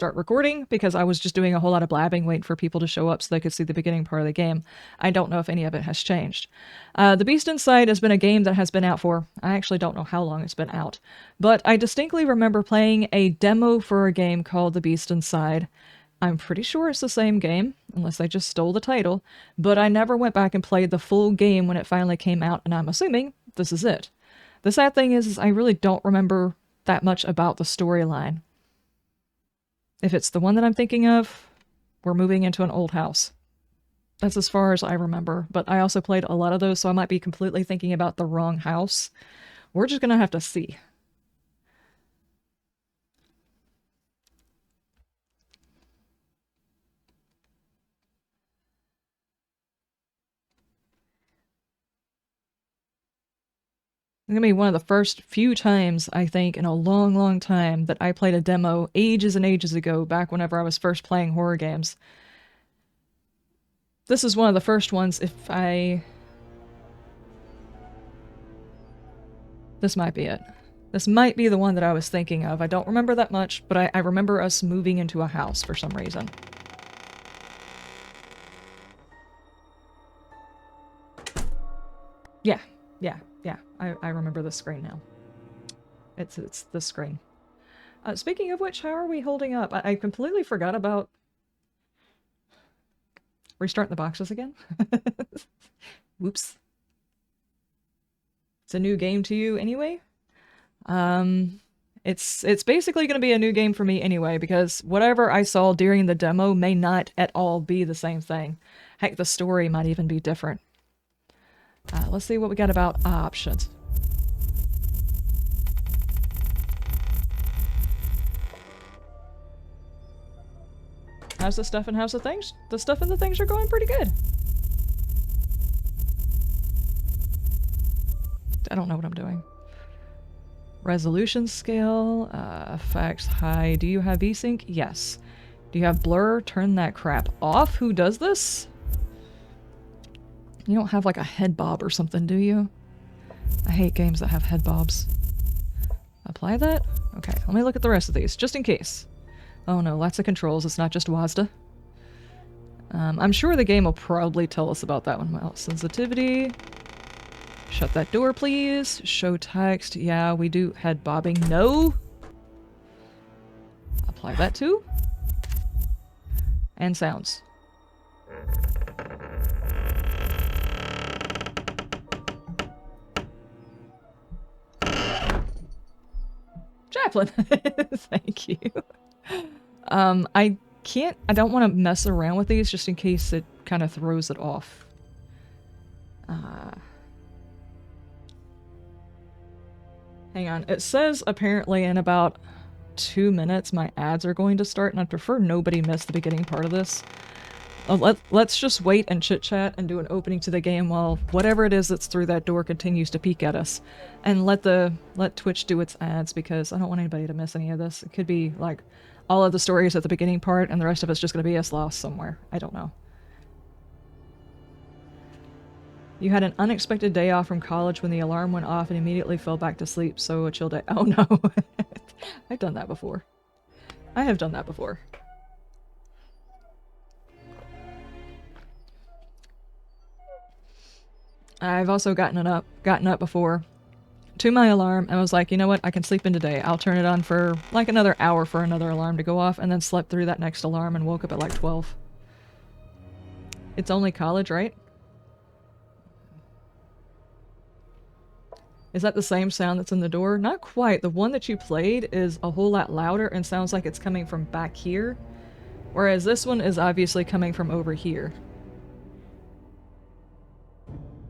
start recording because I was just doing a whole lot of blabbing, waiting for people to show up so they could see the beginning part of the game. I don't know if any of it has changed. The Beast Inside has been a game that has been out for, I actually don't know how long it's been out, but I distinctly remember playing a demo for a game called The Beast Inside. I'm pretty sure it's the same game, unless I just stole the title, but I never went back and played the full game when it finally came out, and I'm assuming this is it. The sad thing is I really don't remember that much about the storyline. If it's the one that I'm thinking of, we're moving into an old house. That's as far as I remember, but I also played a lot of those, so I might be completely thinking about the wrong house. We're just gonna have to see. It's gonna be one of the first few times, I think, in a long, long time that I played a demo ages and ages ago, back whenever I was first playing horror games. This is one of the first ones. This might be it. This might be the one that I was thinking of. I don't remember that much, but I remember us moving into a house for some reason. Yeah. I remember the screen now. It's the screen. Speaking of which, how are we holding up? I completely forgot about restarting the boxes again. Whoops. It's a new game to you anyway. It's basically going to be a new game for me anyway, because whatever I saw during the demo may not at all be the same thing. Heck, the story might even be different. Let's see what we got about options. How's the stuff and how's the things? The stuff and the things are going pretty good. I don't know what I'm doing. Resolution scale, effects high. Do you have VSync? Yes. Do you have blur? Turn that crap off. Who does this? You don't have like a head bob or something, do you? I hate games that have head bobs. Apply that? Okay, let me look at the rest of these, just in case. Oh no, lots of controls, it's not just WASD. I'm sure the game will probably tell us about that one. Well, sensitivity. Shut that door, please. Show text. Yeah, we do head bobbing. No! Apply that too. And sounds. Chaplain! Thank you. I don't want to mess around with these just in case it kind of throws it off. Hang on. It says apparently in about 2 minutes my ads are going to start, and I'd prefer nobody miss the beginning part of this. Let's just wait and chit-chat and do an opening to the game while whatever it is that's through that door continues to peek at us. And let Twitch do its ads, because I don't want anybody to miss any of this. It could be like all of the stories at the beginning part and the rest of it's just going to be us lost somewhere. I don't know. You had an unexpected day off from college when the alarm went off and immediately fell back to sleep, so a chill day. Oh no. I've done that before. I have done that before. I've also gotten up before to my alarm and was like, you know what, I can sleep in today. I'll turn it on for like another hour for another alarm to go off, and then slept through that next alarm and woke up at like 12. It's only college, right? Is that the same sound that's in the door? Not quite. The one that you played is a whole lot louder and sounds like it's coming from back here, whereas this one is obviously coming from over here.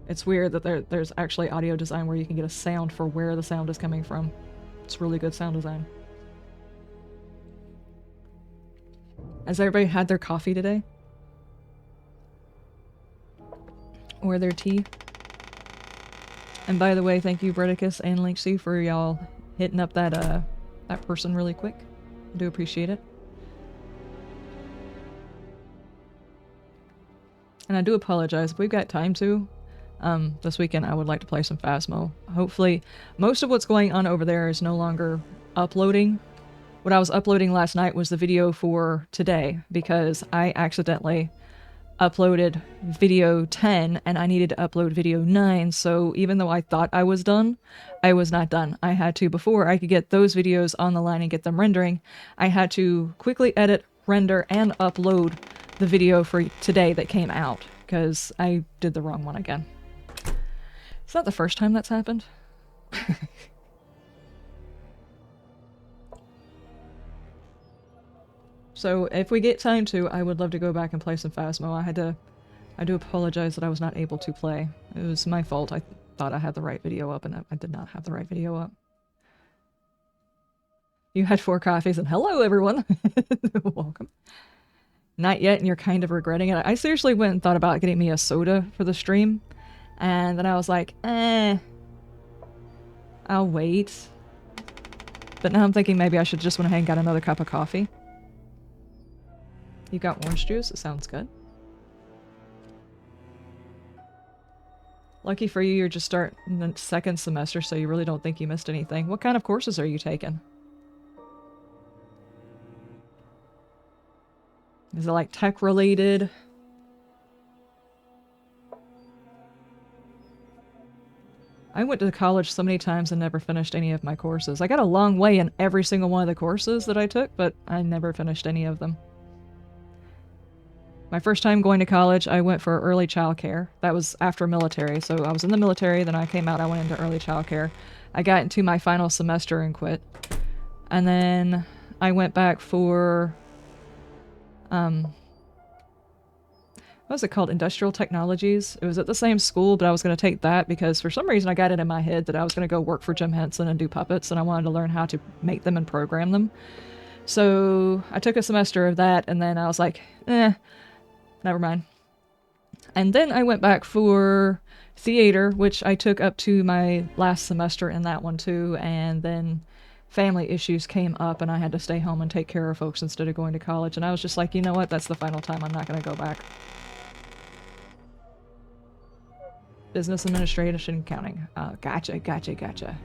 It's weird that there's actually audio design where you can get a sound for where the sound is coming from. It's really good sound design. Has everybody had their coffee today? Or their tea? And by the way, thank you Bredicus and Linksy for y'all hitting up that person really quick. I do appreciate it. And I do apologize if we've got time to. This weekend I would like to play some Phasmo. Hopefully, most of what's going on over there is no longer uploading. What I was uploading last night was the video for today because I accidentally uploaded video 10 and I needed to upload video 9, so even though I thought I was done, I was not done. I had to, before I could get those videos on the line and get them rendering, I had to quickly edit, render, and upload the video for today that came out, because I did the wrong one again. It's not the first time that's happened. So if we get time to, I would love to go back and play some Phasmo. I do apologize that I was not able to play. It was my fault. I thought I had the right video up and I did not have the right video up. You had 4 coffees and hello everyone! Welcome. Not yet and you're kind of regretting it. I seriously went and thought about getting me a soda for the stream. And then I was like, I'll wait. But now I'm thinking maybe I should just went ahead and got another cup of coffee. You got orange juice? It sounds good. Lucky for you, you're just starting the 2nd semester, so you really don't think you missed anything. What kind of courses are you taking? Is it like tech related? I went to college so many times and never finished any of my courses. I got a long way in every single one of the courses that I took, but I never finished any of them. My first time going to college, I went for early childcare. That was after military, so I was in the military, then I came out, I went into early childcare. I got into my final semester and quit. And then I went back for, what was it called? Industrial Technologies. It was at the same school, but I was going to take that because for some reason I got it in my head that I was going to go work for Jim Henson and do puppets, and I wanted to learn how to make them and program them. So I took a semester of that, and then I was like, never mind. And then I went back for theater, which I took up to my last semester in that one too, and then family issues came up and I had to stay home and take care of folks instead of going to college, and I was just like, you know what, that's the final time, I'm not going to go back. Business administration and accounting. Gotcha.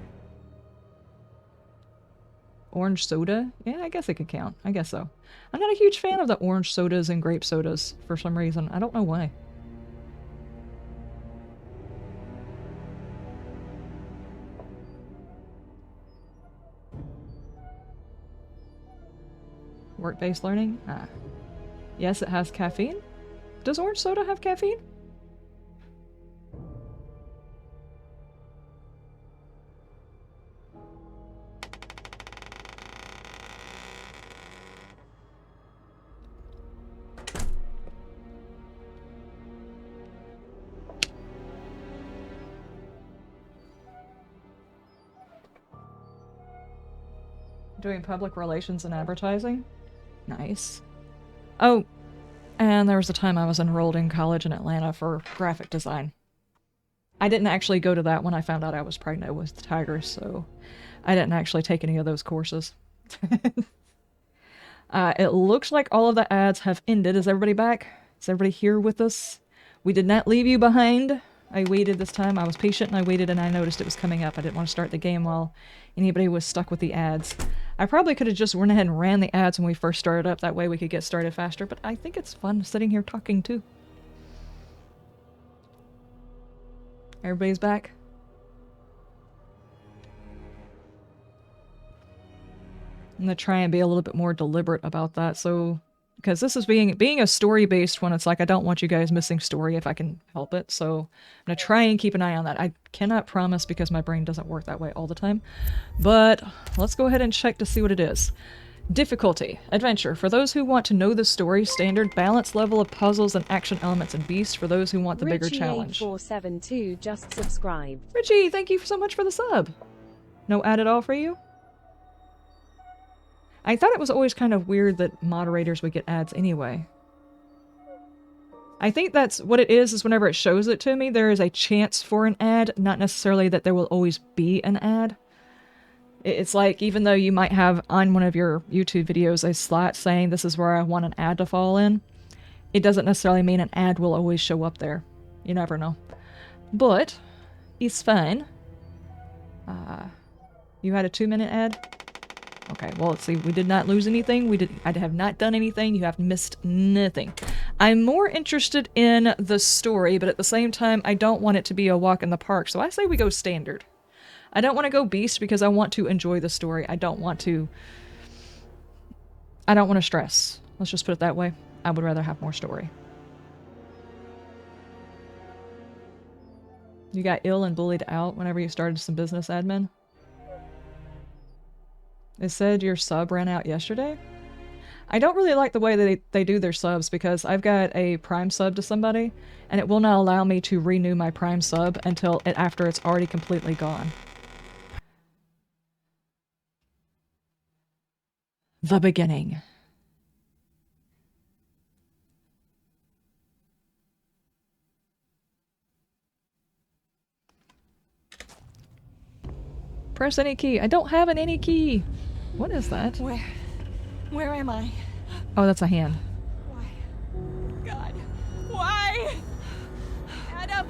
Orange soda? Yeah, I guess it could count. I guess so. I'm not a huge fan of the orange sodas and grape sodas for some reason. I don't know why. Work-based learning? Ah. Yes, it has caffeine. Does orange soda have caffeine? Doing public relations and advertising? Nice. Oh, and there was a time I was enrolled in college in Atlanta for graphic design. I didn't actually go to that when I found out I was pregnant with Tigers, so I didn't actually take any of those courses. It looks like all of the ads have ended. Is everybody back? Is everybody here with us? We did not leave you behind. I waited this time. I was patient and I waited and I noticed it was coming up. I didn't want to start the game while anybody was stuck with the ads. I probably could have just went ahead and ran the ads when we first started up. That way we could get started faster, but I think it's fun sitting here talking too. Everybody's back? I'm gonna try and be a little bit more deliberate about that, so because this is being a story-based one, it's like I don't want you guys missing story if I can help it, so I'm gonna try and keep an eye on that. I cannot promise because my brain doesn't work that way all the time, but let's go ahead and check to see what it is. Difficulty. Adventure. For those who want to know the story, standard, balanced level of puzzles and action elements, and beast for those who want the bigger challenge. Richie8472 just subscribed. Richie, thank you so much for the sub. No ad at all for you? I thought it was always kind of weird that moderators would get ads anyway. I think that's what it is whenever it shows it to me, there is a chance for an ad, not necessarily that there will always be an ad. It's like, even though you might have on one of your YouTube videos a slot saying this is where I want an ad to fall in, it doesn't necessarily mean an ad will always show up there. You never know. But, it's fine. You had a 2-minute ad? Okay, well, let's see. We did not lose anything. I have not done anything. You have missed nothing. I'm more interested in the story, but at the same time, I don't want it to be a walk in the park. So I say we go standard. I don't want to go beast because I want to enjoy the story. I don't want to stress. Let's just put it that way. I would rather have more story. You got ill and bullied out whenever you started some business admin? It said your sub ran out yesterday? I don't really like the way they do their subs because I've got a Prime sub to somebody and it will not allow me to renew my Prime sub until after it's already completely gone. The beginning. Press any key. I don't have an any key. What is that? Where am I? Oh, that's a hand. Why? God. Why? Adam!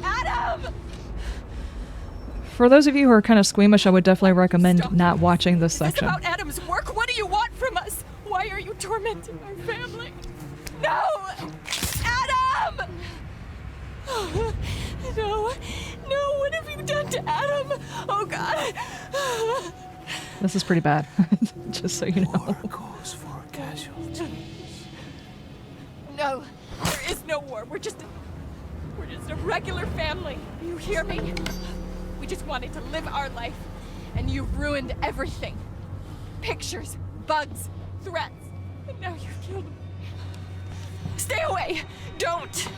Adam! For those of you who are kind of squeamish, I would definitely recommend not watching this Is this section. about Adam's work? What do you want from us? Why are you tormenting our family? No! Adam! No. No, what have you done to Adam? Oh, God. This is pretty bad, just so you know. War calls for casualties. No, there is no war. We're just a regular family. You hear me? We just wanted to live our life, and you ruined everything. Pictures, bugs, threats, and now you've killed me. Stay away! Don't!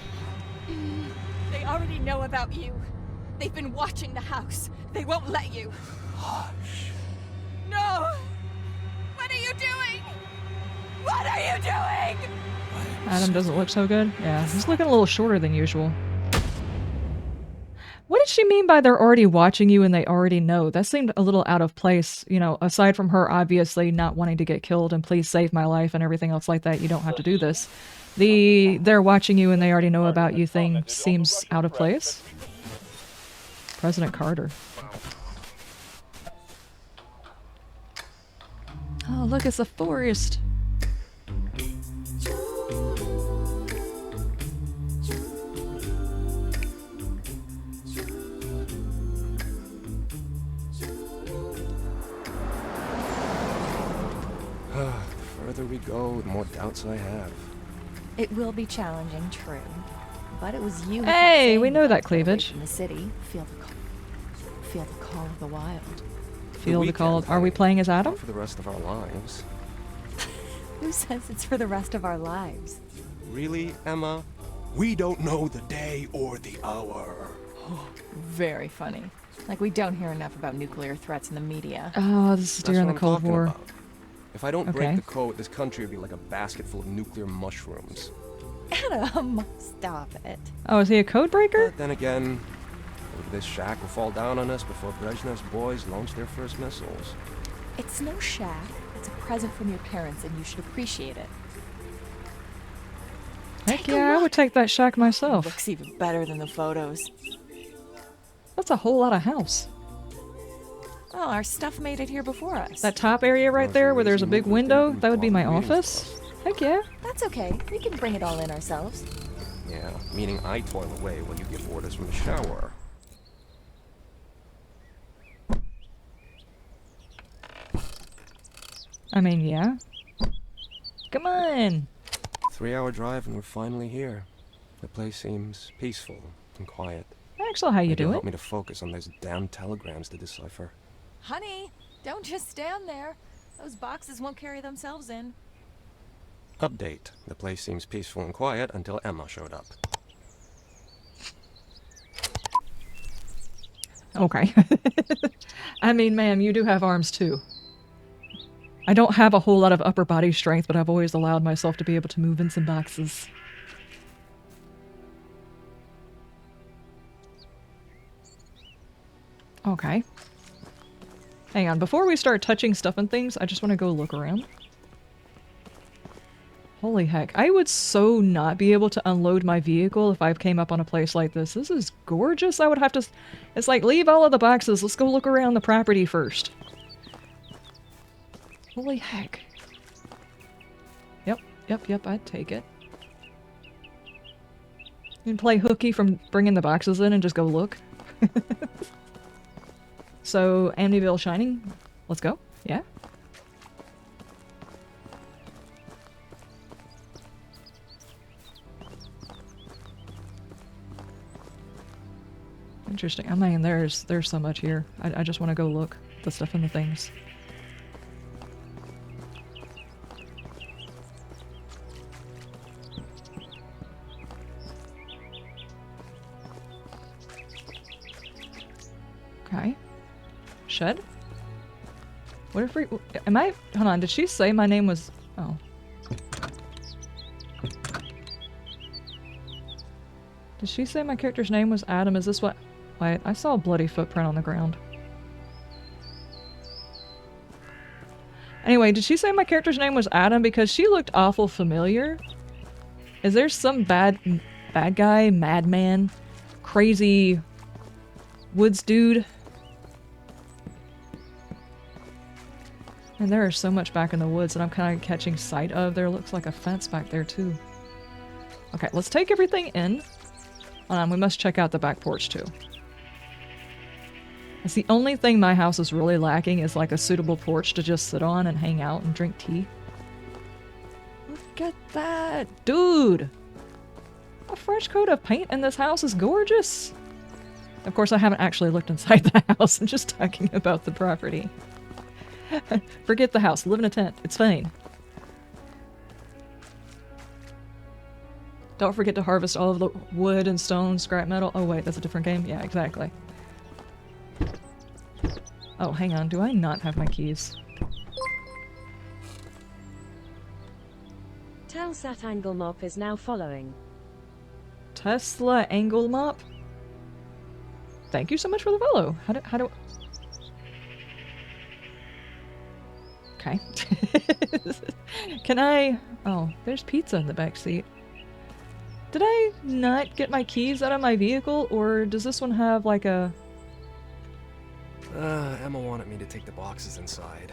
They already know about you. They've been watching the house. They won't let you. Hush. No! What are you doing? What are you doing? Adam doesn't look so good. Yeah, he's looking a little shorter than usual. What did she mean by they're already watching you and they already know? That seemed a little out of place, you know, aside from her obviously not wanting to get killed and please save my life and everything else like that. You don't have to do this. They're watching you and they already know about you thing seems out of place. President Carter. Oh, look, it's a forest. The further we go, the more doubts I have. It will be challenging, true. But it was you who kept Hey, saying we know you that had to get away cleavage. from the city. Feel the call of the wild. Feel the call. Are we playing as Adam? For the rest of our lives. Who says it's for the rest of our lives? Really, Emma? We don't know the day or the hour. Very funny. Like we don't hear enough about nuclear threats in the media. Oh, this is That's during what the I'm Cold talking War. about. If I don't Okay. break the code, this country would be like a basket full of nuclear mushrooms. Adam, stop it. Oh, is he a code breaker? But then again, maybe this shack will fall down on us before Brezhnev's boys launch their first missiles. It's no shack. It's a present from your parents, and you should appreciate it. Heck Take a yeah, I would look. take that shack myself. Looks even better than the photos. That's a whole lot of house. Oh, our stuff made it here before us. That top area right there where there's a big window, that would be my office. Heck yeah. That's okay. We can bring it all in ourselves. Yeah, meaning I toil away while you give orders from the shower. I mean, yeah. Come on. 3-hour drive and we're finally here. The place seems peaceful and quiet. Axel, how you Maybe it'll doing? help me to focus on those damn telegrams to decipher. Honey, don't just stand there. Those boxes won't carry themselves in. Update. The place seems peaceful and quiet until Emma showed up. Okay. I mean, ma'am, you do have arms too. I don't have a whole lot of upper body strength, but I've always allowed myself to be able to move in some boxes. Okay. Hang on, before we start touching stuff and things, I just want to go look around. Holy heck, I would so not be able to unload my vehicle if I came up on a place like this. This is gorgeous. I would have to... It's like, leave all of the boxes. Let's go look around the property first. Holy heck. Yep, I'd take it. You can play hooky from bringing the boxes in and just go look. So, Amityville Shining, let's go. Yeah? Interesting. I mean, there's so much here. I just want to go look at the stuff in the things. Okay. Shed? What if we... Am I... Hold on, did she say my name was... Oh. Did she say my character's name was Adam? Is this what... Wait, I saw a bloody footprint on the ground. Anyway, did she say my character's name was Adam? Because she looked awful familiar. Is there some bad guy, madman, crazy woods dude? And there is so much back in the woods that I'm kind of catching sight of. There looks like a fence back there too. Okay, let's take everything in. We must check out the back porch too. It's the only thing my house is really lacking is like a suitable porch to just sit on and hang out and drink tea. Look at that! Dude! A fresh coat of paint in this house is gorgeous! Of course, I haven't actually looked inside the house. I'm just talking about the property. Forget the house. Live in a tent. It's fine. Don't forget to harvest all of the wood and stone, scrap metal. Oh wait, that's a different game? Yeah, exactly. Oh, hang on. Do I not have my keys? Telsat Angle Mop is now following. Tesla Angle Mop? Thank you so much for the follow. How do... Okay. Can I... Oh, there's pizza in the back seat. Did I not get my keys out of my vehicle, or does this one have like a... Emma wanted me to take the boxes inside.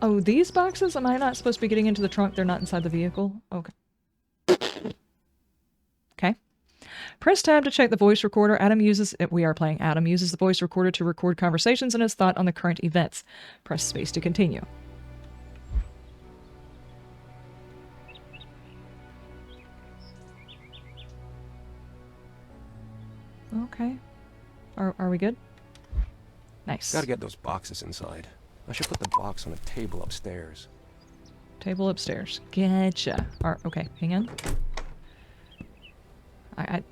Oh, these boxes? Am I not supposed to be getting into the trunk? They're not inside the vehicle? Okay. Okay. Press tab to check the voice recorder. Adam uses the voice recorder to record conversations and his thought on the current events. Press space to continue. Okay. Are we good? Nice. Gotta get those boxes inside. I should put the box on a table upstairs. Table upstairs. Gotcha. Okay, hang on.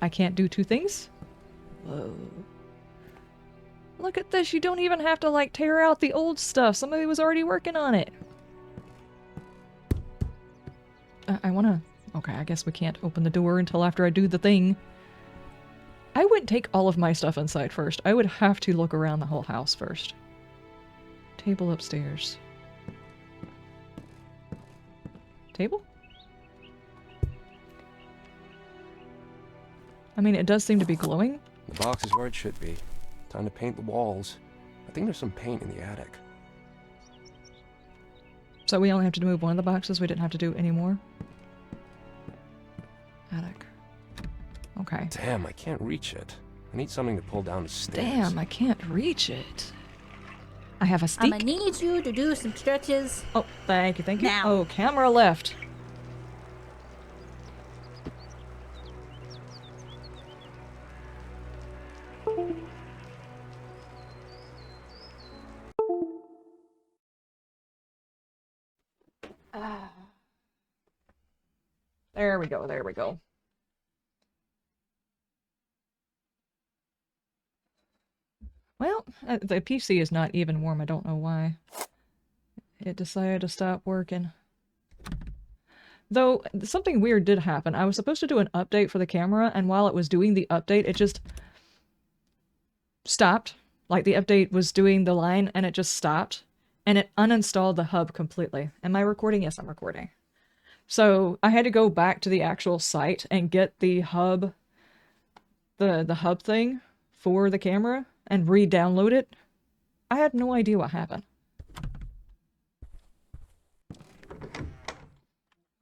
I can't do two things? Whoa. Look at this. You don't even have to, like, tear out the old stuff. Somebody was already working on it. I wanna... Okay, I guess we can't open the door until after I do the thing. I wouldn't take all of my stuff inside first. I would have to look around the whole house first. Table upstairs. Table? I mean, it does seem to be glowing. The box is where it should be. Time to paint the walls. I think there's some paint in the attic. So we only have to move one of the boxes? We didn't have to do any more? Attic. Okay. Damn, I can't reach it. I need something to pull down the stairs. Damn, I can't reach it. I have a stick. I'ma need you to do some stretches. Oh, thank you, thank you. Now. Oh, camera left. There we go, there we go. Well, the PC is not even warm. I don't know why. It decided to stop working. Though, something weird did happen. I was supposed to do an update for the camera, and while it was doing the update, it just stopped. Like, the update was doing the line, and it just stopped. And it uninstalled the hub completely. Am I recording? Yes, I'm recording. So, I had to go back to the actual site and get the hub, the hub thing for the camera, and re-download it. I had no idea what happened.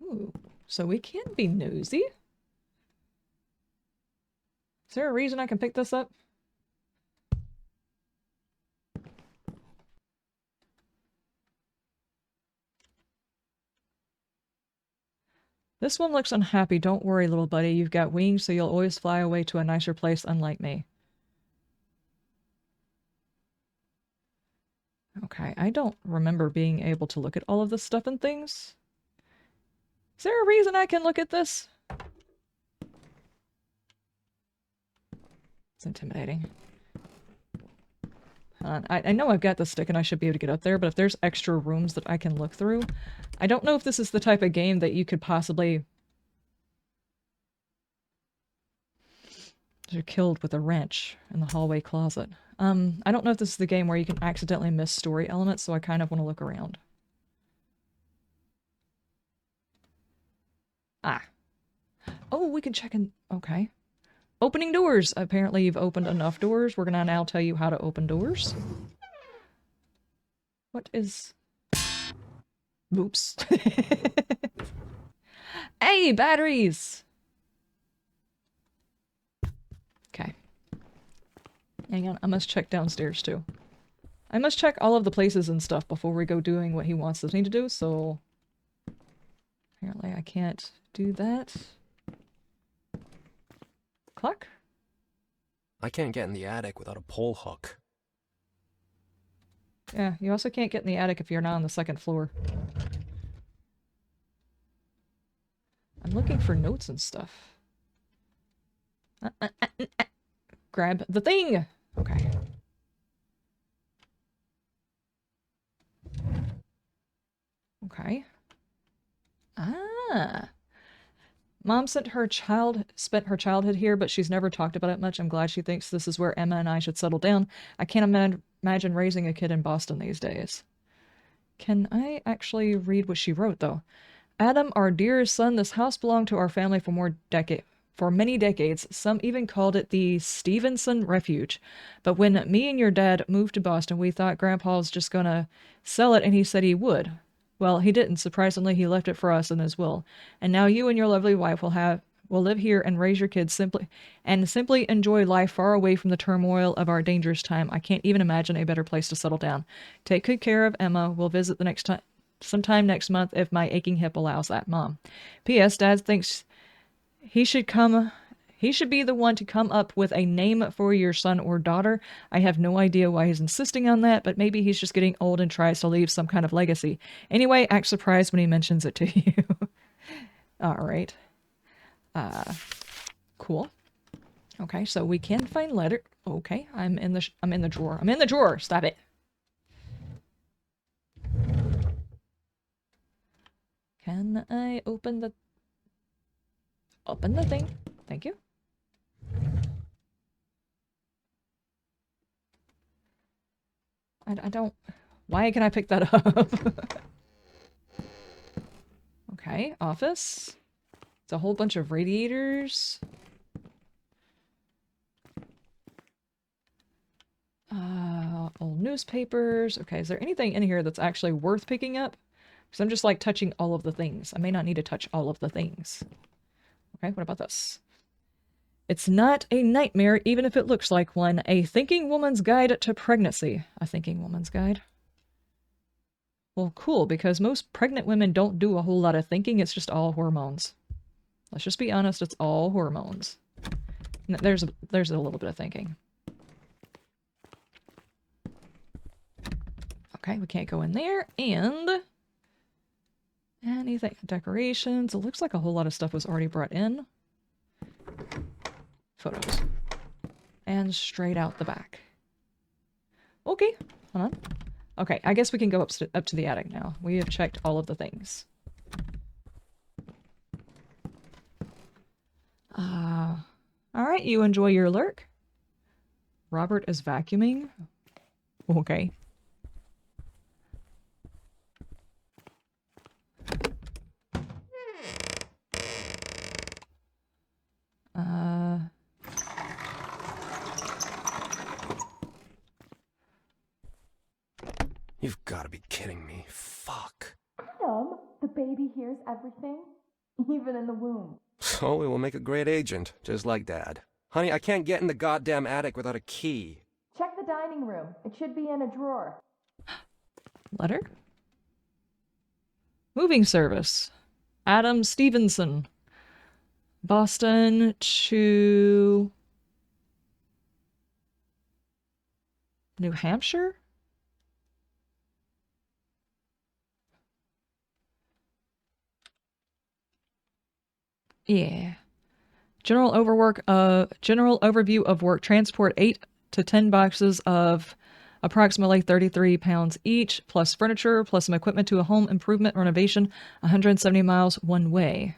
Ooh, so we can be nosy. Is there a reason I can pick this up? This one looks unhappy. Don't worry, little buddy. You've got wings, so you'll always fly away to a nicer place, unlike me. Okay, I don't remember being able to look at all of this stuff and things. Is there a reason I can look at this? It's intimidating. I know I've got the stick and I should be able to get up there, but if there's extra rooms that I can look through, I don't know if this is the type of game that you could possibly... You're killed with a wrench in the hallway closet. I don't know if this is the game where you can accidentally miss story elements, so I kind of want to look around. Ah. Oh, we can check in... Okay. Opening doors! Apparently you've opened enough doors. We're gonna now tell you how to open doors. What is... Oops. Hey, batteries! Okay. Hang on, I must check downstairs too. I must check all of the places and stuff before we go doing what he wants me to do, so... Apparently I can't do that. Clock? I can't get in the attic without a pole hook. Yeah, you also can't get in the attic if you're not on the second floor. I'm looking for notes and stuff. Grab the thing! Okay. Okay. Ah. Mom spent her childhood here, but she's never talked about it much. I'm glad she thinks this is where Emma and I should settle down. I can't imagine raising a kid in Boston these days. Can I actually read what she wrote, though? Adam, our dearest son, this house belonged to our family for many decades. Some even called it the Stevenson Refuge. But when me and your dad moved to Boston, we thought Grandpa was just gonna sell it, and he said he would. Well, he didn't. Surprisingly, he left it for us in his will. And now you and your lovely wife will live here and raise your kids simply enjoy life far away from the turmoil of our dangerous time. I can't even imagine a better place to settle down. Take good care of Emma. We'll visit sometime next month if my aching hip allows that, Mom. P.S. Dad thinks he should be the one to come up with a name for your son or daughter. I have no idea why he's insisting on that, but maybe he's just getting old and tries to leave some kind of legacy. Anyway, act surprised when he mentions it to you. All right. Cool. Okay, so we can find letter. Okay, I'm in the drawer. I'm in the drawer. Stop it. Can I open the thing? Thank you. I don't... Why can I pick that up? Okay, office. It's a whole bunch of radiators. Old newspapers. Okay, is there anything in here that's actually worth picking up? Because I'm just like touching all of the things. I may not need to touch all of the things. Okay, what about this? It's not a nightmare, even if it looks like one. A thinking woman's guide to pregnancy. A thinking woman's guide. Well, cool, because most pregnant women don't do a whole lot of thinking. It's just all hormones. Let's just be honest, it's all hormones. There's a little bit of thinking. Okay, we can't go in there. And anything, decorations. It looks like a whole lot of stuff was already brought in. Photos. And straight out the back. Okay, hold on. Okay, I guess we can go up to the attic now. We have checked all of the things. Alright, you enjoy your lurk. Robert is vacuuming. Okay. You've got to be kidding me. Fuck. Adam, the hears everything, even in the womb. So we will make a great agent, just like Dad. Honey, I can't get in the goddamn attic without a key. Check the dining room. It should be in a drawer. Letter? Moving service. Adam Stevenson. Boston to New Hampshire? Yeah. General overview of work. Transport 8 to 10 boxes of approximately 33 pounds each, plus furniture, plus some equipment to a home improvement renovation, 170 miles one way.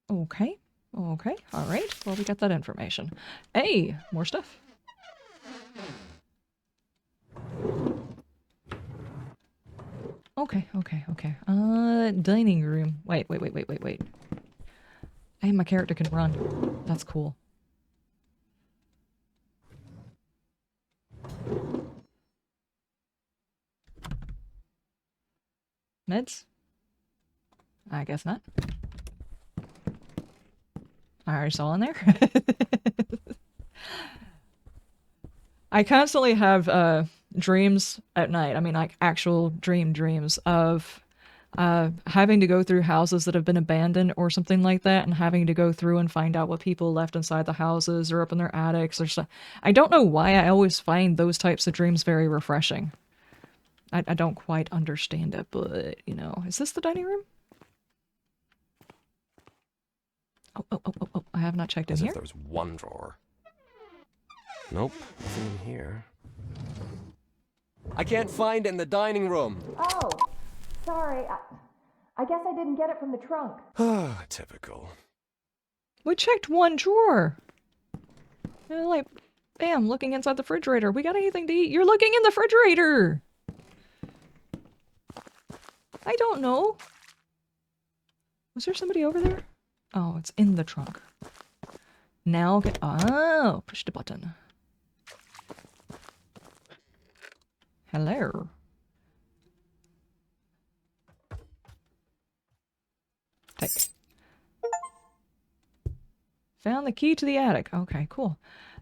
Okay. Okay. All right. Well, we got that information. Hey, more stuff. Okay. Dining room. Wait. Hey, my character can run. That's cool. Meds? I guess not. I already saw in there. I constantly have dreams at night. I mean, like actual dreams of having to go through houses that have been abandoned or something like that, and having to go through and find out what people left inside the houses or up in their attics or stuff. I don't know why I always find those types of dreams very refreshing. I don't quite understand it, but, you know. Is this the dining room? Oh, I have not checked in As here. if there was one drawer. Nope, nothing in here. I can't find it in the dining room. Oh, sorry. I guess I didn't get it from the trunk. Ah, typical. We checked one drawer. Like, bam, looking inside the refrigerator. We got anything to eat? You're looking in the refrigerator! I don't know. Was there somebody over there? Oh, it's in the trunk. Now get... Oh, push the button. Hello. Take. Found the key to the attic. Okay, cool.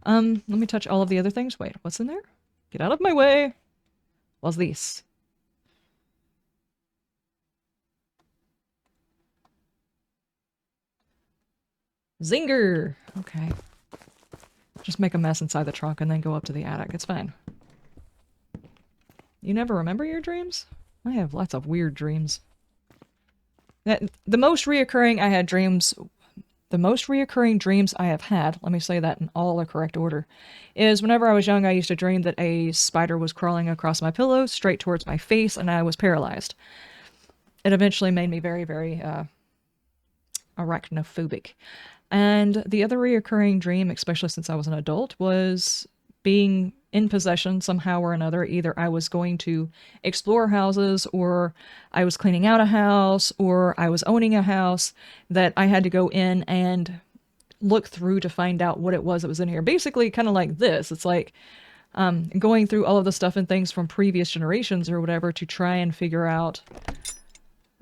Let me touch all of the other things. Wait, what's in there? Get out of my way. What's this? Zinger! Okay. Just make a mess inside the trunk and then go up to the attic. It's fine. You never remember your dreams? I have lots of weird dreams. The most reoccurring dreams I have had, let me say that in all the correct order, is whenever I was young, I used to dream that a spider was crawling across my pillow straight towards my face and I was paralyzed. It eventually made me very, very arachnophobic. And the other reoccurring dream, especially since I was an adult, was being in possession somehow or another. Either I was going to explore houses, or I was cleaning out a house, or I was owning a house that I had to go in and look through to find out what it was that was in here. Basically, kind of like this. It's like going through all of the stuff and things from previous generations or whatever to try and figure out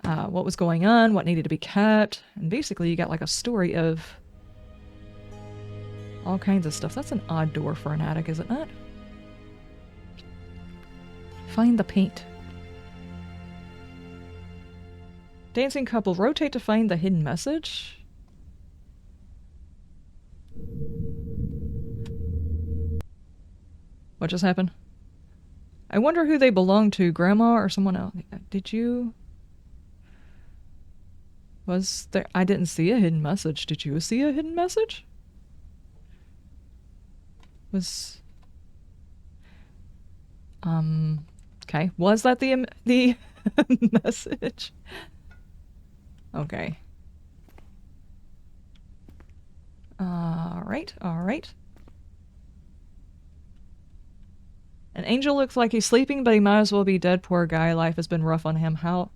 what was going on, what needed to be kept. And basically you got like a story of all kinds of stuff. That's an odd door for an attic, is it not? Find the paint. Dancing couple. Rotate to find the hidden message. What just happened? I wonder who they belong to, Grandma or someone else. Did you... Was there... I didn't see a hidden message. Did you see a hidden message? Was... Okay. Was that the message? Okay. Alright. An angel looks like he's sleeping, but he might as well be dead. Poor guy. Life has been rough on him. How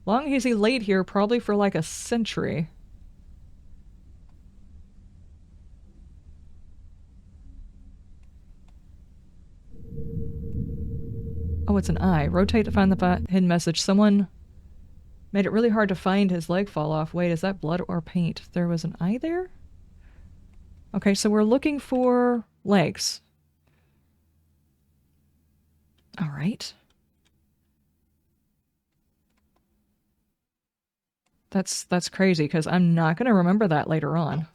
long has he laid here? Probably for like a century. Oh, it's an eye. Rotate to find the hidden message. Someone Made it really hard to find his leg fall off. Wait, is that blood or paint? There was an eye there? Okay, so we're looking for legs. All right. That's crazy, because I'm not going to remember that later on.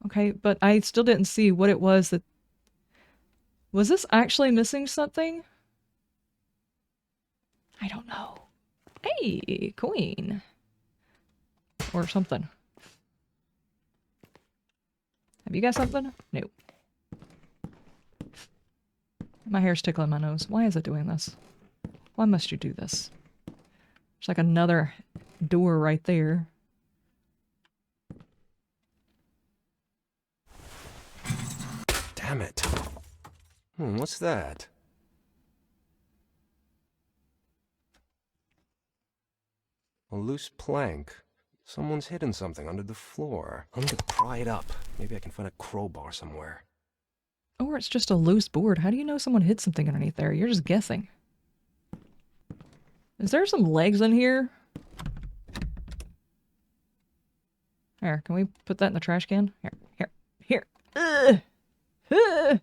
Okay, but I still didn't see what it was that... Was this actually missing something? I don't know. Hey, queen. Or something. Have you got something? Nope. My hair's tickling my nose. Why is it doing this? Why must you do this? There's like another door right there. Damn it. What's that? A loose plank. Someone's hidden something under the floor. I'm gonna pry it up. Maybe I can find a crowbar somewhere. Or it's just a loose board. How do you know someone hid something underneath there? You're just guessing. Is there some legs in here? Here, can we put that in the trash can? Here. Ugh. Ugh.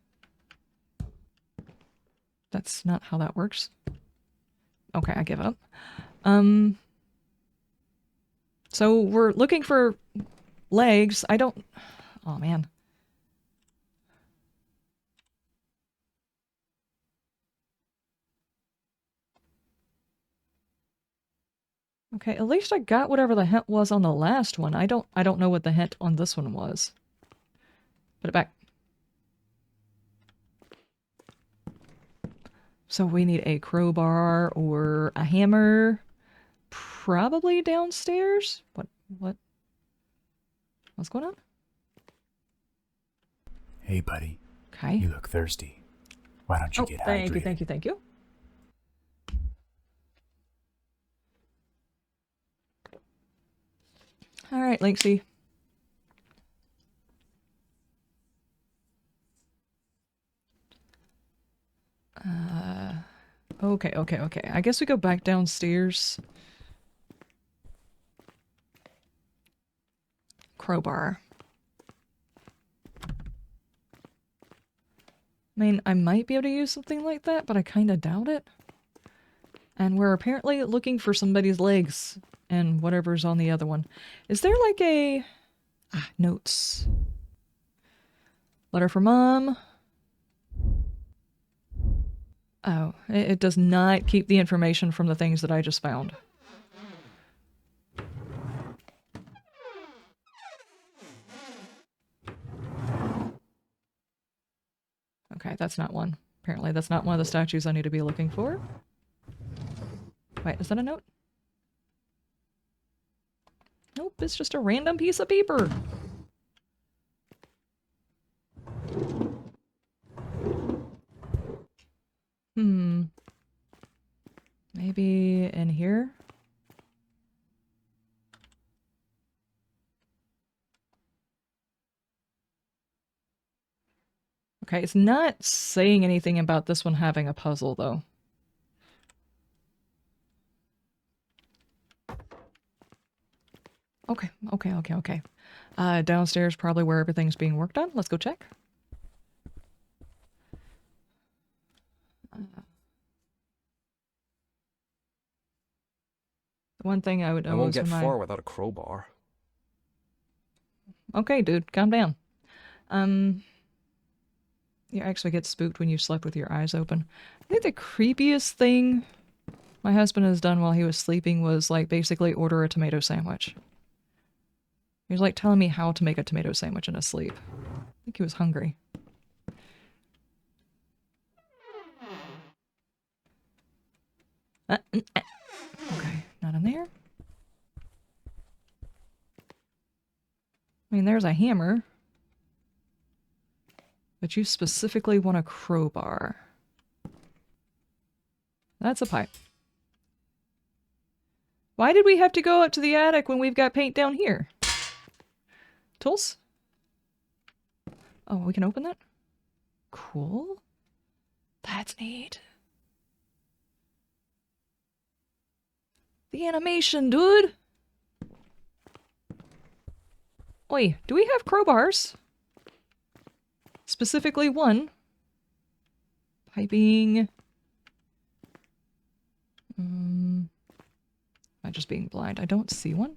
That's not how that works. Okay, I give up. So we're looking for legs. I don't... Oh, man. Okay, at least I got whatever the hint was on the last one. I don't know what the hint on this one was. Put it back. So we need a crowbar or a hammer. Probably downstairs? What's going on? Hey, buddy. Okay. You look thirsty. Why don't you get hydrated? Thank you. All right, Lynxie. Okay. I guess we go back downstairs. Crowbar. I mean, I might be able to use something like that, but I kind of doubt it. And we're apparently looking for somebody's legs and whatever's on the other one. Is there like a... notes. Letter from Mom. Oh, it does not keep the information from the things that I just found. Okay, that's not one. Apparently that's not one of the statues I need to be looking for. Wait, is that a note? Nope, it's just a random piece of paper. Maybe in here? Okay, it's not saying anything about this one having a puzzle, though. Okay. Downstairs, probably where everything's being worked on. Let's go check. The one thing I would know I won't is get when far without a crowbar. Okay, dude, calm down. You actually get spooked when you slept with your eyes open. I think the creepiest thing my husband has done while he was sleeping was, like, basically order a tomato sandwich. He was, like, telling me how to make a tomato sandwich in his sleep. I think he was hungry. Okay, not in there. I mean, there's a hammer. But you specifically want a crowbar. That's a pipe. Why did we have to go up to the attic when we've got paint down here? Tools? Oh, we can open that? Cool. That's neat. The animation, dude! Oi, do we have crowbars? Specifically one. Piping. Am I just being blind? I don't see one.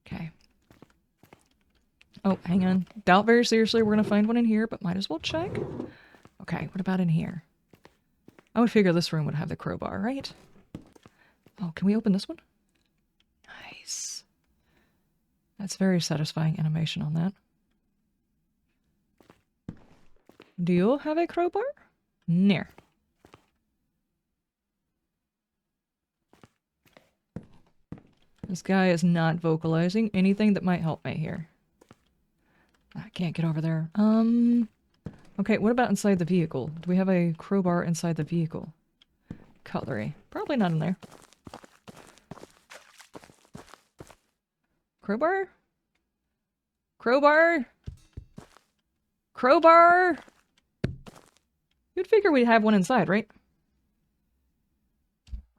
Okay. Oh, hang on. Doubt very seriously we're gonna find one in here, but might as well check. Okay, what about in here? I would figure this room would have the crowbar, right? Oh, can we open this one? Nice. That's very satisfying animation on that. Do you have a crowbar? Near. This guy is not vocalizing anything that might help me here. I can't get over there. Okay, what about inside the vehicle? Do we have a crowbar inside the vehicle? Cutlery. Probably not in there. Crowbar? Crowbar? Crowbar? You'd figure we'd have one inside, right?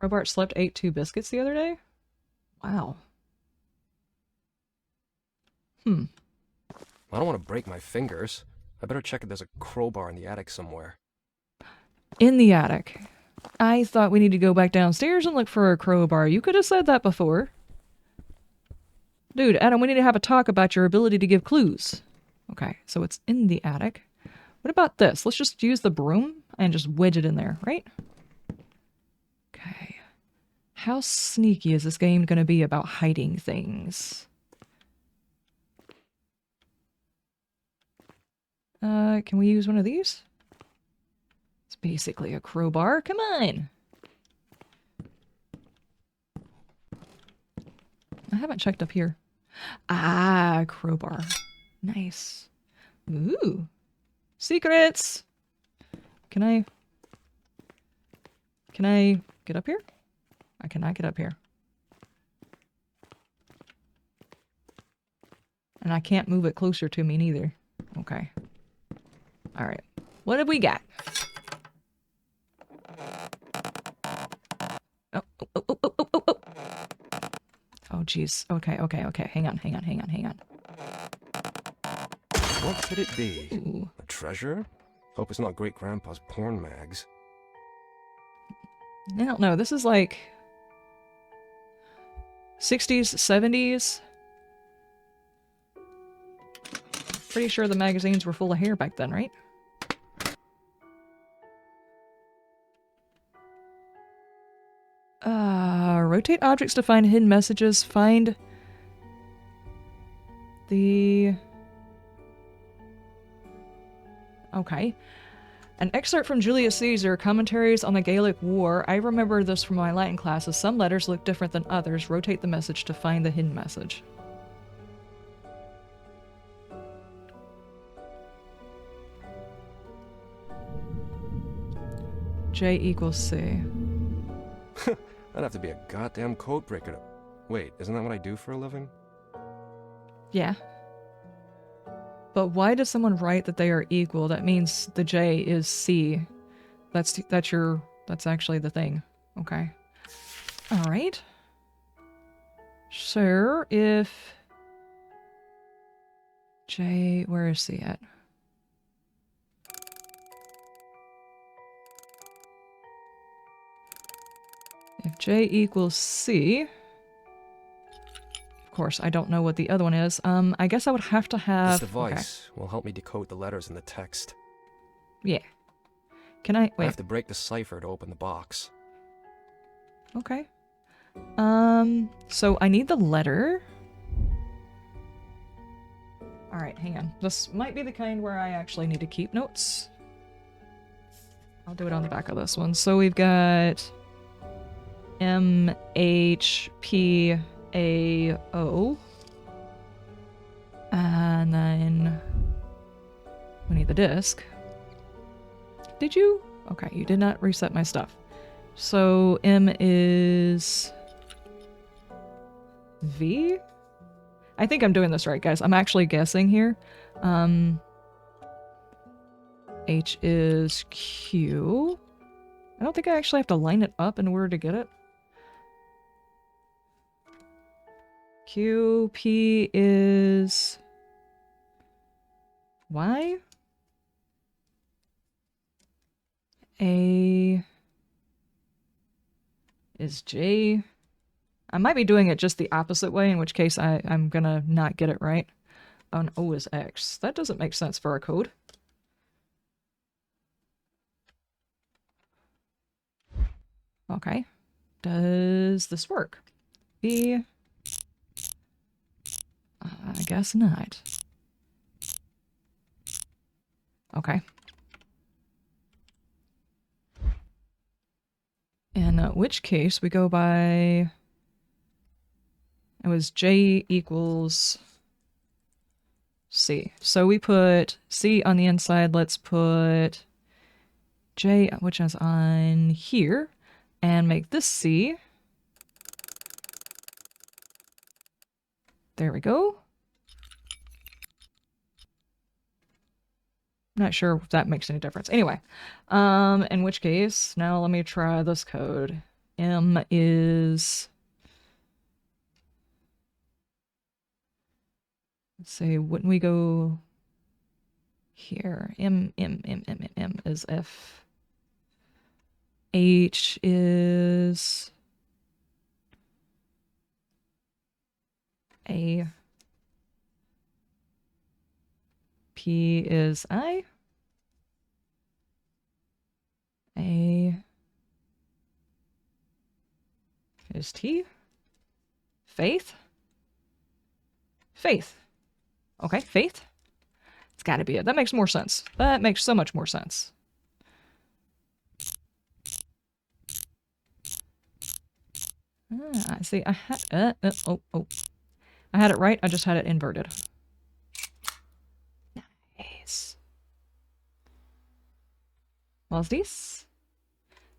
Robart slept, ate 2 biscuits the other day? Wow. I don't want to break my fingers. I better check if there's a crowbar in the attic somewhere. In the attic. I thought we need to go back downstairs and look for a crowbar. You could have said that before. Dude, Adam, we need to have a talk about your ability to give clues. Okay, so it's in the attic. What about this? Let's just use the broom and just wedge it in there, right? Okay. How sneaky is this game going to be about hiding things? Can we use one of these? It's basically a crowbar. Come on! I haven't checked up here. Ah, crowbar. Nice. Ooh. Secrets! Can I get up here? I cannot get up here. And I can't move it closer to me neither. Okay. Alright. What have we got? Oh, oh, oh, oh, oh, oh, oh. Oh, jeez. Okay. Hang on. What could it be? Ooh. A treasure? Hope it's not Great-Grandpa's porn mags. I don't know. This is like 60s, 70s. Pretty sure the magazines were full of hair back then, right? Rotate objects to find hidden messages. Find the... Okay. An excerpt from Julius Caesar, Commentaries on the Gallic War. I remember this from my Latin classes. Some letters look different than others. Rotate the message to find the hidden message. J equals C. I'd have to be a goddamn code breaker to... Wait, isn't that what I do for a living? Yeah. But why does someone write that they are equal? That means the J is C. That's actually the thing. Okay. Alright. So, if... J... Where is C at? If J equals C... Of course, I don't know what the other one is. I guess I would have to have... This device will help me decode the letters in the text. Yeah. Can I... I Wait. have to break the cipher to open the box. Okay. So I need the letter. Alright, hang on. This might be the kind where I actually need to keep notes. I'll do it on the back of this one. So we've got... M-H-P-A-O. And then... we need the disc. Did you? Okay, you did not reset my stuff. So M is... V? I think I'm doing this right, guys. I'm actually guessing here. H is Q. I don't think I actually have to line it up in order to get it. QP is Y. A is J. I might be doing it just the opposite way, in which case I'm gonna not get it right. Oh, and O is X. That doesn't make sense for a code. Okay. Does this work? B. I guess not. Okay. In which case we go by... It was J equals C. So we put C on the inside. Let's put J, which is on here, and make this C. There we go. Not sure if that makes any difference. Anyway, in which case, now let me try this code. M is... Let's say, wouldn't we go here? M is F. H is A. P is I. A is T. Faith. Faith. Okay, Faith. It's got to be it. That makes more sense. That makes so much more sense. Ah, see, I had I had it right. I just had it inverted. Nice. What's this?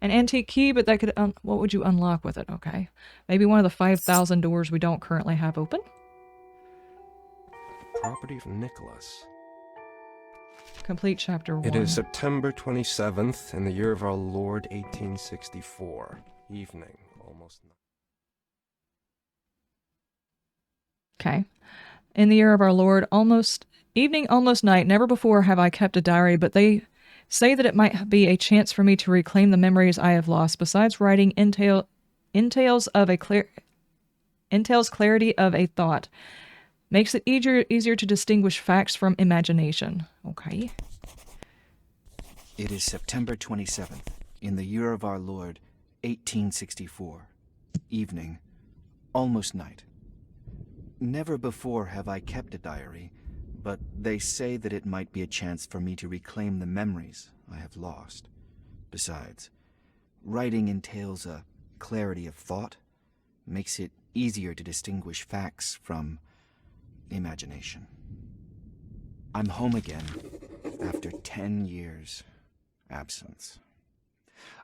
An antique key, but that could... what would you unlock with it? Okay. Maybe one of the 5,000 doors we don't currently have open? Property of Nicholas. Complete chapter 1. It is September 27th in the year of our Lord 1864. Evening, almost night. Okay. In the year of our Lord, evening, almost night, never before have I kept a diary, but they say that it might be a chance for me to reclaim the memories I have lost. Besides writing entails clarity of a thought. Makes it easier to distinguish facts from imagination. Okay. It is September 27th, in the year of our Lord, 1864. Evening, almost night. Never before have I kept a diary, but they say that it might be a chance for me to reclaim the memories I have lost. Besides, writing entails a clarity of thought, makes it easier to distinguish facts from imagination. I'm home again after 10 years' absence.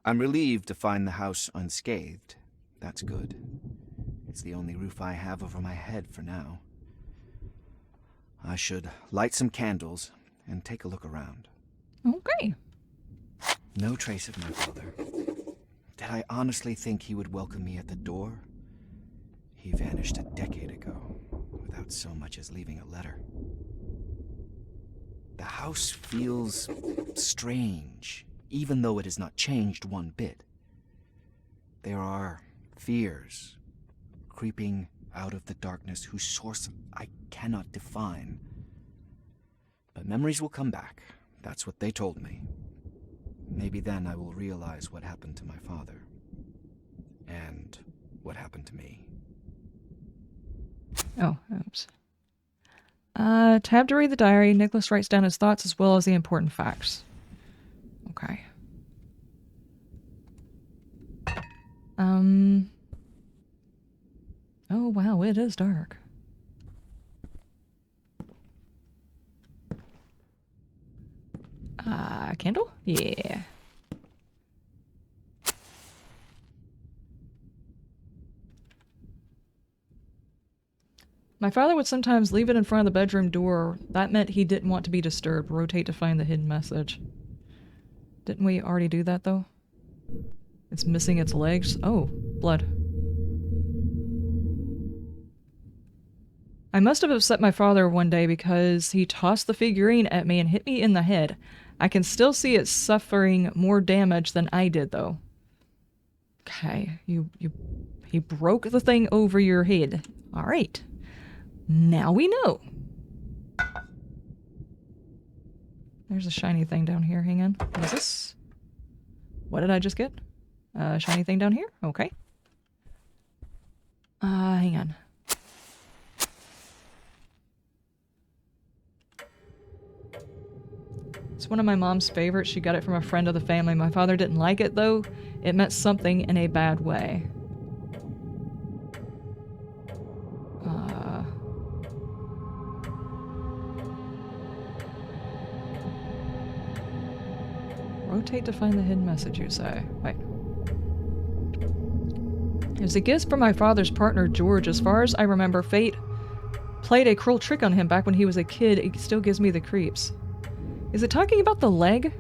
I'm relieved to find the house unscathed. That's good. It's the only roof I have over my head for now. I should light some candles and take a look around. Okay. No trace of my father. Did I honestly think he would welcome me at the door? He vanished a decade ago, without so much as leaving a letter. The house feels strange, even though it has not changed one bit. There are fears creeping out of the darkness whose source I cannot define. But memories will come back. That's what they told me. Maybe then I will realize what happened to my father. And what happened to me. Oh, oops. Tab to read the diary. Nicholas writes down his thoughts as well as the important facts. Okay. Oh, wow, it is dark. Candle? Yeah. My father would sometimes leave it in front of the bedroom door. That meant he didn't want to be disturbed. Rotate to find the hidden message. Didn't we already do that, though? It's missing its legs. Oh, blood. I must have upset my father one day because he tossed the figurine at me and hit me in the head. I can still see it suffering more damage than I did, though. Okay, he broke the thing over your head. All right. Now we know. There's a shiny thing down here. Hang on. What is this? What did I just get? Shiny thing down here? Okay. Hang on. It's one of my mom's favorites. She got it from a friend of the family. My father didn't like it, though. It meant something in a bad way. Rotate to find the hidden message, you say. Wait. It was a gift from my father's partner, George. As far as I remember, fate played a cruel trick on him back when he was a kid. It still gives me the creeps. Is it talking about the leg?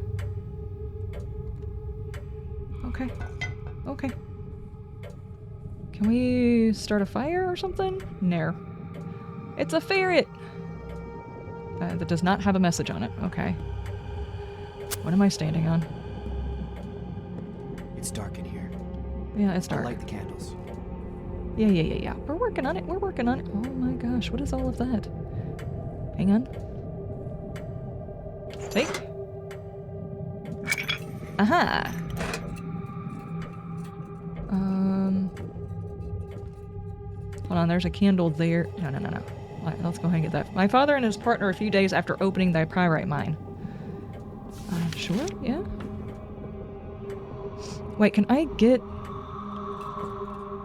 Okay. Okay. Can we start a fire or something? No. It's a ferret! That does not have a message on it. Okay. What am I standing on? It's dark in here. Yeah, it's dark. I'll light the candles. Yeah. We're working on it. We're working on it. Oh my gosh, what is all of that? Hang on. Take. Aha! Hold on, there's a candle there. No. Let's go ahead and get that. My father and his partner a few days after opening the pyrite mine. Sure, yeah. Wait, can I get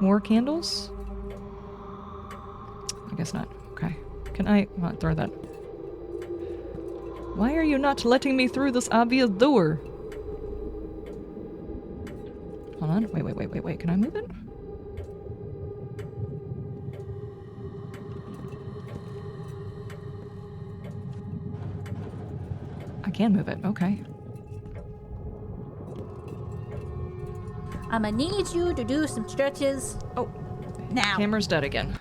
more candles? I guess not. Okay. Can I throw that? Why are you not letting me through this obvious door? Hold on. Wait. Can I move it? I can move it. Okay. I'ma need you to do some stretches. Oh. Now. Camera's dead again.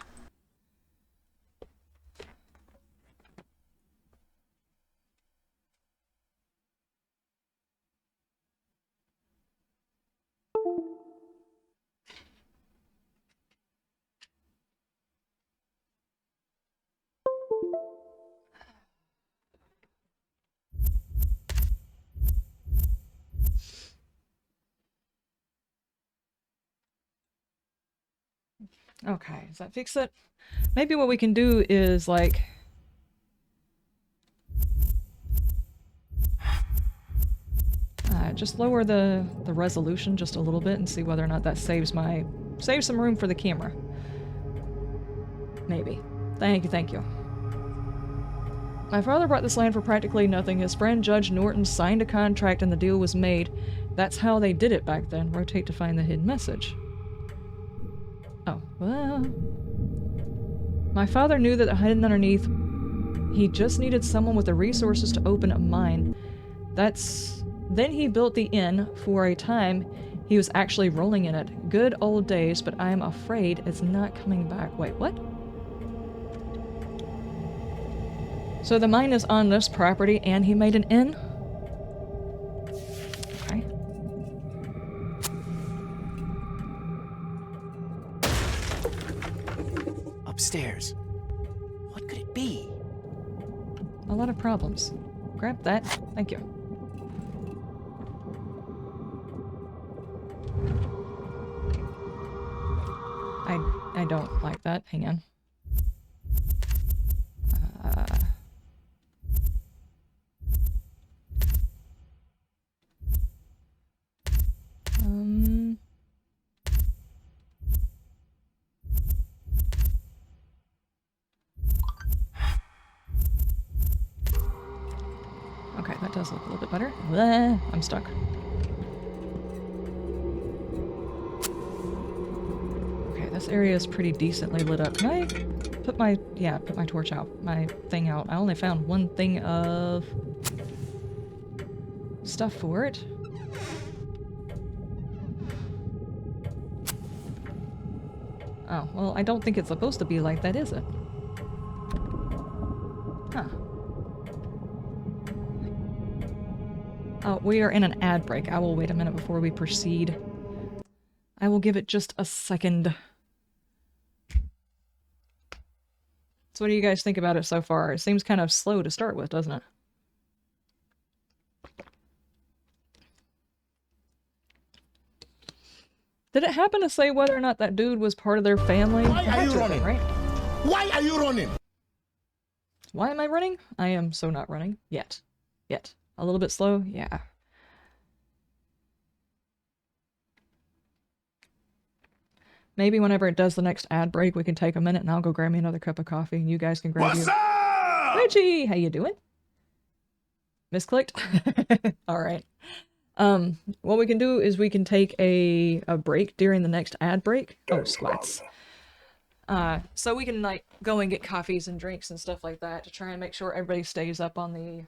Okay, does that fix it? Maybe what we can do is, like... just lower the resolution just a little bit and see whether or not that saves some room for the camera. Maybe. Thank you. My father bought this land for practically nothing. His friend Judge Norton signed a contract and the deal was made. That's how they did it back then. Rotate to find the hidden message. Oh, well... My father knew that hidden underneath, he just needed someone with the resources to open a mine. Then he built the inn. For a time, he was actually rolling in it. Good old days, but I'm afraid it's not coming back. Wait, what? So the mine is on this property and he made an inn? Okay. Upstairs. What could it be? A lot of problems. Grab that. Thank you. I don't like that. Hang on. Okay, that does look a little bit better. I'm stuck. Okay, this area is pretty decently lit up. Can I put my torch out, my thing out? I only found one thing of stuff for it. Oh, well, I don't think it's supposed to be like that, is it? We are in an ad break. I will wait a minute before we proceed. I will give it just a second. So what do you guys think about it so far? It seems kind of slow to start with, doesn't it? Did it happen to say whether or not that dude was part of their family? Why are you running? Right? Why are you running? Why am I running? I am so not running. Yet. Yet. A little bit slow? Yeah. Maybe whenever it does the next ad break, we can take a minute and I'll go grab me another cup of coffee and you guys can grab What's you. up? Reggie! How you doing? Misclicked? Alright. What we can do is we can take a break during the next ad break. Oh, squats. So we can, like, go and get coffees and drinks and stuff like that to try and make sure everybody stays up on the,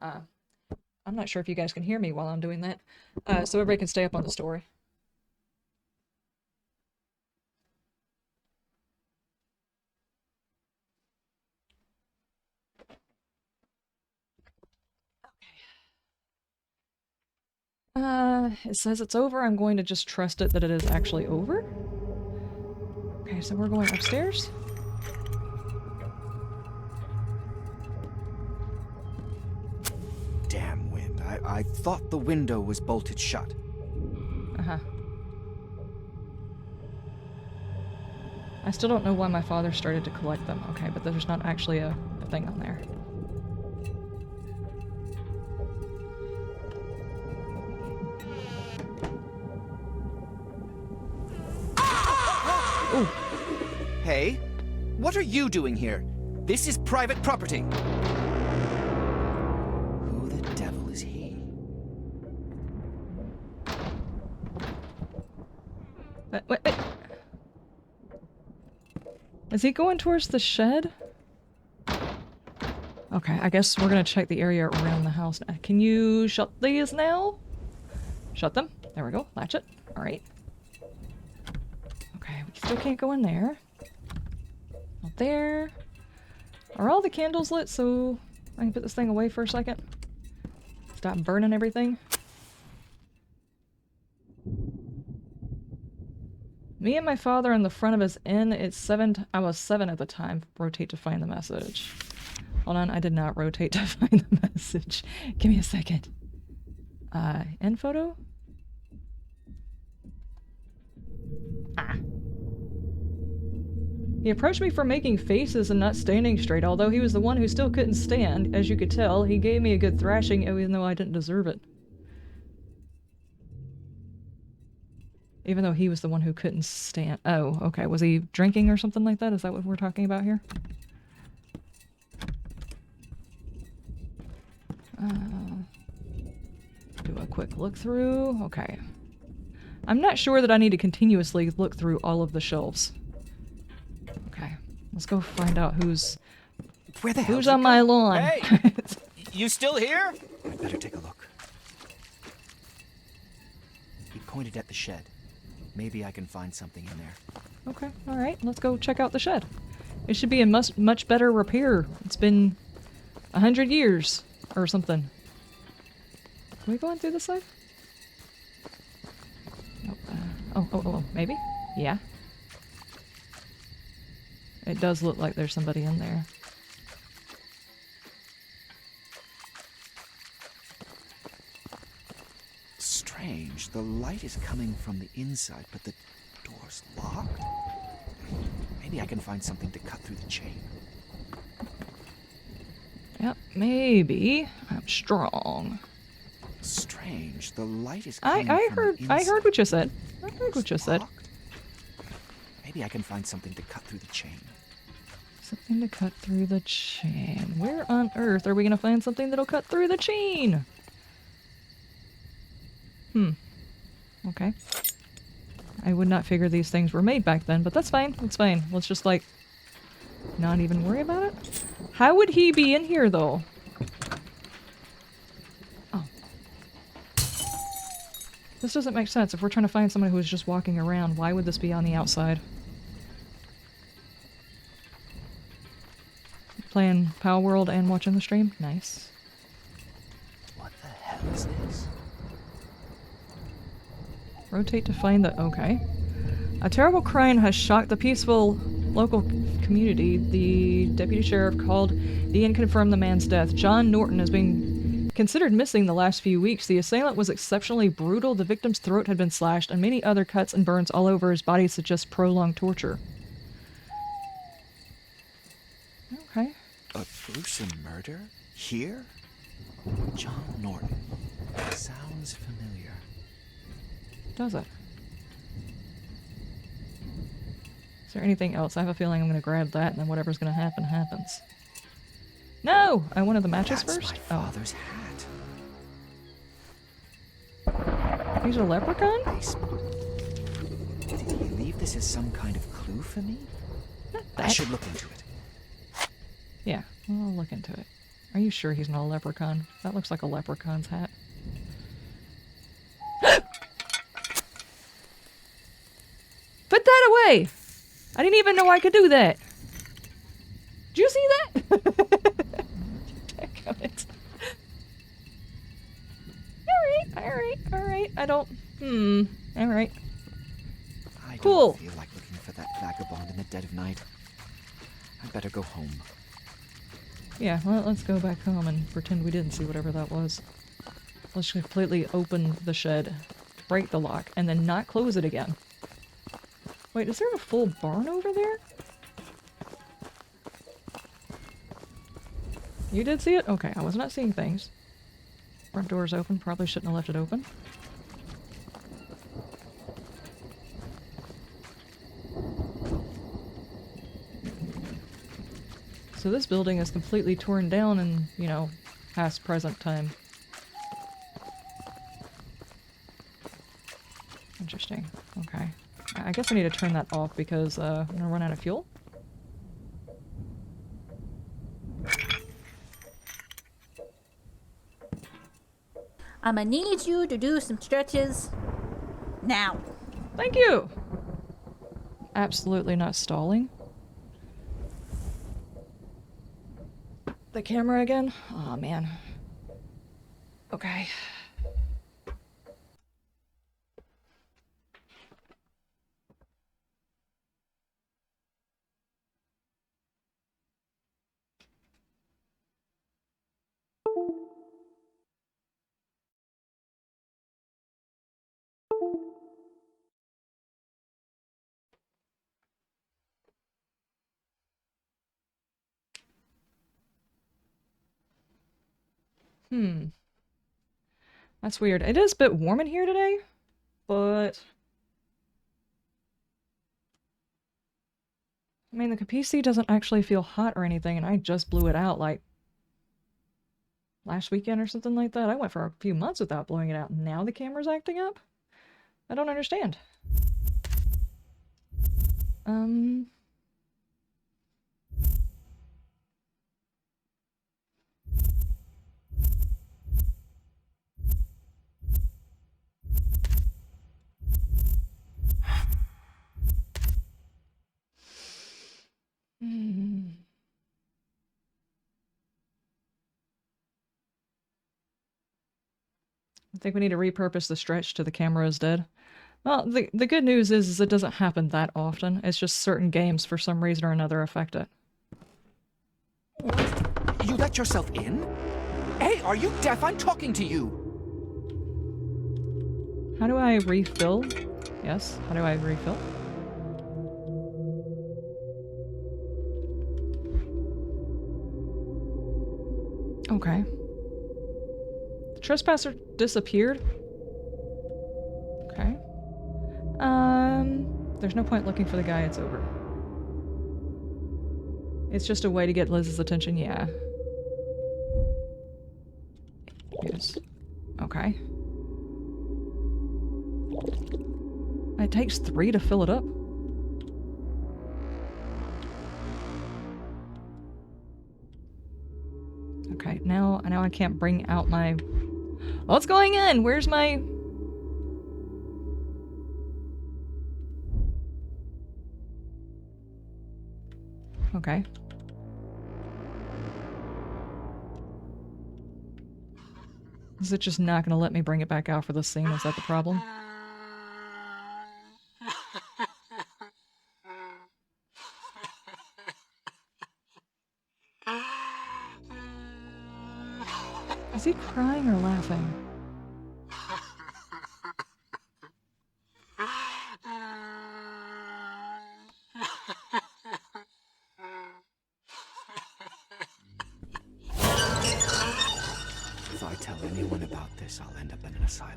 I'm not sure if you guys can hear me while I'm doing that. So everybody can stay up on the story. It says it's over. I'm going to just trust it that it is actually over. Okay, so we're going upstairs. Damn wind. I thought the window was bolted shut. Uh-huh. I still don't know why my father started to collect them. Okay, but there's not actually a thing on there. Ooh. Hey, what are you doing here? This is private property. Who the devil is he? Wait. Is he going towards the shed? Okay, I guess we're gonna check the area around the house. Can you shut these now? Shut them. There we go. Latch it. Alright. Okay, we still can't go in there. Not there. Are all the candles lit so I can put this thing away for a second? Stop burning everything. Me and my father in the front of his inn. I was 7 at the time. Rotate to find the message. Hold on, I did not rotate to find the message. Give me a second. End photo? Ah. He approached me for making faces and not standing straight, although he was the one who still couldn't stand. As you could tell, he gave me a good thrashing even though I didn't deserve it. Even though he was the one who couldn't stand. Oh, okay. Was he drinking or something like that? Is that what we're talking about here? Do a quick look through. Okay. I'm not sure that I need to continuously look through all of the shelves. Okay. Let's go find out who's on my lawn. Hey! You still here? I'd better take a look. He pointed at the shed. Maybe I can find something in there. Okay, alright. Let's go check out the shed. It should be in much better repair. It's been 100 years or something. Are we going through this side? Nope. Oh, maybe? Yeah. It does look like there's somebody in there. Strange. The light is coming from the inside, but the door's locked? Maybe I can find something to cut through the chain. Yep, maybe. I'm strong. Strange. The light is coming from I the inside. heard what you said. I heard what you said. Locked? Maybe I can find something to cut through the chain. Something to cut through the chain. Where on earth are we gonna find something that'll cut through the chain? Okay. I would not figure these things were made back then, but that's fine. It's fine. Let's just, like, not even worry about it. How would he be in here, though? Oh. This doesn't make sense. If we're trying to find someone who is just walking around, why would this be on the outside? Playing Power World and watching the stream? Nice. What the hell is this? Rotate to find the... Okay. A terrible crime has shocked the peaceful local community. The deputy sheriff called in and confirmed the man's death. John Norton has been considered missing the last few weeks. The assailant was exceptionally brutal. The victim's throat had been slashed, and many other cuts and burns all over his body suggest prolonged torture. Okay. A gruesome murder? Here? John Norton. Sounds familiar. Does it? Is there anything else? I have a feeling I'm going to grab that, and then whatever's going to happen, happens. No! I wanted the matches That's first? my father's hat. Oh. He's a leprechaun? Basement. Did he leave this as some kind of clue for me? I should look into it. Yeah, well, I'll look into it. Are you sure he's not a leprechaun? That looks like a leprechaun's hat. Put that away! I didn't even know I could do that. Did you see that? Dadgummit. Alright. I don't... Alright. I Cool. don't feel like looking for that vagabond in the dead of night. I'd better go home. Yeah, well, let's go back home and pretend we didn't see whatever that was. Let's completely open the shed, break the lock, and then not close it again. Wait, is there a full barn over there? You did see it? Okay, I was not seeing things. Front door's open, probably shouldn't have left it open. So this building is completely torn down in, you know, past present time. Interesting. Okay. I guess I need to turn that off because I'm gonna run out of fuel. I'ma need you to do some stretches now. Thank you! Absolutely not stalling. The camera again? Aw, man. Okay. That's weird. It is a bit warm in here today, but... I mean, the PC doesn't actually feel hot or anything, and I just blew it out, like, last weekend or something like that. I went for a few months without blowing it out, and now the camera's acting up? I don't understand. I think we need to repurpose the stretch to the camera is dead. Well, the good news is it doesn't happen that often. It's just certain games, for some reason or another, affect it. What? You let yourself in? Hey, are you deaf? I'm talking to you! How do I refill? Yes, how do I refill? Okay. The trespasser disappeared? Okay. There's no point looking for the guy, it's over. It's just a way to get Liz's attention, yeah. Yes. Okay. It takes 3 to fill it up. Okay, now I can't bring out my... What's going in? Where's my... Okay. Is it just not gonna let me bring it back out for this scene? Is that the problem? Is he crying or laughing? If I tell anyone about this, I'll end up in an asylum.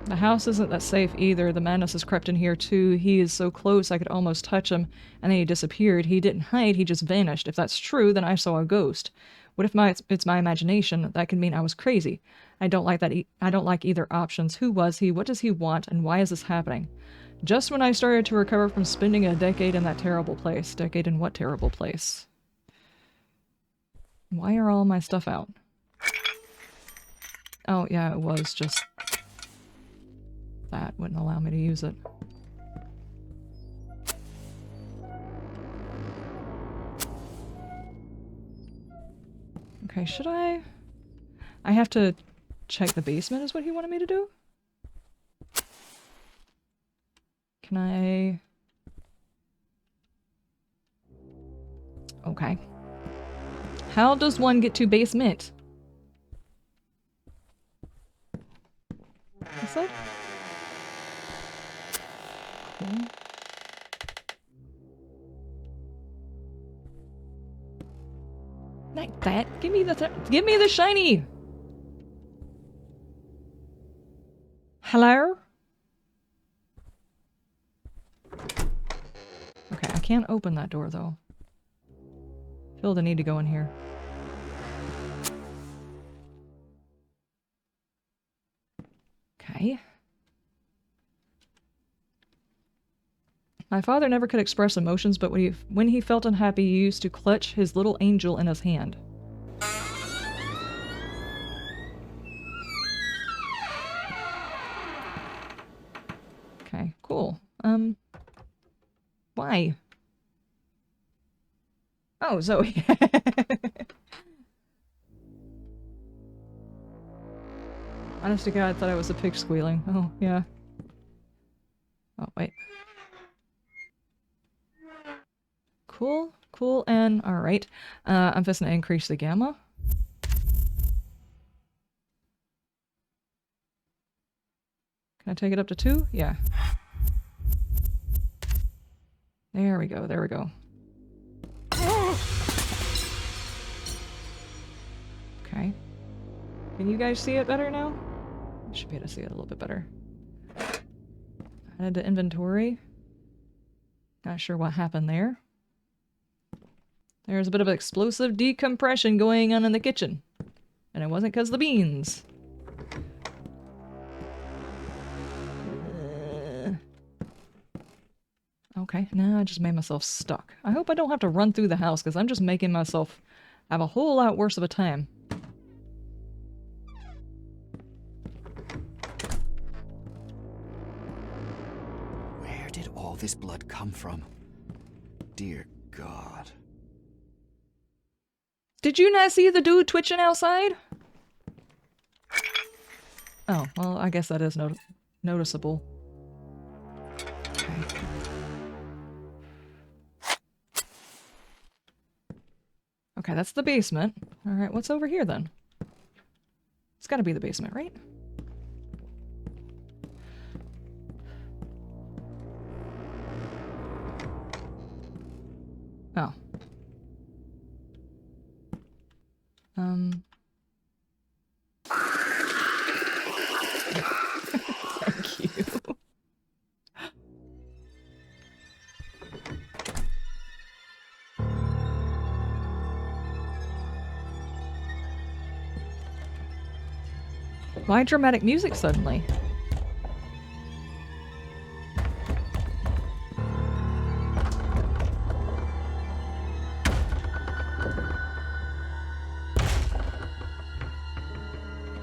The house isn't that safe either. The madness has crept in here too. He is so close I could almost touch him, and then he disappeared. He didn't hide, he just vanished. If that's true, then I saw a ghost. What if it's my imagination? That could mean I was crazy. I don't like that. I don't like either options. Who was he? What does he want? And why is this happening? Just when I started to recover from spending a decade in that terrible place. Decade in what terrible place? Why are all my stuff out? Oh, yeah, it was just... that wouldn't allow me to use it. Okay, should I... I have to check the basement is what he wanted me to do? Can I... Okay. How does one get to basement? This side? Cool. Like that. Give me the shiny. Hello? Okay, I can't open that door though. Feel the need to go in here. Okay. My father never could express emotions, but when he felt unhappy, he used to clutch his little angel in his hand. Okay, cool. Why? Oh, Zoe. Honest to God, I thought I was a pig squealing. Oh, yeah. Oh, wait. Cool, cool, and alright. I'm just gonna increase the gamma. Can I take it up to 2? Yeah. There we go, there we go. Okay. Can you guys see it better now? I should be able to see it a little bit better. Added to inventory. Not sure what happened there. There's a bit of explosive decompression going on in the kitchen. And it wasn't because of the beans. Okay, now I just made myself stuck. I hope I don't have to run through the house because I'm just making myself have a whole lot worse of a time. Where did all this blood come from? Dear God. Did you not see the dude twitching outside? Oh, well, I guess that is noticeable. Okay. Okay, that's the basement. Alright, what's over here then? It's gotta be the basement, right? Oh. Thank you. Why dramatic music suddenly?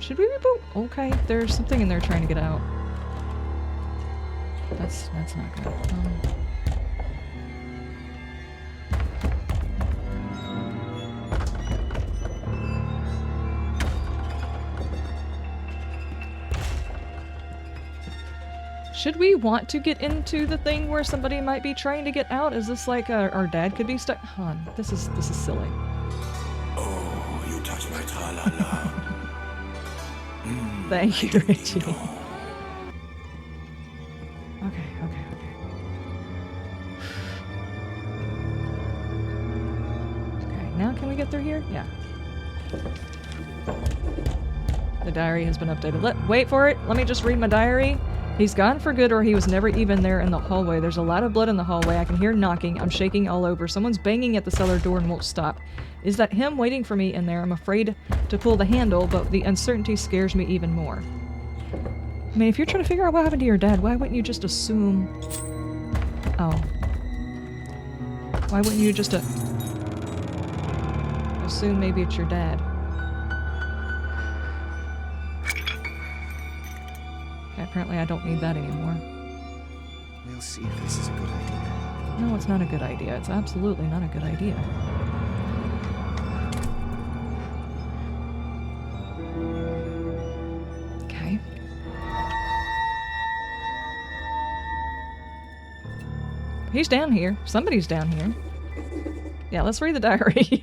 Should we reboot? Okay, there's something in there trying to get out. That's not good. Should we want to get into the thing where somebody might be trying to get out? Is this like our dad could be stuck? Hold on, this is silly. Oh, you touch my tra-la-la. Thank you, Richie. Okay. Okay, now can we get through here? Yeah. The diary has been updated. Wait for it. Let me just read my diary. He's gone for good, or he was never even there in the hallway. There's a lot of blood in the hallway. I can hear knocking. I'm shaking all over. Someone's banging at the cellar door and won't stop. Is that him waiting for me in there? I'm afraid to pull the handle, but the uncertainty scares me even more. I mean, if you're trying to figure out what happened to your dad, why wouldn't you just assume... Oh. Why wouldn't you just assume maybe it's your dad? Apparently I don't need that anymore. We'll see if this is a good idea. No, it's not a good idea. It's absolutely not a good idea. Okay. He's down here. Somebody's down here. Yeah, let's read the diary.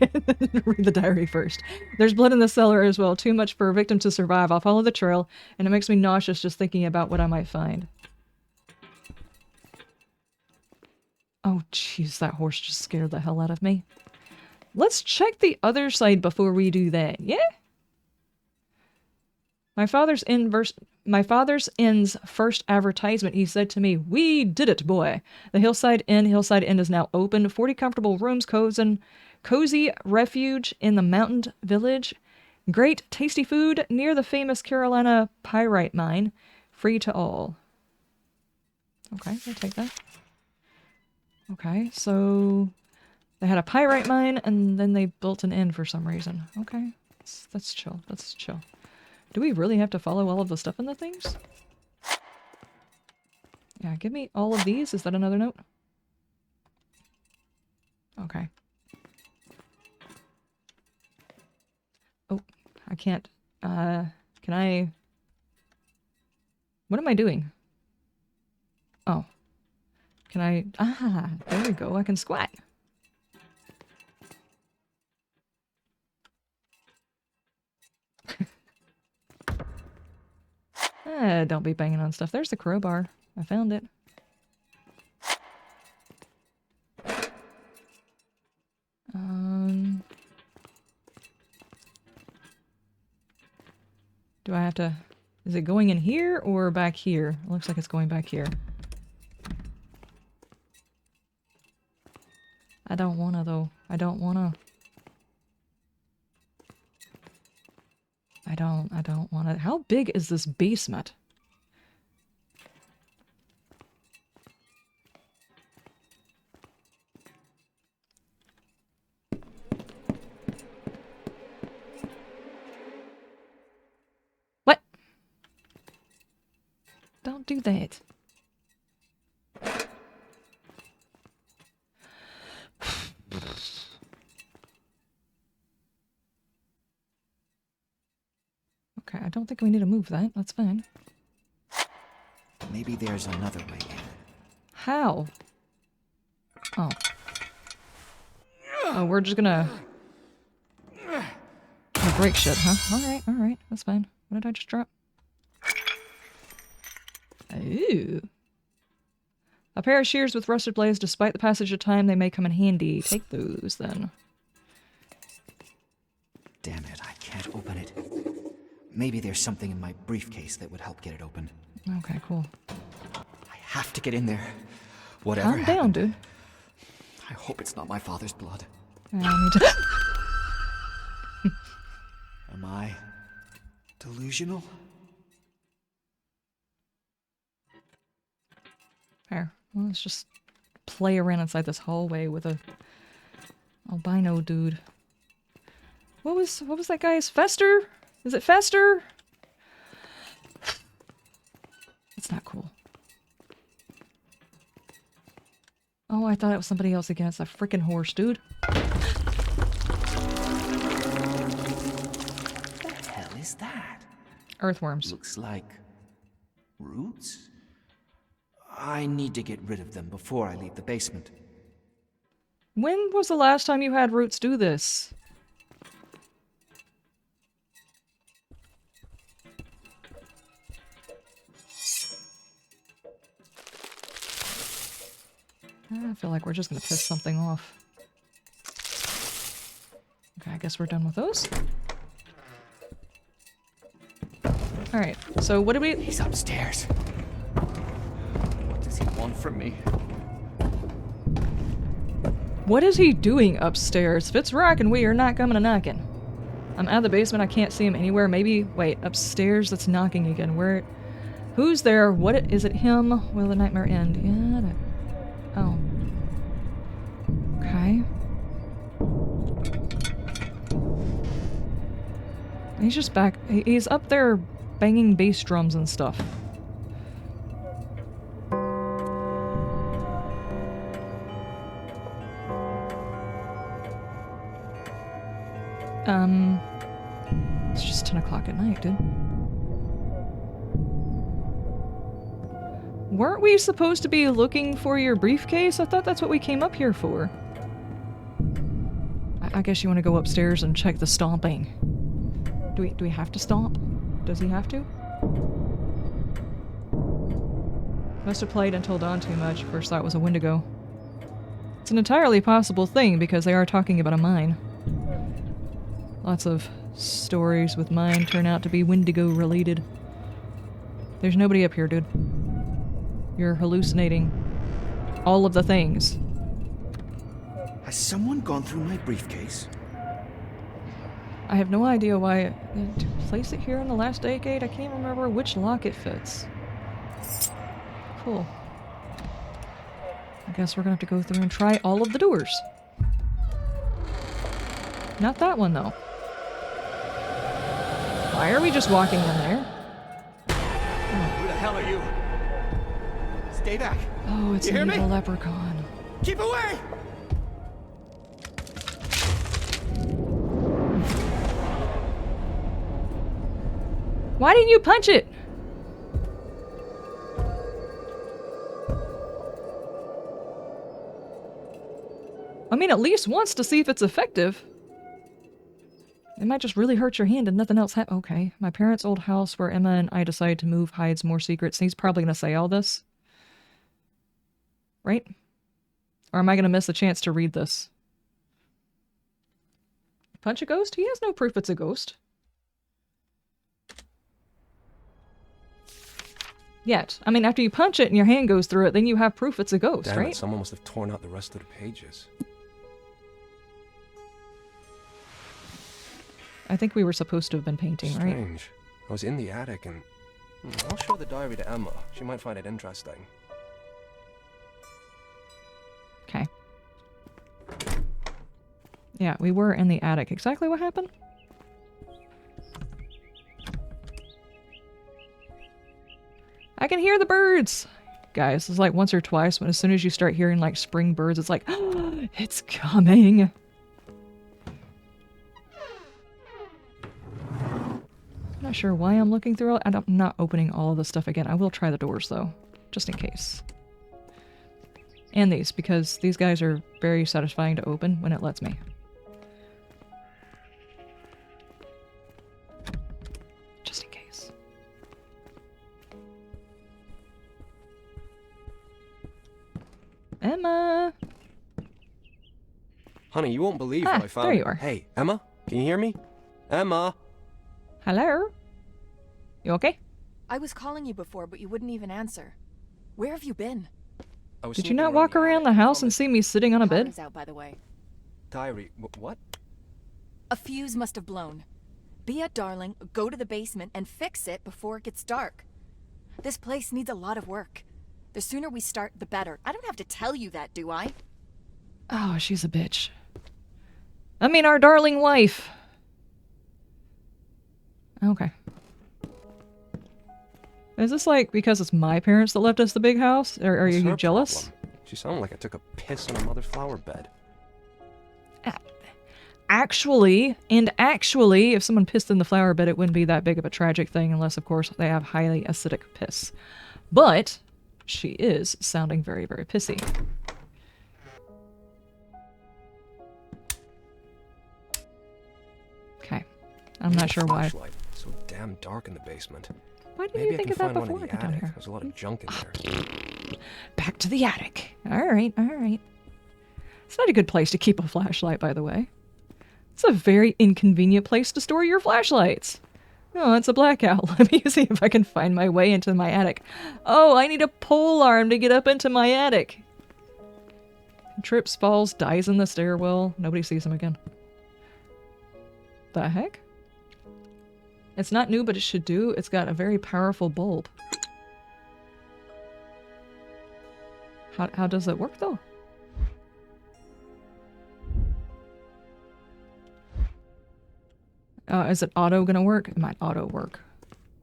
Read the diary first. There's blood in the cellar as well. Too much for a victim to survive. I'll follow the trail, and it makes me nauseous just thinking about what I might find. Oh, jeez, that horse just scared the hell out of me. Let's check the other side before we do that, yeah? My father's inn's first advertisement, he said to me, "We did it, boy. The Hillside Inn is now open. 40 comfortable rooms, cozy refuge in the mountain village. Great, tasty food near the famous Carolina pyrite mine. Free to all." Okay, I'll take that. Okay, so they had a pyrite mine, and then they built an inn for some reason. Okay, that's chill. That's chill. Do we really have to follow all of the stuff in the things? Yeah, give me all of these. Is that another note? Okay. Oh, I can't. Can I... What am I doing? Oh. Can I... Ah, there we go. I can squat. Don't be banging on stuff. There's the crowbar. I found it. Do I have to... Is it going in here or back here? It looks like it's going back here. I don't wanna, though. I don't wanna. I don't wanna. How big is this basement? What? Don't do that. Okay, I don't think we need to move that. That's fine. Maybe there's another way in. How? Oh. Oh, we're just gonna break shit, huh? Alright. That's fine. What did I just drop? Ooh. A pair of shears with rusted blades. Despite the passage of time, they may come in handy. Take those, then. Damn it, I can't open it. Maybe there's something in my briefcase that would help get it open. Okay, cool. I have to get in there. Whatever Calm down, dude. I hope it's not my father's blood. I need to... Am I delusional? Here, well, let's just play around inside this hallway with a albino dude. What was that guy's? Fester? Is it Fester? That's not cool. Oh, I thought it was somebody else again. It's a freaking horse, dude. What the hell is that? Earthworms. Looks like roots? I need to get rid of them before I leave the basement. When was the last time you had roots do this? I feel like we're just gonna piss something off. Okay, I guess we're done with those. Alright, so what do we... He's upstairs. What does he want from me? What is he doing upstairs? If it's rockin', we are not coming a knocking. I'm out of the basement, I can't see him anywhere. Maybe, wait, upstairs, that's knocking again. Where... Who's there? What is it him? Will the nightmare end? Yeah, that... Oh. Okay. He's just back. He's up there banging bass drums and stuff. It's just 10 o'clock at night, dude. Weren't we supposed to be looking for your briefcase? I thought that's what we came up here for. I guess you want to go upstairs and check the stomping. Do we have to stomp? Does he have to? Must have played Until Dawn too much. First thought it was a Wendigo. It's an entirely possible thing because they are talking about a mine. Lots of stories with mine turn out to be Wendigo related. There's nobody up here, dude. You're hallucinating all of the things. Has someone gone through my briefcase? I have no idea why... To place it here in the last decade? I can't remember which lock it fits. Cool. I guess we're gonna have to go through and try all of the doors. Not that one, though. Why are we just walking in there? Who the hell are you? Stay back. Oh, it's an evil leprechaun. Keep away! Why didn't you punch it? I mean, at least once to see if it's effective. It might just really hurt your hand and nothing else okay. My parents' old house where Emma and I decided to move hides more secrets. He's probably going to say all this. Right? Or am I going to miss a chance to read this? Punch a ghost? He has no proof it's a ghost. Yet. I mean, after you punch it and your hand goes through it, then you have proof it's a ghost, Damn right? it, someone must have torn out the rest of the pages. I think we were supposed to have been painting, right? Strange. I was in the attic and... I'll show the diary to Emma. She might find it interesting. Okay. Yeah, we were in the attic. Exactly what happened? I can hear the birds! Guys, it's like once or twice when as soon as you start hearing like spring birds, it's like, oh, it's coming! I'm not sure why I'm looking through it. I'm not opening all of the stuff again. I will try the doors though, just in case. And these, because these guys are very satisfying to open when it lets me. Just in case. Emma! Honey, you won't believe what I found. There you are. Hey, Emma? Can you hear me? Emma? Hello? You okay? I was calling you before, but you wouldn't even answer. Where have you been? Did you not walk around the house and see me sitting on a bed? Power's out, by the way. Diary, what? A fuse must have blown. Be a darling, go to the basement and fix it before it gets dark. This place needs a lot of work. The sooner we start, the better. I don't have to tell you that, do I? Oh, she's a bitch. I mean, our darling wife. Okay. Is this like because it's my parents that left us the big house? Or are you jealous? Problem? She sounded like I took a piss on a mother flower bed. Actually, if someone pissed in the flower bed, it wouldn't be that big of a tragic thing unless, of course, they have highly acidic piss. But she is sounding very, very pissy. Okay. I'm not sure why. It's so damn dark in the basement. Why didn't Maybe you think I of can that find before one I in the got down attic. here? There's a lot of junk in there. Back to the attic. Alright, alright. It's not a good place to keep a flashlight, by the way. It's a very inconvenient place to store your flashlights. Oh, it's a blackout. Let me see if I can find my way into my attic. Oh, I need a pole arm to get up into my attic. Trips, falls, dies in the stairwell. Nobody sees him again. The heck? It's not new, but it should do. It's got a very powerful bulb. How does it work, though? Is it auto gonna work? It might auto work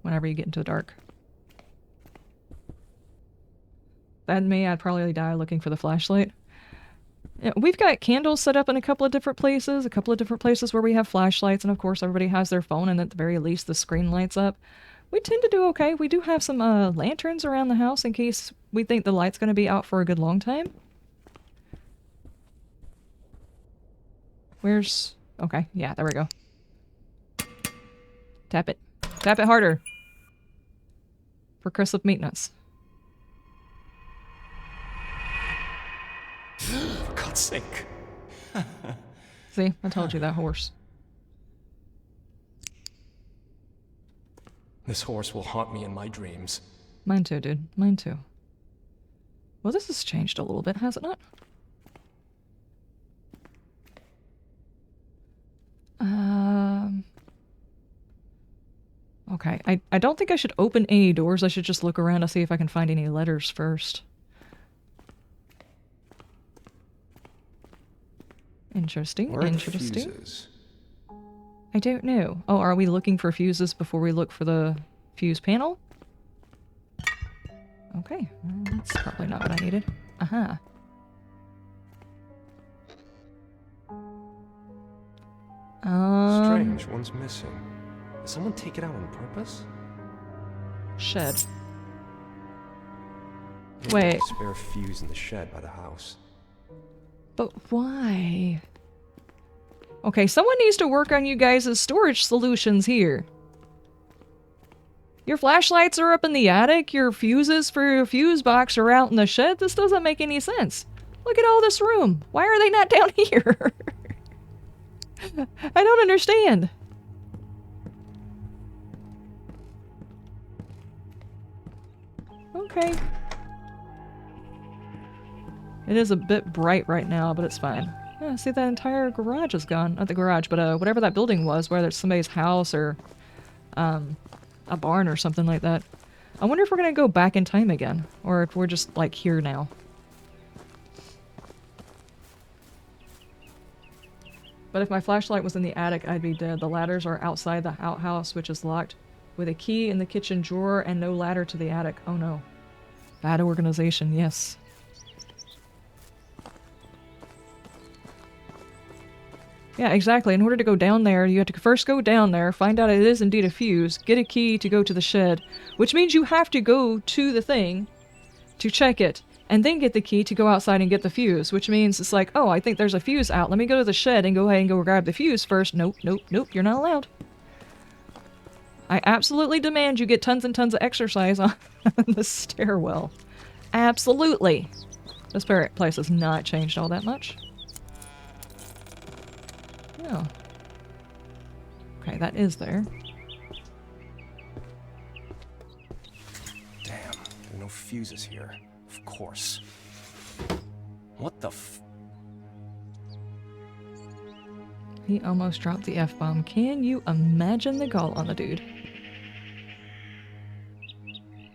whenever you get into the dark. That me, I'd probably die looking for the flashlight. Yeah, we've got candles set up in a couple of different places where we have flashlights, and of course everybody has their phone, and at the very least the screen lights up. We tend to do okay. We do have some lanterns around the house in case we think the light's going to be out for a good long time. Where's... Okay, yeah, there we go. Tap it. Tap it harder. For crisp maintenance. For God's sake. See? I told you that horse. This horse will haunt me in my dreams. Mine too, dude. Mine too. Well, this has changed a little bit, has it not? Okay, I don't think I should open any doors. I should just look around to see if I can find any letters first. Interesting, Where are the interesting. fuses? I don't know. Oh, are we looking for fuses before we look for the fuse panel? Okay, that's probably not what I needed. Aha. Strange, one's missing. Did someone take it out on purpose? Shed. Maybe Wait. there's a spare fuse in the shed by the house. But why? Okay, someone needs to work on you guys' storage solutions here. Your flashlights are up in the attic, your fuses for your fuse box are out in the shed. This doesn't make any sense. Look at all this room. Why are they not down here? I don't understand. Okay. It is a bit bright right now, but it's fine. Yeah, see, that entire garage is gone. Not the garage, but whatever that building was, whether it's somebody's house or a barn or something like that. I wonder if we're gonna go back in time again, or if we're just, like, here now. But if my flashlight was in the attic, I'd be dead. The ladders are outside the outhouse, which is locked, with a key in the kitchen drawer and no ladder to the attic. Oh no. Bad organization, yes. Yeah, exactly. In order to go down there, you have to first go down there, find out it is indeed a fuse, get a key to go to the shed, which means you have to go to the thing to check it, and then get the key to go outside and get the fuse, which means it's like, oh, I think there's a fuse out. Let me go to the shed and go ahead and go grab the fuse first. Nope, nope, nope, you're not allowed. I absolutely demand you get tons and tons of exercise on the stairwell. Absolutely. This place has not changed all that much. Oh. Okay, that is there. Damn, there are no fuses here. Of course. What the f... He almost dropped the F-bomb. Can you imagine the gall on the dude?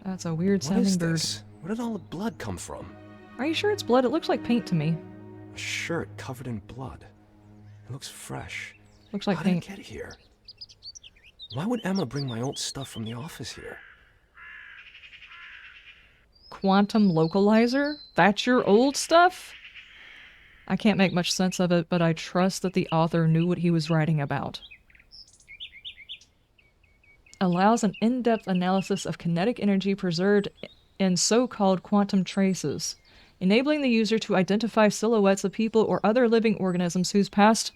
That's a weird sounding bird. This? Where did all the blood come from? Are you sure it's blood? It looks like paint to me. A shirt covered in blood. It looks fresh. Looks like How paint. did it get here? Why would Emma bring my old stuff from the office here? Quantum localizer? That's your old stuff? I can't make much sense of it, but I trust that the author knew what he was writing about. Allows an in-depth analysis of kinetic energy preserved in so-called quantum traces, enabling the user to identify silhouettes of people or other living organisms whose past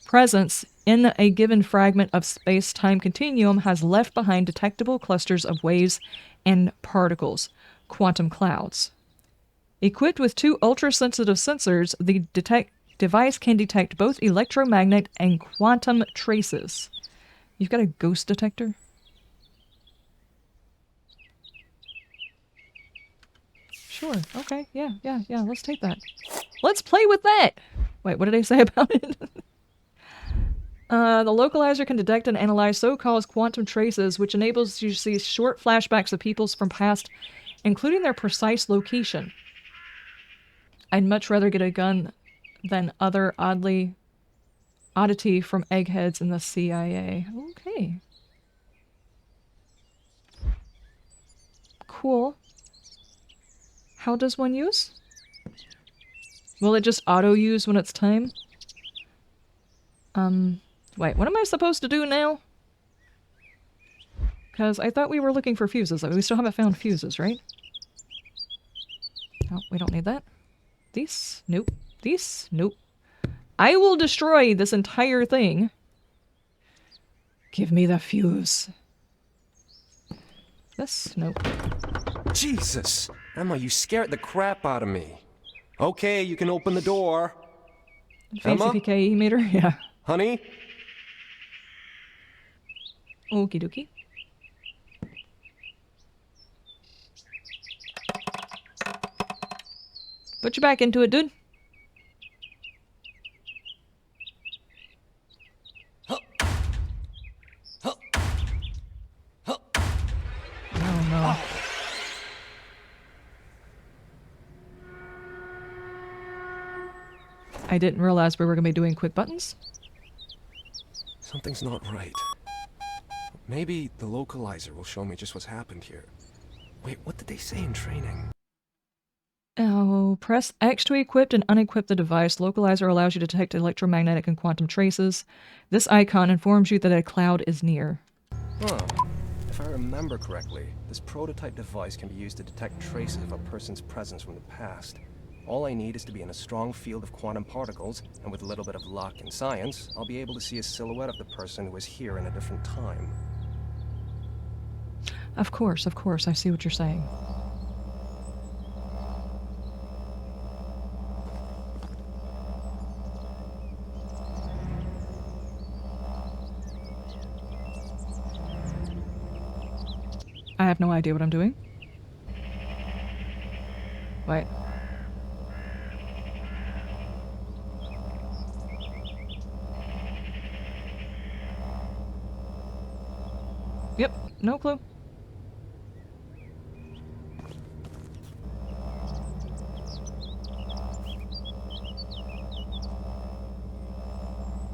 presence in a given fragment of space-time continuum has left behind detectable clusters of waves and particles, quantum clouds. Equipped with 2 ultra-sensitive sensors, the device can detect both electromagnet and quantum traces. You've got a ghost detector? Sure. Okay. Yeah. Let's take that. Let's play with that! Wait, what did I say about it? The localizer can detect and analyze so-called quantum traces, which enables you to see short flashbacks of peoples from past, including their precise location. I'd much rather get a gun than other oddity from eggheads in the CIA. Okay. Cool. How does one use? Will it just auto-use when it's time? Wait, what am I supposed to do now? Because I thought we were looking for fuses. We still haven't found fuses, right? Oh, we don't need that. These? Nope. These? Nope. I will destroy this entire thing. Give me the fuse. This? Nope. Jesus! Emma, you scared the crap out of me. Okay, you can open the door. Fancy Emma? PKE meter? Yeah. Honey? Okie dokie. Put your back into it, dude. Oh no. I didn't realize we were going to be doing quick buttons. Something's not right. Maybe the localizer will show me just what's happened here. Wait, what did they say in training? Oh, press X to equip and unequip the device. Localizer allows you to detect electromagnetic and quantum traces. This icon informs you that a cloud is near. Huh. If I remember correctly, this prototype device can be used to detect traces of a person's presence from the past. All I need is to be in a strong field of quantum particles, and with a little bit of luck and science, I'll be able to see a silhouette of the person who was here in a different time. Of course, I see what you're saying. I have no idea what I'm doing. Wait. Yep, no clue.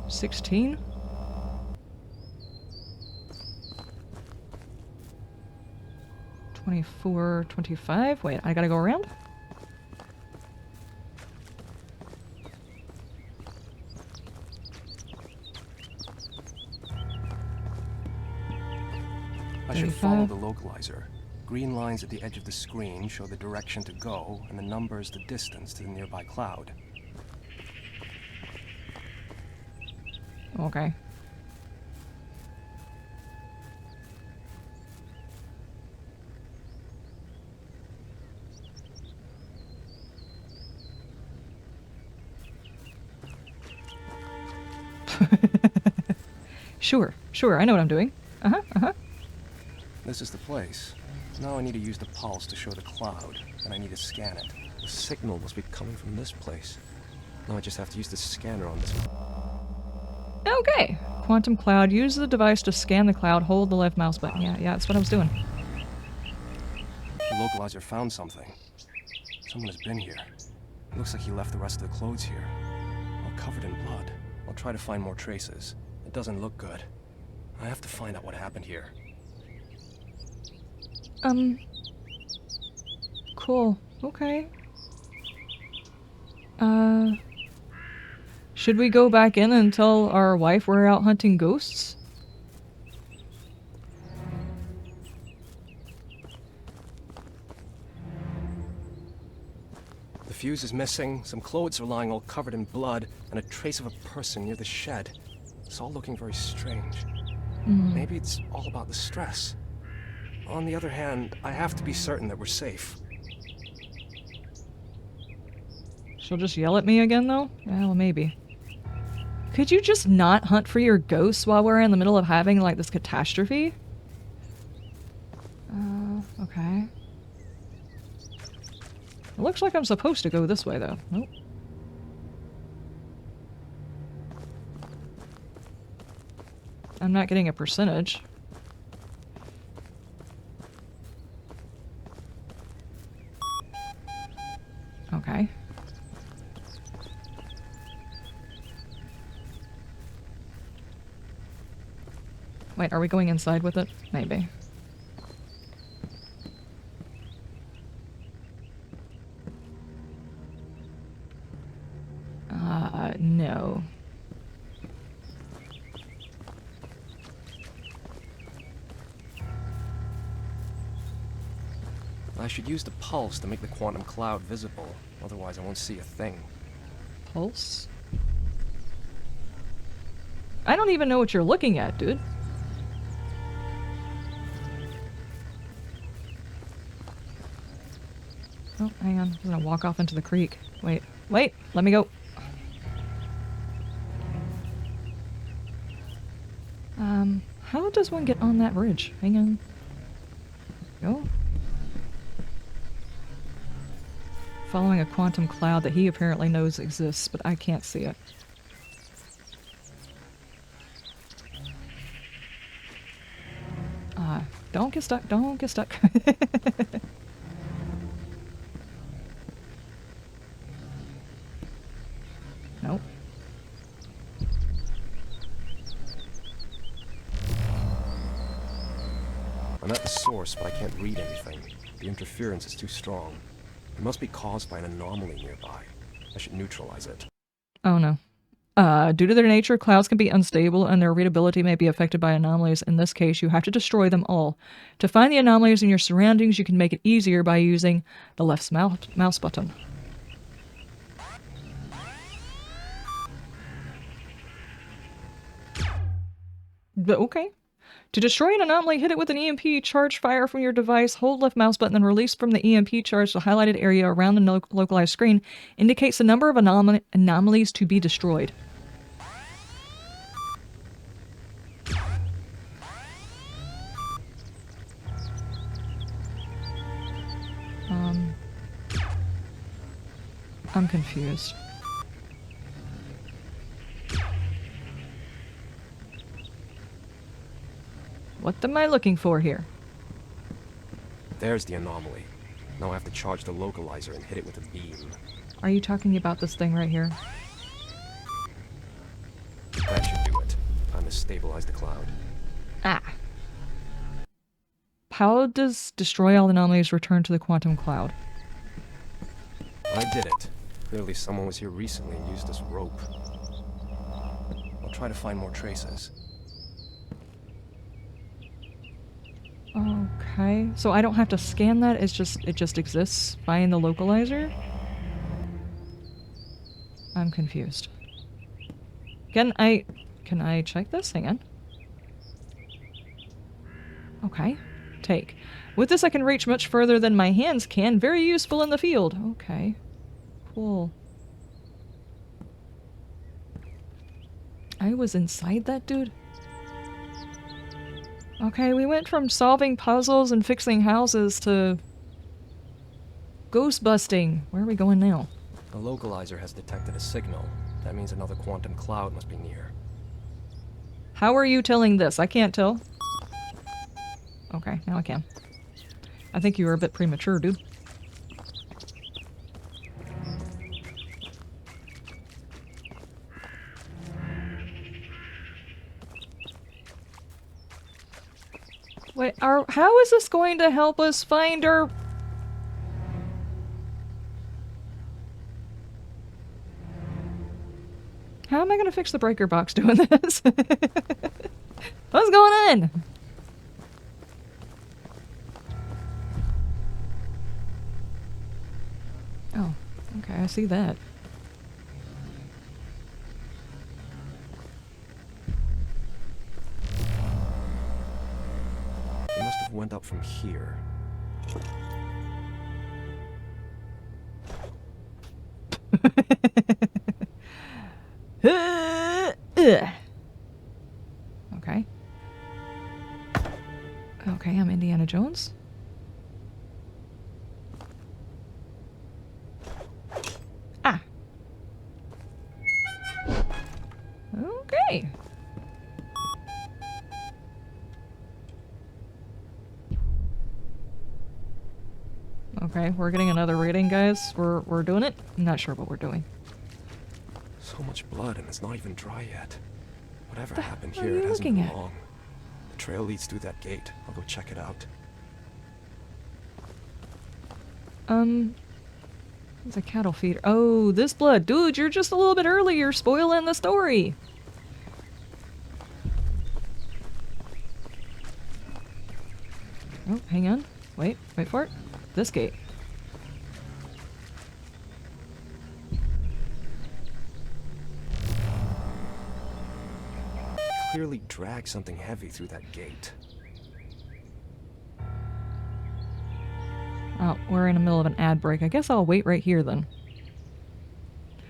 $16? 24, 25. Wait, I gotta go around? I should follow the localizer. Green lines at the edge of the screen show the direction to go, and the numbers the distance to the nearby cloud. Okay. Sure, I know what I'm doing. This is the place. Now I need to use the pulse to show the cloud, and I need to scan it. The signal must be coming from this place. Now I just have to use the scanner on this. Okay. Quantum cloud. Use the device to scan the cloud. Hold the left mouse button. Yeah, that's what I was doing. The localizer found something. Someone has been here. It looks like he left the rest of the clothes here. All covered in blood. I'll try to find more traces. It doesn't look good. I have to find out what happened here. Cool. Okay. Should we go back in and tell our wife we're out hunting ghosts? The fuse is missing, some clothes are lying all covered in blood, and a trace of a person near the shed. It's all looking very strange. Maybe it's all about the stress. On the other hand, I have to be certain that we're safe. She'll just yell at me again, though? Yeah, well, maybe. Could you just not hunt for your ghosts while we're in the middle of having, like, this catastrophe? Okay. It looks like I'm supposed to go this way, though. Nope. I'm not getting a percentage. Okay. Wait, are we going inside with it? Maybe. No. I should use the pulse to make the quantum cloud visible. Otherwise, I won't see a thing. Pulse? I don't even know what you're looking at, dude. Oh, hang on. I'm gonna walk off into the creek. Wait. Wait! Let me go. How does one get on that bridge? Hang on. Go. Following a quantum cloud that he apparently knows exists, but I can't see it. Don't get stuck. Don't get stuck. Nope. I'm at the source, but I can't read anything. The interference is too strong. It must be caused by an anomaly nearby. I should neutralize it. Oh no. Due to their nature, clouds can be unstable and their readability may be affected by anomalies. In this case, you have to destroy them all. To find the anomalies in your surroundings, you can make it easier by using the left mouse button. Okay. To destroy an anomaly, hit it with an EMP, charge fire from your device, hold left mouse button, and release from the EMP charge the highlighted area around the localized screen indicates the number of anomalies to be destroyed. I'm confused. What am I looking for here? There's the anomaly. Now I have to charge the localizer and hit it with a beam. Are you talking about this thing right here? That should do it. Time to stabilize the cloud. Ah. How does destroy all anomalies return to the quantum cloud? I did it. Clearly someone was here recently and used this rope. I'll try to find more traces. Okay, so I don't have to scan that, it just exists find the localizer? I'm confused. Can I check this? Hang on. Okay. Take. With this I can reach much further than my hands can. Very useful in the field. Okay. Cool. I was inside that dude? Okay, we went from solving puzzles and fixing houses to ghost busting. Where are we going now? The localizer has detected a signal. That means another quantum cloud must be near. How are you telling this? I can't tell. Okay, now I can. I think you were a bit premature, dude. Wait, how is this going to help us find our... How am I going to fix the breaker box doing this? What's going on? Oh, okay, I see that. He must have went up from here. Okay. Okay, I'm Indiana Jones. Ah. Okay. Okay, we're getting another rating, guys. We're doing it. I'm not sure what we're doing. So much blood and it's not even dry yet. Whatever happened hell are here, you it hasn't looking been at? long. The trail leads through that gate. I'll go check it out. It's a cattle feeder. Oh, this blood. Dude, you're just a little bit early. You're spoiling the story. Oh, hang on. Wait for it. This gate. Clearly dragged something heavy through that gate. Oh, we're in the middle of an ad break. I guess I'll wait right here then.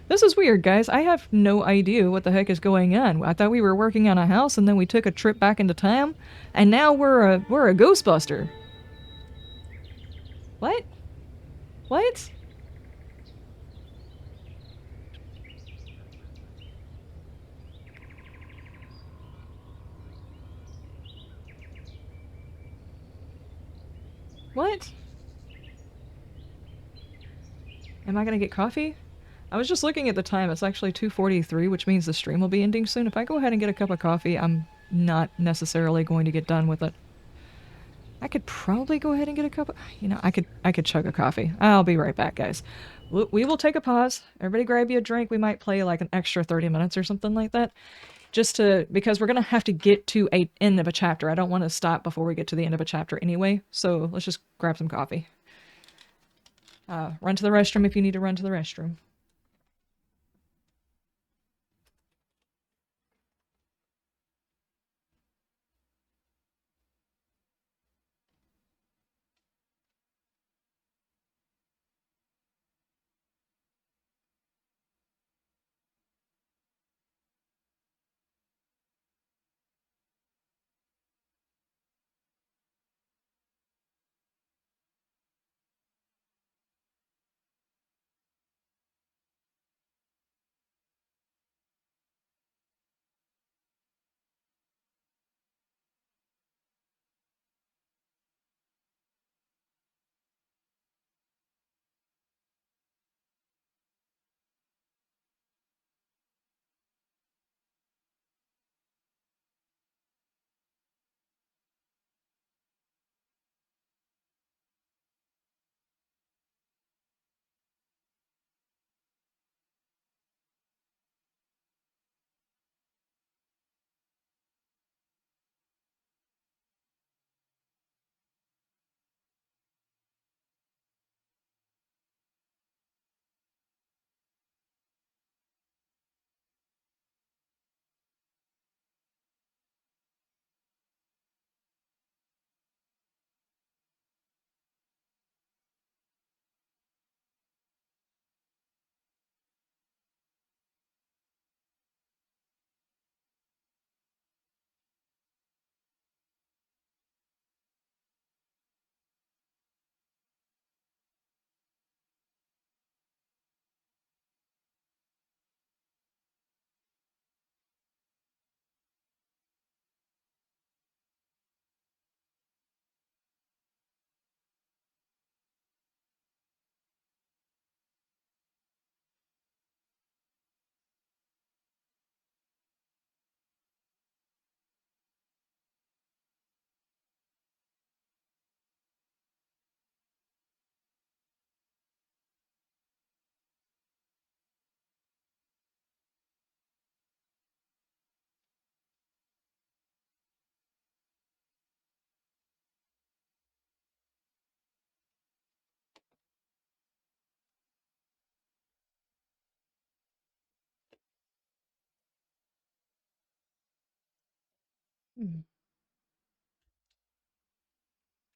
This is weird, guys. I have no idea what the heck is going on. I thought we were working on a house and then we took a trip back into time, and now we're a Ghostbuster. What? What? What? Am I gonna get coffee? I was just looking at the time. It's actually 2:43, which means the stream will be ending soon. If I go ahead and get a cup of coffee, I'm not necessarily going to get done with it. I could probably go ahead and get a cup of... You know, I could chug a coffee. I'll be right back, guys. We will take a pause. Everybody grab you a drink. We might play like an extra 30 minutes or something like that. Just to... Because we're going to have to get to a end of a chapter. I don't want to stop before we get to the end of a chapter anyway. So let's just grab some coffee. Run to the restroom if you need to run to the restroom.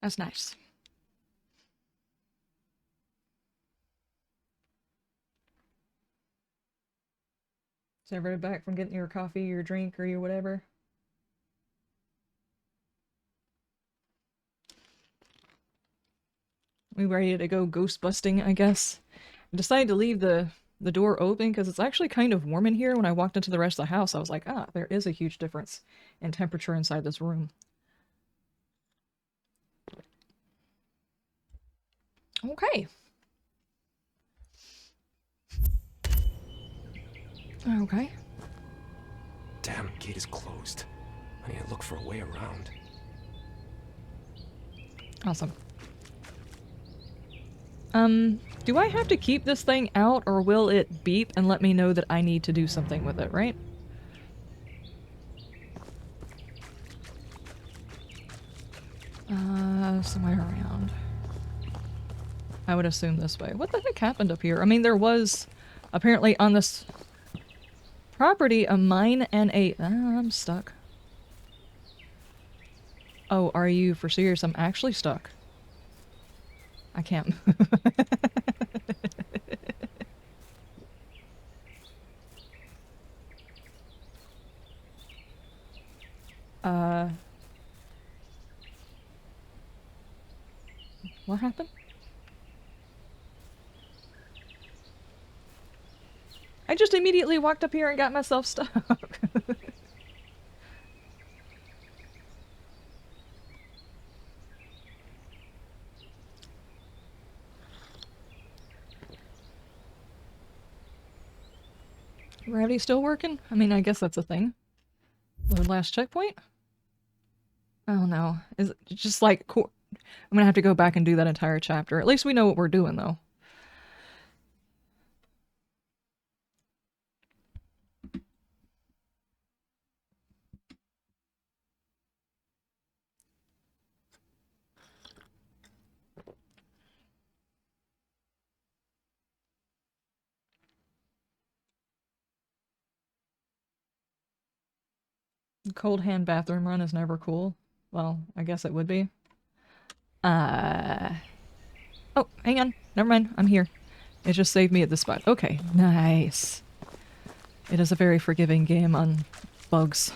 That's nice. So everybody back from getting your coffee, your drink, or your whatever? We ready to go ghost busting, I guess. I decided to leave the door open because it's actually kind of warm in here. When I walked into the rest of the house, I was like, ah, there is a huge difference in temperature inside this room. Okay. Okay. Damn, gate is closed. I need to look for a way around. Awesome. Do I have to keep this thing out, or will it beep and let me know that I need to do something with it, right? Somewhere around. I would assume this way. What the heck happened up here? I mean, there was apparently on this property a mine and a... I'm stuck. Oh, are you for serious? I'm actually stuck. I can't. What happened? I just immediately walked up here and got myself stuck. Gravity still working? I mean, I guess that's a thing. The last checkpoint? Oh no. Is it just like... I'm gonna have to go back and do that entire chapter. At least we know what we're doing, though. Cold hand bathroom run is never cool. Well, I guess it would be. Oh, hang on. Never mind. I'm here. It just saved me at this spot. Okay, nice. It is a very forgiving game on bugs.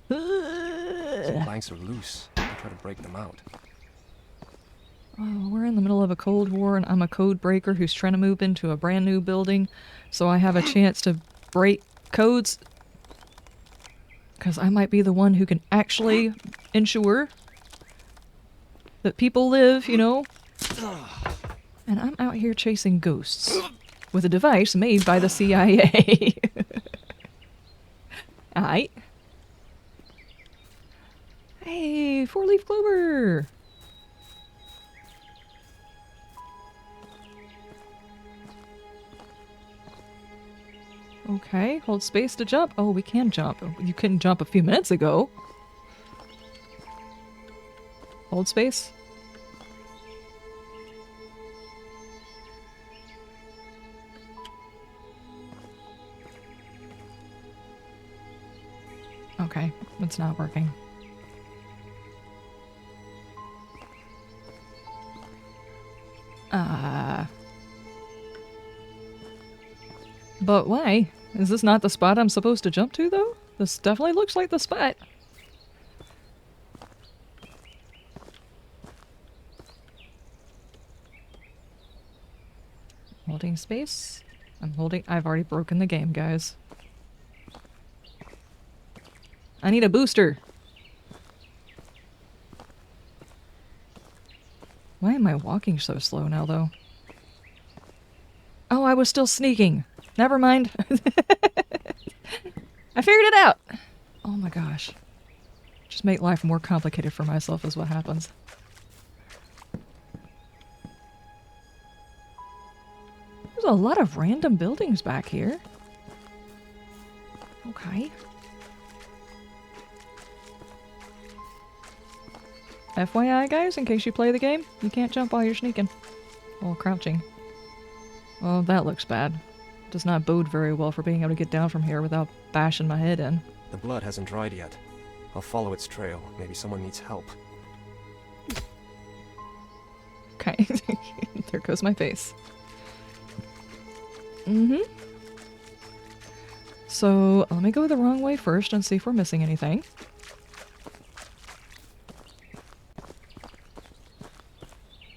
Some planks are loose. I'll try to break them out. Oh, we're in the middle of a cold war and I'm a code breaker who's trying to move into a brand new building, so I have a chance to break codes. Because I might be the one who can actually ensure that people live, you know? And I'm out here chasing ghosts with a device made by the CIA. Aight. Hey, four-leaf clover! Okay, hold space to jump. Oh, we can jump. You couldn't jump a few minutes ago. Hold space. Okay, it's not working. But why? Is this not the spot I'm supposed to jump to, though? This definitely looks like the spot. Holding space. I've already broken the game, guys. I need a booster. Why am I walking so slow now, though? Oh, I was still sneaking. Never mind. I figured it out. Oh my gosh. Just make life more complicated for myself is what happens. There's a lot of random buildings back here. Okay. FYI, guys, in case you play the game, you can't jump while you're sneaking. Or crouching. Well, that looks bad. Does not bode very well for being able to get down from here without bashing my head in. The blood hasn't dried yet. I'll follow its trail. Maybe someone needs help. Alright. There goes my face. Mm-hmm. So, let me go the wrong way first and see if we're missing anything.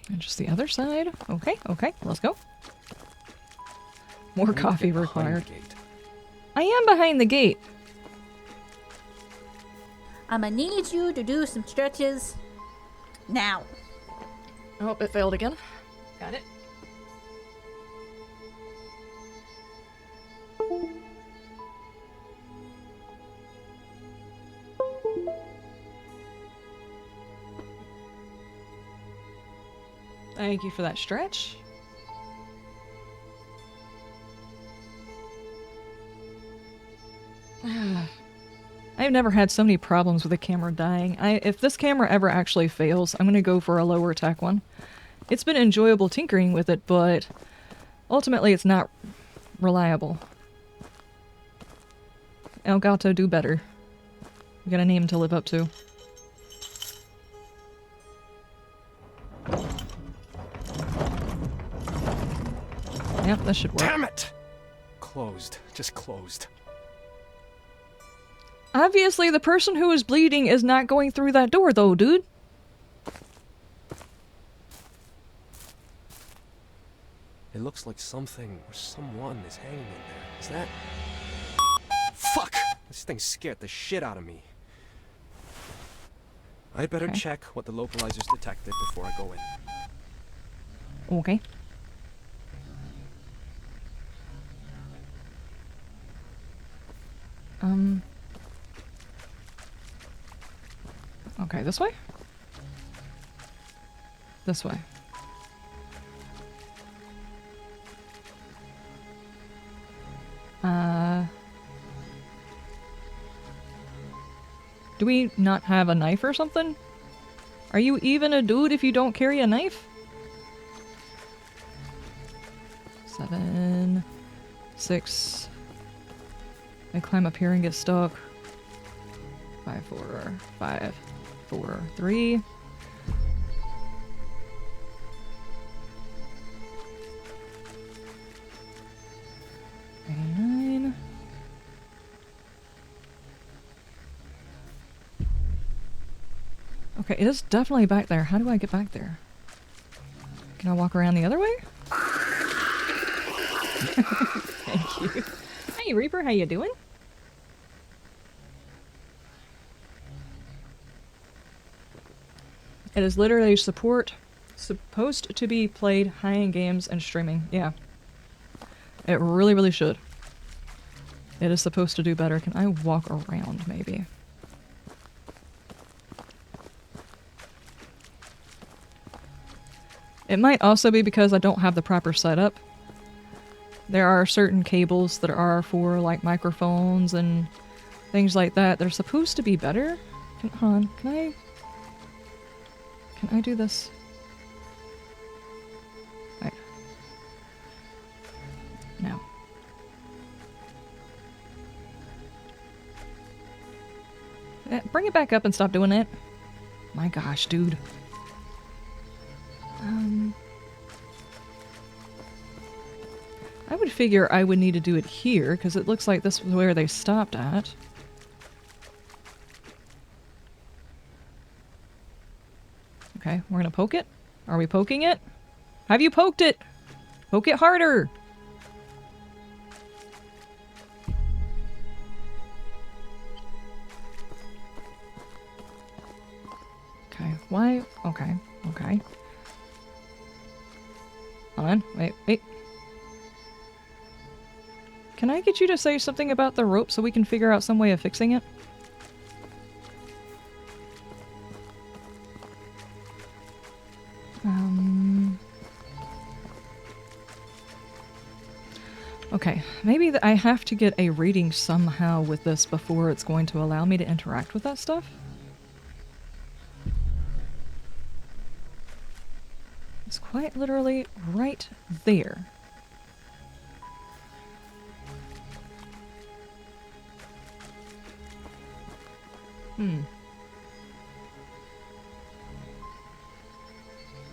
And just the other side. Okay, okay, let's go. More coffee required. I am behind the gate. I'ma need you to do some stretches now. Oh, it failed again. Got it. Thank you for that stretch. I've never had so many problems with the camera dying. If this camera ever actually fails, I'm gonna go for a lower tech one. It's been enjoyable tinkering with it, but ultimately it's not reliable. Elgato, do better. We got a name to live up to. Yep, that should work. Damn it! Closed. Just closed. Obviously, the person who is bleeding is not going through that door, though, dude. It looks like something or someone is hanging in there. Is that... Fuck! This thing scared the shit out of me. I'd better check what the localizers detected before I go in. Okay. Okay, this way? This way. Do we not have a knife or something? Are you even a dude if you don't carry a knife? 7, 6. I climb up here and get stuck. 5, 4, 5, 4, 3. Okay, it is definitely back there. How do I get back there? Can I walk around the other way? Thank you. Hey, Reaper, how you doing? It is literally supposed to be played high-end games and streaming. Yeah. It really, really should. It is supposed to do better. Can I walk around, maybe? It might also be because I don't have the proper setup. There are certain cables that are for, like, microphones and things like that. They're supposed to be better. Hold on, can I do this? Right. No. Bring it back up and stop doing it. My gosh, dude. I would figure I would need to do it here, because it looks like this was where they stopped at. Okay, we're gonna poke it. Are we poking it? Have you poked it? Poke it harder! Okay, why? Okay, okay. Hold on, wait. Can I get you to say something about the rope so we can figure out some way of fixing it? Okay, maybe I have to get a reading somehow with this before it's going to allow me to interact with that stuff. It's quite literally right there.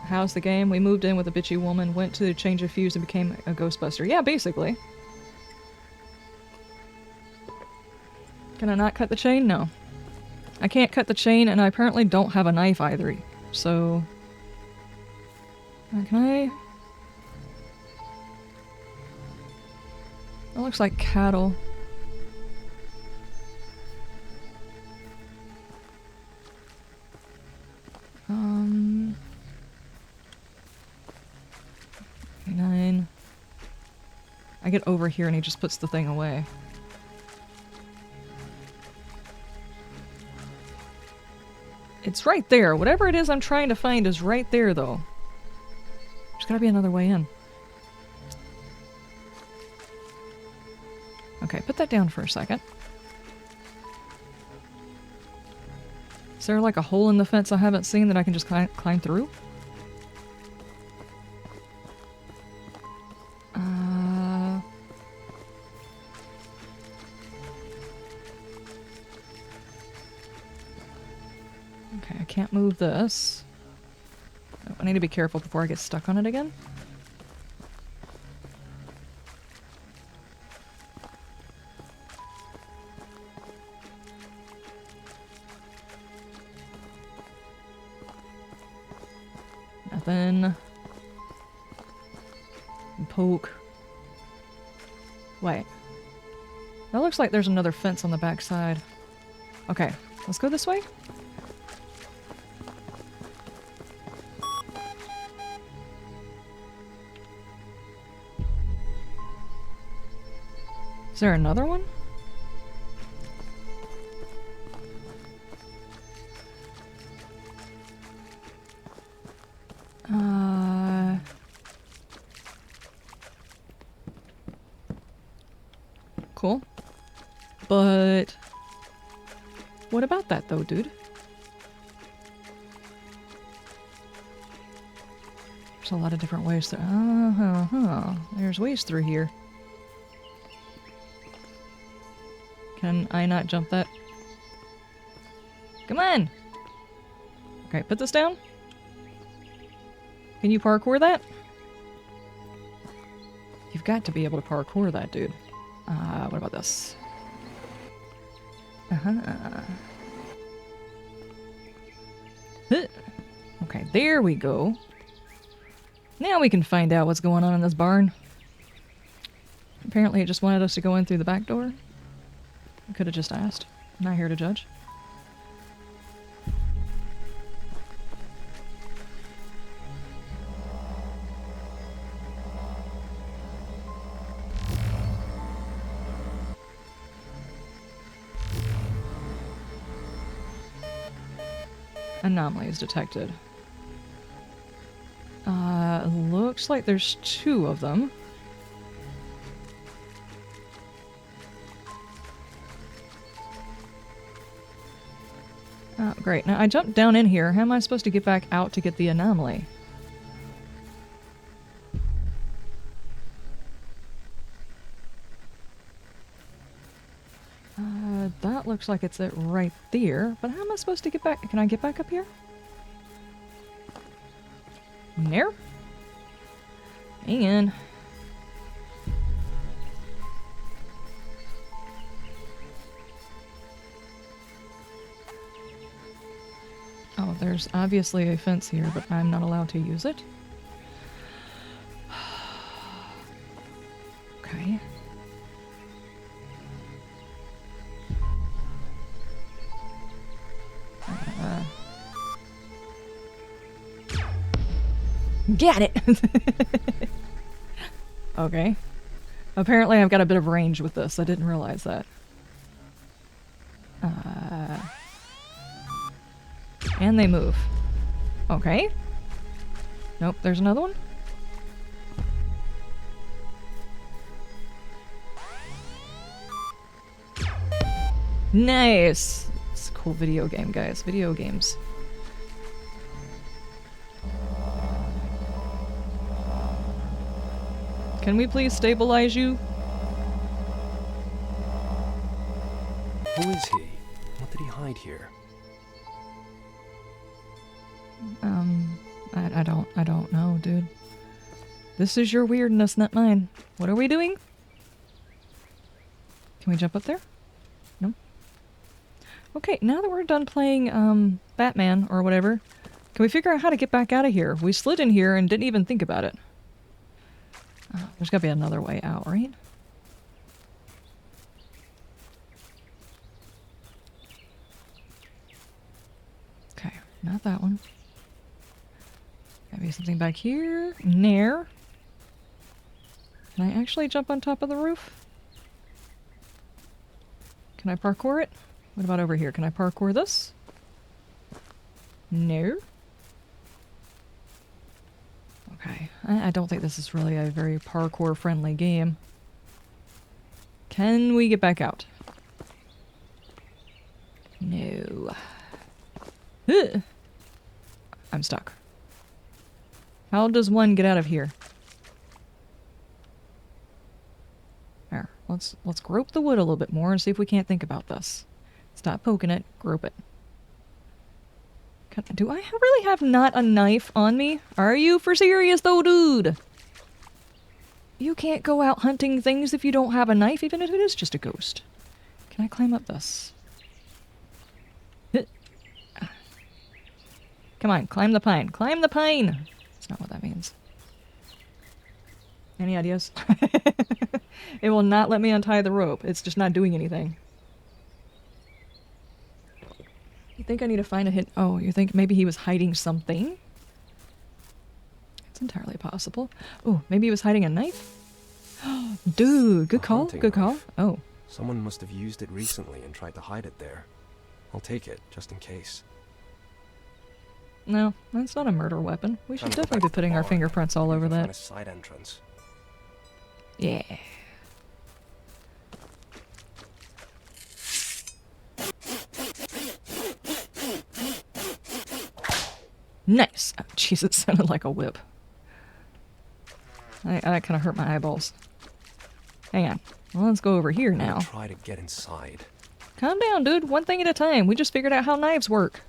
How's the game? We moved in with a bitchy woman, went to change a fuse and became a Ghostbuster. Yeah, basically. Can I not cut the chain? No. I can't cut the chain, and I apparently don't have a knife either. So... can I... That looks like cattle. Um... 9. I get over here and he just puts the thing away. It's right there. Whatever it is I'm trying to find is right there, though. There's gotta be another way in. Okay, put that down for a second. Is there like a hole in the fence I haven't seen that I can just climb through? Okay, I can't move this. Oh, I need to be careful before I get stuck on it again. Nothing. Poke. Wait. That looks like there's another fence on the back side. Okay, let's go this way. Is there another one? Cool. But what about that though, dude? There's a lot of different ways to... There's ways through here. Can I not jump that? Come on! Okay, put this down. Can you parkour that? You've got to be able to parkour that, dude. What about this? Okay, there we go. Now we can find out what's going on in this barn. Apparently it just wanted us to go in through the back door. I could have just asked. I'm not here to judge. Anomalies detected. Looks like there's 2 of them. Oh, great. Now I jumped down in here. How am I supposed to get back out to get the anomaly? That looks like it's it right there. But how am I supposed to get back? Can I get back up here? There? Hang on. Oh, there's obviously a fence here, but I'm not allowed to use it. Okay. Get it! Okay. Apparently I've got a bit of range with this. I didn't realize that. And they move. Okay. Nope, there's another one. Nice! It's a cool video game, guys. Video games. Can we please stabilize you? Who is he? What did he hide here? I don't know, dude. This is your weirdness, not mine. What are we doing? Can we jump up there? No? Okay, now that we're done playing, Batman or whatever, can we figure out how to get back out of here? We slid in here and didn't even think about it. There's gotta be another way out, right? Okay, not that one. Maybe something back here. Nair. Can I actually jump on top of the roof? Can I parkour it? What about over here? Can I parkour this? No. Okay. I don't think this is really a very parkour-friendly game. Can we get back out? No. Ugh. I'm stuck. How does one get out of here? There. Let's grope the wood a little bit more and see if we can't think about this. Stop poking it. Grope it. Do I really have not a knife on me? Are you for serious though, dude? You can't go out hunting things if you don't have a knife, even if it is just a ghost. Can I climb up this? Come on, climb the pine. Climb the pine! That's not what that means. Any ideas? It will not let me untie the rope. It's just not doing anything. You think I need to find a hit? Oh, you think maybe he was hiding something? It's entirely possible. Oh, maybe he was hiding a knife? Dude, good call, good call. Oh. Someone must have used it recently and tried to hide it there. I'll take it, just in case. No, that's not a murder weapon. We should definitely be putting our fingerprints all over that. A side entrance. Yeah. Nice! Oh, jeez, it sounded like a whip. That kind of hurt my eyeballs. Hang on. Well, let's go over here now. Try to get inside. Calm down, dude. One thing at a time. We just figured out how knives work.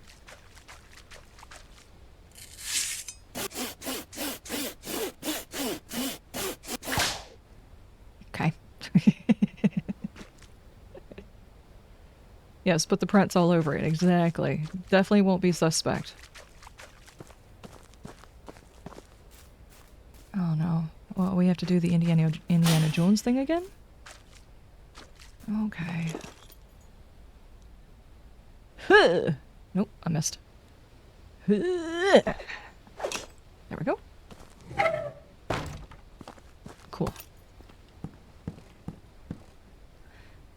Okay. Yes, put the prints all over it. Exactly. Definitely won't be suspect. Oh no. Well, we have to do the Indiana Jones thing again? Okay. Huh. Nope, I missed. There we go. Cool.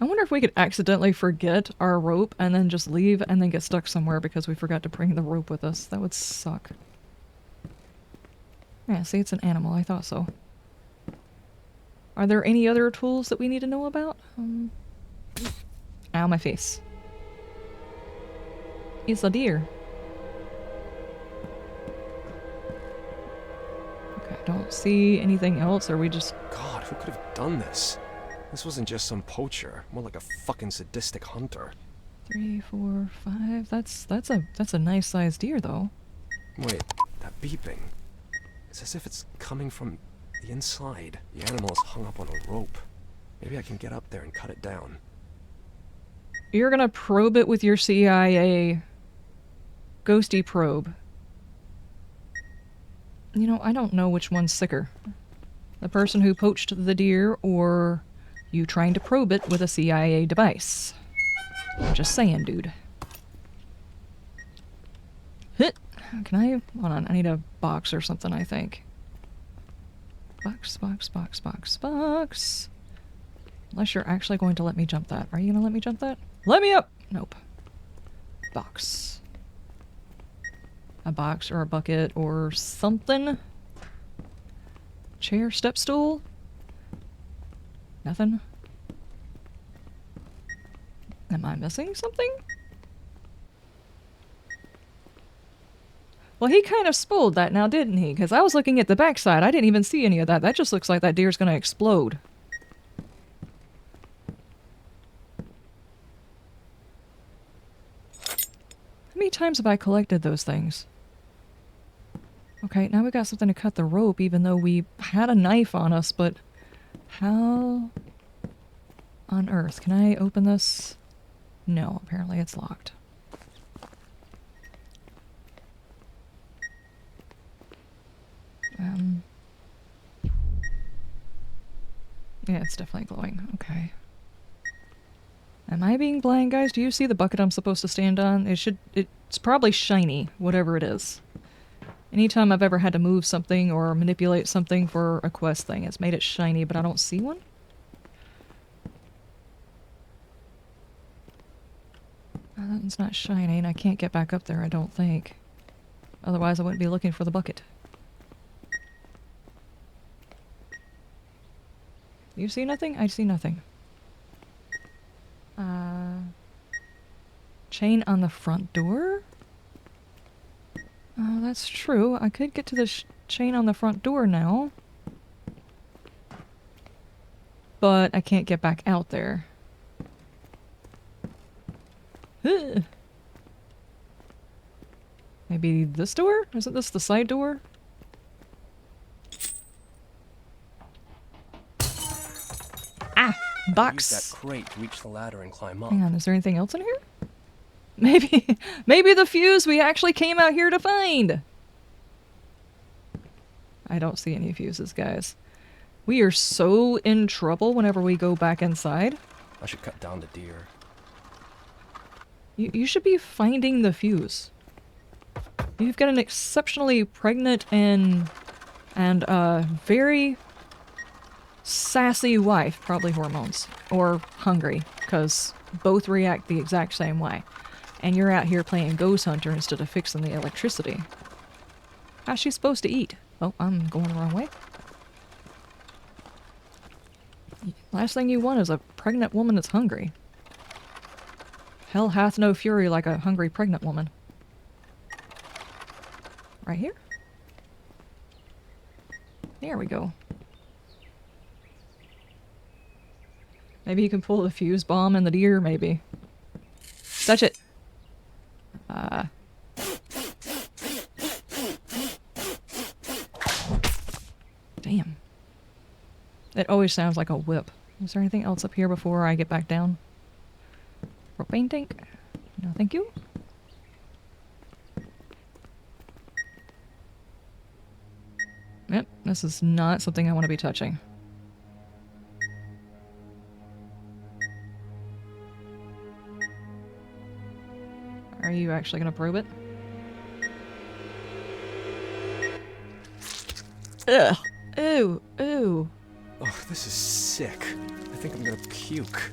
I wonder if we could accidentally forget our rope and then just leave and then get stuck somewhere because we forgot to bring the rope with us. That would suck. Yeah, see, it's an animal. I thought so. Are there any other tools that we need to know about? Ow, my face. It's a deer. Okay, I don't see anything else. Are we just... God, who could have done this? This wasn't just some poacher. More like a fucking sadistic hunter. 3, 4, 5. That's a nice sized deer, though. Wait, that beeping. It's as if it's coming from the inside. The animal is hung up on a rope. Maybe I can get up there and cut it down. You're gonna probe it with your CIA ghosty probe. You know, I don't know which one's sicker. The person who poached the deer or you trying to probe it with a CIA device. I'm just saying, dude. Hit. Can I... Hold on, I need a box or something, I think. Box. Unless you're actually going to let me jump that. Are you gonna let me jump that? Let me up! Nope. Box. A box or a bucket or something? Chair, step stool? Nothing? Am I missing something? Well, he kind of spoiled that now, didn't he? Because I was looking at the backside. I didn't even see any of that. That just looks like that deer's gonna explode. How many times have I collected those things? Okay, now we got something to cut the rope, even though we had a knife on us, but how on earth? Can I open this? No, apparently it's locked. Yeah, it's definitely glowing. Okay. Am I being blind, guys? Do you see the bucket I'm supposed to stand on? It's probably shiny, whatever it is. Anytime I've ever had to move something or manipulate something for a quest thing, it's made it shiny, but I don't see one? It's not shiny, and I can't get back up there, I don't think. Otherwise, I wouldn't be looking for the bucket. You see nothing? I see nothing. Chain on the front door? That's true. I could get to the chain on the front door now. But I can't get back out there. Maybe this door? Isn't this the side door? Ah! Box! Use that crate to reach the ladder and climb up. Hang on, is there anything else in here? Maybe the fuse we actually came out here to find! I don't see any fuses, guys. We are so in trouble whenever we go back inside. I should cut down the deer. You should be finding the fuse. You've got an exceptionally pregnant and very sassy wife, probably hormones, or hungry, because both react the exact same way. And you're out here playing ghost hunter instead of fixing the electricity. How's she supposed to eat? Oh, I'm going the wrong way. Last thing you want is a pregnant woman that's hungry. Hell hath no fury like a hungry pregnant woman. Right here? There we go. Maybe you can pull the fuse bomb in the deer, maybe. Touch it! Damn. It always sounds like a whip. Is there anything else up here before I get back down? Propane tank? No, thank you. Yep, this is not something I want to be touching. Are you actually going to probe it? Ugh. Ew. Ew. Oh, this is sick. I think I'm gonna puke.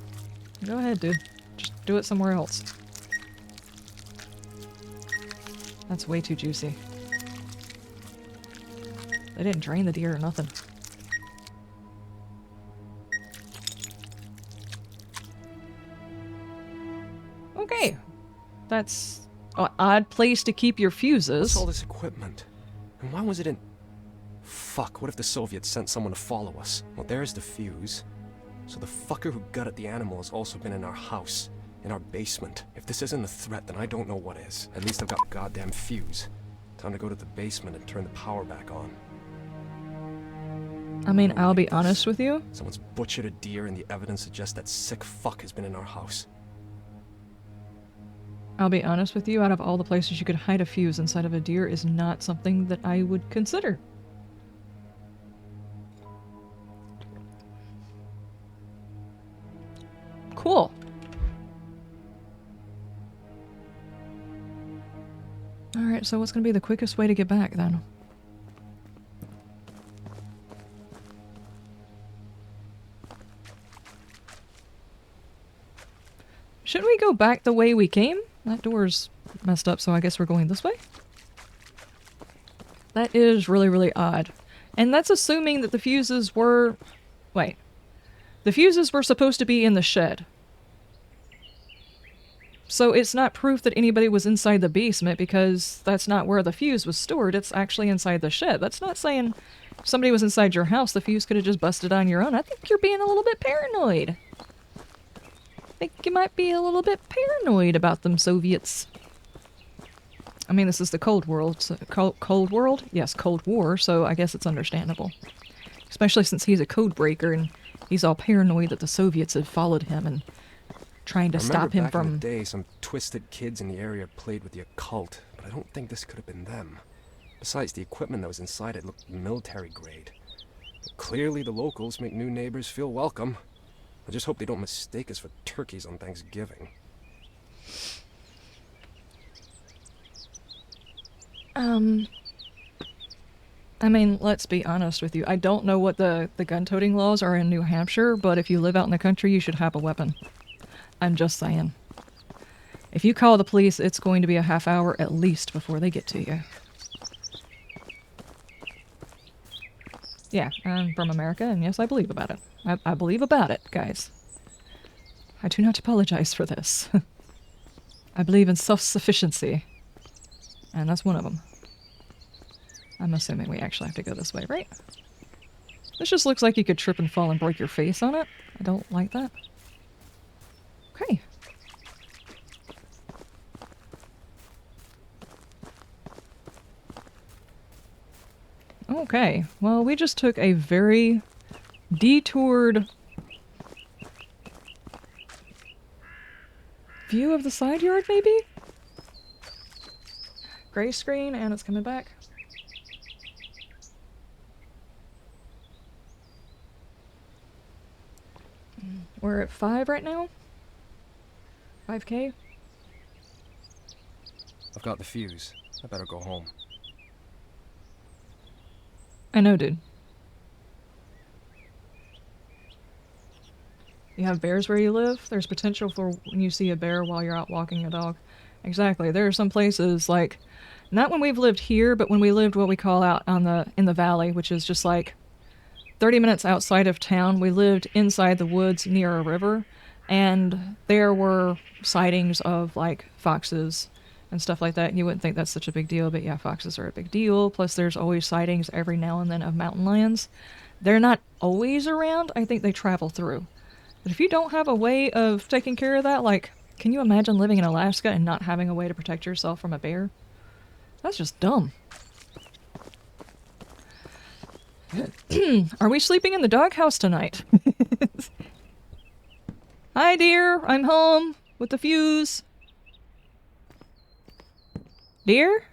Go ahead, dude. Just do it somewhere else. That's way too juicy. They didn't drain the deer or nothing. Okay. That's an odd place to keep your fuses. What's all this equipment? And why was it in... Fuck, what if the Soviets sent someone to follow us? Well, there's the fuse. So the fucker who gutted the animal has also been in our house. In our basement. If this isn't a threat, then I don't know what is. At least I've got the goddamn fuse. Time to go to the basement and turn the power back on. I mean, I'll be honest with you. Someone's butchered a deer and the evidence suggests that sick fuck has been in our house. I'll be honest with you, out of all the places you could hide a fuse inside of a deer is not something that I would consider. Cool. Alright, so what's going to be the quickest way to get back, then? Shouldn't we go back the way we came? That door's messed up, so I guess we're going this way? That is really, really odd. And that's assuming that the fuses were... Wait. The fuses were supposed to be in the shed. So it's not proof that anybody was inside the basement because that's not where the fuse was stored. It's actually inside the shed. That's not saying if somebody was inside your house, the fuse could have just busted on your own. I think you're being a little bit paranoid. I think you might be a little bit paranoid about them Soviets. I mean, this is the Cold World. So, Cold World? Yes, Cold War, so I guess it's understandable. Especially since he's a code breaker and he's all paranoid that the Soviets have followed him and trying to stop him back in from... the day, some twisted kids in the area played with the occult, but I don't think this could have been them. Besides, the equipment that was inside it looked military grade. Clearly the locals make new neighbors feel welcome. I just hope they don't mistake us for turkeys on Thanksgiving. I mean, let's be honest with you. I don't know what the gun-toting laws are in New Hampshire, but if you live out in the country, you should have a weapon. I'm just saying. If you call the police, it's going to be a half hour at least before they get to you. Yeah, I'm from America, and yes, I believe about it. I believe about it, guys. I do not apologize for this. I believe in self-sufficiency. And that's one of them. I'm assuming we actually have to go this way, right? This just looks like you could trip and fall and break your face on it. I don't like that. Okay. Okay, well, we just took a very detoured view of the side yard, maybe? Gray screen, and it's coming back. We're at 5 right now? 5K? I've got the fuse. I better go home. I know, dude. You have bears where you live? There's potential for when you see a bear while you're out walking a dog. Exactly. There are some places, like, not when we've lived here, but when we lived what we call out on in the valley, which is just like 30 minutes outside of town. We lived inside the woods near a river, and there were sightings of, like, foxes and stuff like that. You wouldn't think that's such a big deal, but yeah, foxes are a big deal. Plus, there's always sightings every now and then of mountain lions. They're not always around. I think they travel through. But if you don't have a way of taking care of that, like, can you imagine living in Alaska and not having a way to protect yourself from a bear? That's just dumb. Are we sleeping in the doghouse tonight? Hi, dear. I'm home with the fuse. Dear?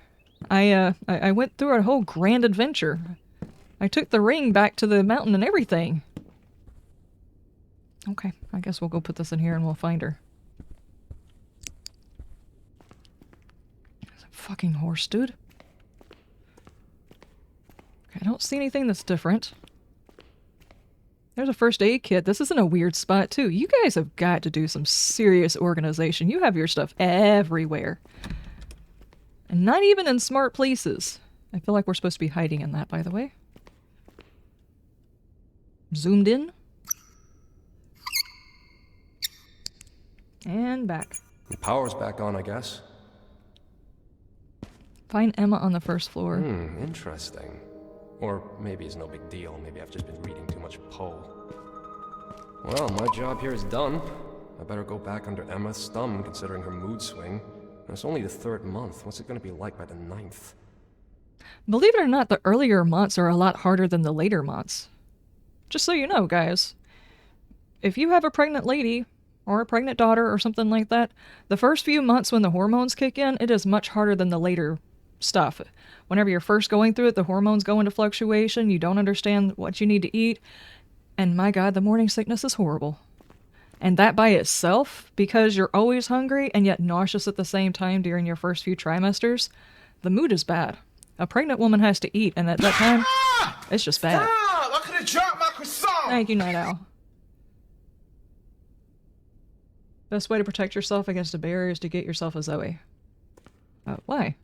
I went through a whole grand adventure. I took the ring back to the mountain and everything. Okay, I guess we'll go put this in here and we'll find her. There's a fucking horse, dude. Okay, I don't see anything that's different. There's a first aid kit. This is in a weird spot, too. You guys have got to do some serious organization. You have your stuff everywhere. And not even in smart places. I feel like we're supposed to be hiding in that, by the way. Zoomed in. And back. The power's back on, I guess. Find Emma on the first floor. Interesting. Or maybe it's no big deal. Maybe I've just been reading too much Poe. Well, my job here is done. I better go back under Emma's thumb, considering her mood swing. And it's only the 3rd month. What's it going to be like by the 9th? Believe it or not, the earlier months are a lot harder than the later months. Just so you know, guys. If you have a pregnant lady, or a pregnant daughter, or something like that, the first few months when the hormones kick in, it is much harder than the later stuff. Whenever you're first going through it, the hormones go into fluctuation, you don't understand what you need to eat, and my god, the morning sickness is horrible. And that by itself, because you're always hungry and yet nauseous at the same time during your first few trimesters, the mood is bad. A pregnant woman has to eat, and at that time, it's just bad. I could have dropped my croissant. Thank you, Night Owl. Best way to protect yourself against a bear is to get yourself a Zoe. Why?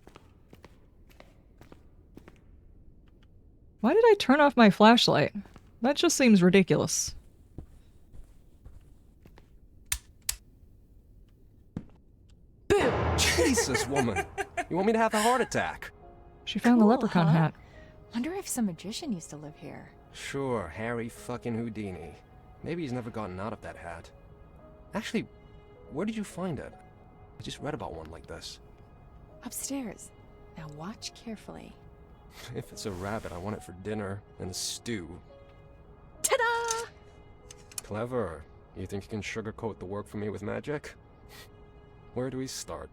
Why did I turn off my flashlight? That just seems ridiculous. Jesus, woman. You want me to have a heart attack? She found the leprechaun hat. Wonder if some magician used to live here. Sure, Harry fucking Houdini. Maybe he's never gotten out of that hat. Actually, where did you find it? I just read about one like this. Upstairs. Now watch carefully. If it's a rabbit, I want it for dinner and a stew. Ta-da! Clever. You think you can sugarcoat the work for me with magic? Where do we start?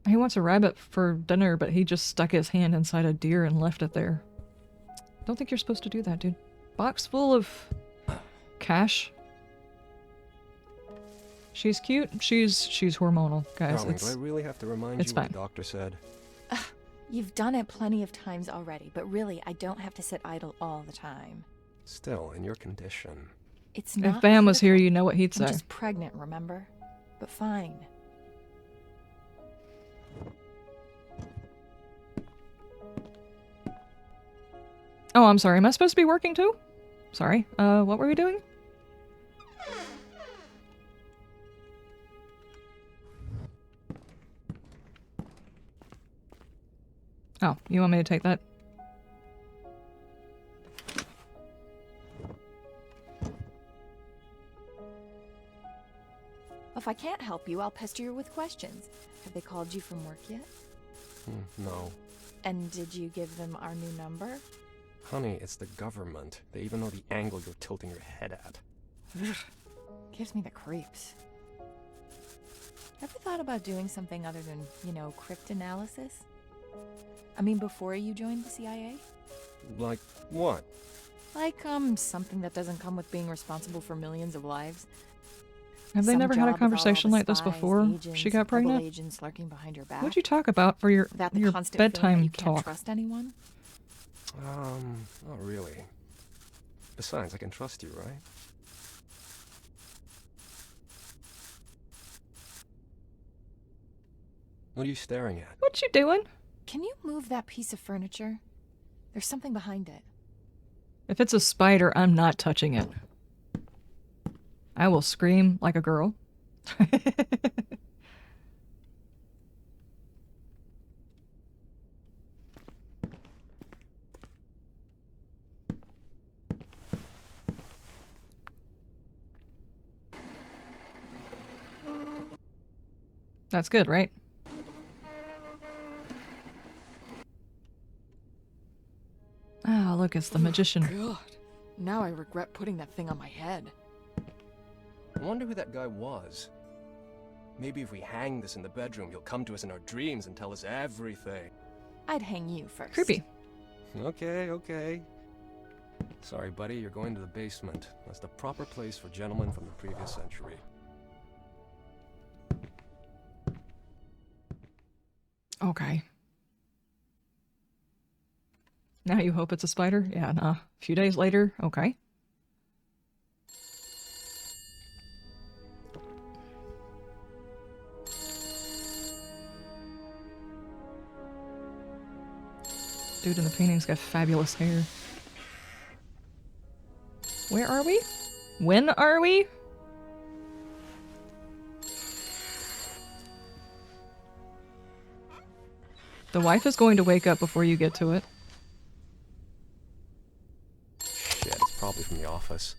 He wants a rabbit for dinner, but he just stuck his hand inside a deer and left it there. Don't think you're supposed to do that, dude. Box full of cash. She's cute. She's hormonal, guys. Darling, do I really have to remind you what the doctor said? You've done it plenty of times already, but really, I don't have to sit idle all the time. Still, in your condition. It's not If Bam was critical. here, you know what he'd say. I'm just pregnant, remember? But fine. Oh, I'm sorry. Am I supposed to be working too? Sorry. What were we doing? Oh, you want me to take that? If I can't help you, I'll pester you with questions. Have they called you from work yet? No. And did you give them our new number? Honey, it's the government. They even know the angle you're tilting your head at. Gives me the creeps. Ever thought about doing something other than, cryptanalysis? I mean, before you joined the CIA? Like what? Like, something that doesn't come with being responsible for millions of lives. Have they Some never job had a without all conversation the like this spies, before agents, she got double pregnant? agents lurking behind your back? What'd you talk about for your Without the constant feeling that bedtime you can't talk? trust anyone? Not really. Besides, I can trust you, right? What are you staring at? What you doing? Can you move that piece of furniture? There's something behind it. If it's a spider, I'm not touching it. I will scream like a girl. That's good, right? Ah, look, it's the magician. God, now I regret putting that thing on my head. I wonder who that guy was. Maybe if we hang this in the bedroom, he'll come to us in our dreams and tell us everything. I'd hang you first. Creepy. Okay. Sorry, buddy, you're going to the basement. That's the proper place for gentlemen from the previous century. Okay. Now you hope it's a spider? Yeah, nah. A few days later, okay. Dude in the painting's got fabulous hair. Where are we? When are we? The wife is going to wake up before you get to it. Shit, it's probably from the office.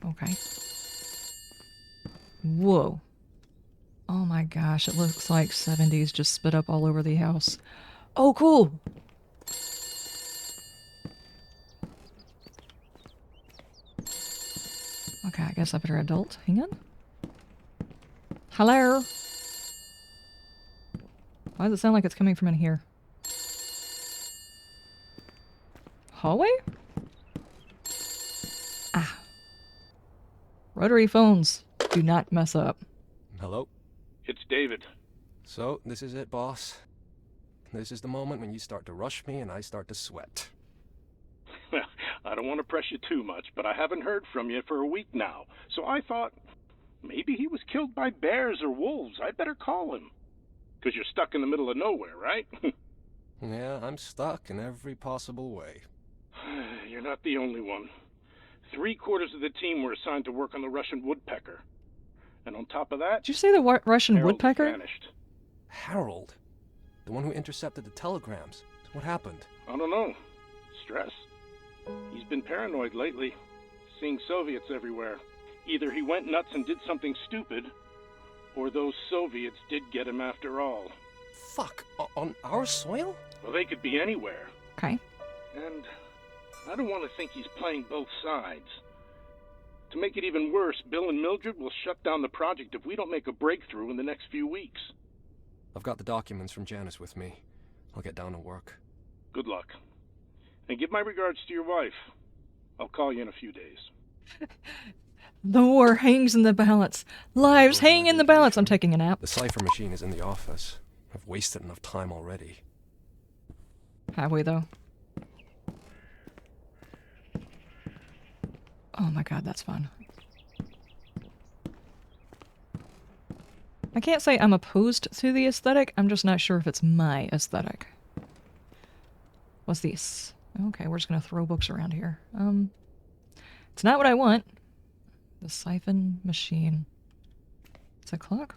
Okay. Whoa. Oh my gosh, it looks like 70s just spit up all over the house. Oh, cool! Okay, I guess I better adult. Hang on. Hello? Why does it sound like it's coming from in here? Hallway? Ah. Rotary phones. Do not mess up. Hello? It's David. So, this is it, boss. This is the moment when you start to rush me and I start to sweat. Well, I don't want to press you too much, but I haven't heard from you for a week now. So I thought, maybe he was killed by bears or wolves. I'd better call him. Because you're stuck in the middle of nowhere, right? Yeah, I'm stuck in every possible way. You're not the only one. 3/4 of the team were assigned to work on the Russian woodpecker. And on top of that... Did you say the Russian Harold woodpecker? vanished. Harold? The one who intercepted the telegrams. What happened? I don't know. Stress. He's been paranoid lately, seeing Soviets everywhere. Either he went nuts and did something stupid, Or those Soviets did get him after all. Fuck, on our soil? Well, they could be anywhere. Okay. And I don't want to think he's playing both sides. To make it even worse, Bill and Mildred will shut down the project if we don't make a breakthrough in the next few weeks. I've got the documents from Janice with me. I'll get down to work. Good luck. And give my regards to your wife. I'll call you in a few days. The war hangs in the balance. Lives hang in the balance. I'm taking a nap. The cipher machine is in the office. I've wasted enough time already. Have we, though? Oh my god, that's fun. I can't say I'm opposed to the aesthetic, I'm just not sure if it's my aesthetic. What's this? Okay, we're just gonna throw books around here. It's not what I want. The siphon machine. It's a clock?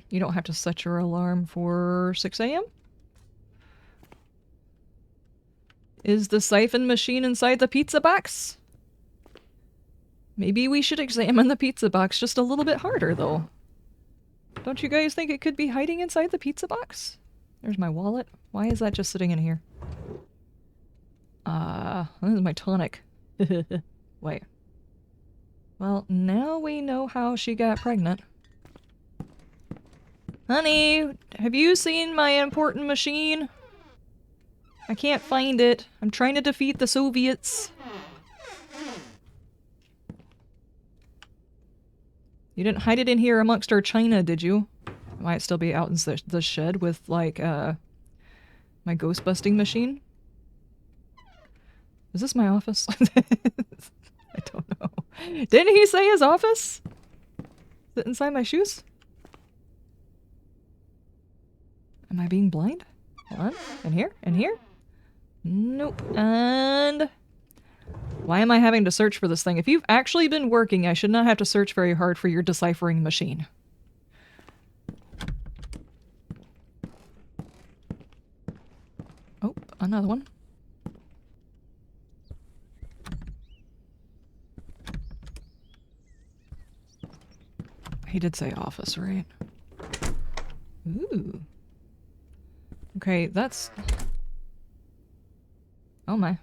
You don't have to set your alarm for 6 a.m.? Is the siphon machine inside the pizza box? Maybe we should examine the pizza box just a little bit harder, though. Don't you guys think it could be hiding inside the pizza box? There's my wallet. Why is that just sitting in here? This is my tonic. Wait. Well, now we know how she got pregnant. Honey, have you seen my important machine? I can't find it. I'm trying to defeat the Soviets. You didn't hide it in here amongst our china, did you? It might still be out in the shed with, like, my ghost busting machine. Is this my office? I don't know. Didn't he say his office? Is it inside my shoes? Am I being blind? Hold on. In here? In here? Nope. And why am I having to search for this thing? If you've actually been working, I should not have to search very hard for your deciphering machine. Oh, another one. He did say office, right? Ooh. Okay, that's... Oh my.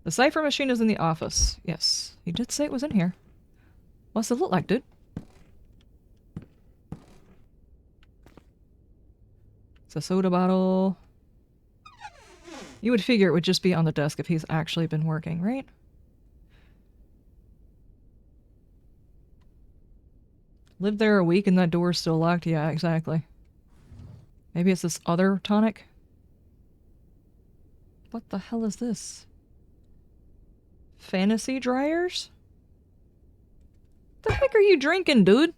The cipher machine is in the office. Yes, he did say it was in here. What's it look like, dude? It's a soda bottle. You would figure it would just be on the desk if he's actually been working, right? Lived there a week and that door's still locked? Yeah, exactly. Maybe it's this other tonic? What the hell is this? Fantasy dryers? The heck are you drinking, dude?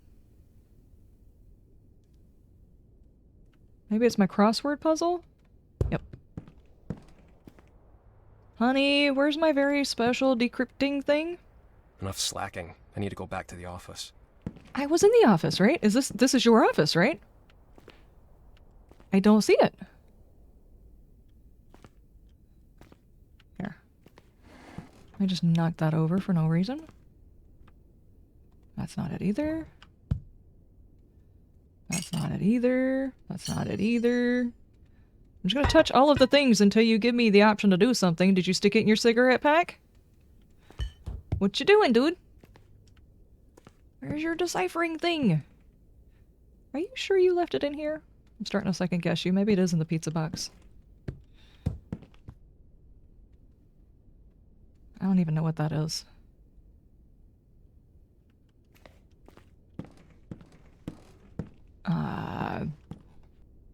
Maybe it's my crossword puzzle? Yep. Honey, where's my very special decrypting thing? Enough slacking. I need to go back to the office. I was in the office, right? This is your office, right? I don't see it. Here. Let me just knock that over for no reason. That's not it either. That's not it either. That's not it either. I'm just gonna touch all of the things until you give me the option to do something. Did you stick it in your cigarette pack? What you doing, dude? Where's your deciphering thing? Are you sure you left it in here? I'm starting to second guess you. Maybe it is in the pizza box. I don't even know what that is.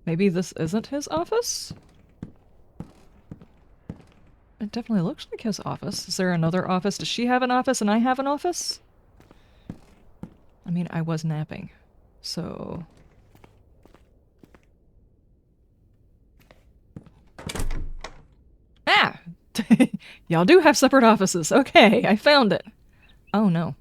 Maybe this isn't his office? It definitely looks like his office. Is there another office? Does she have an office and I have an office? I mean, I was napping, so... Ah! Y'all do have separate offices. Okay, I found it. Oh no.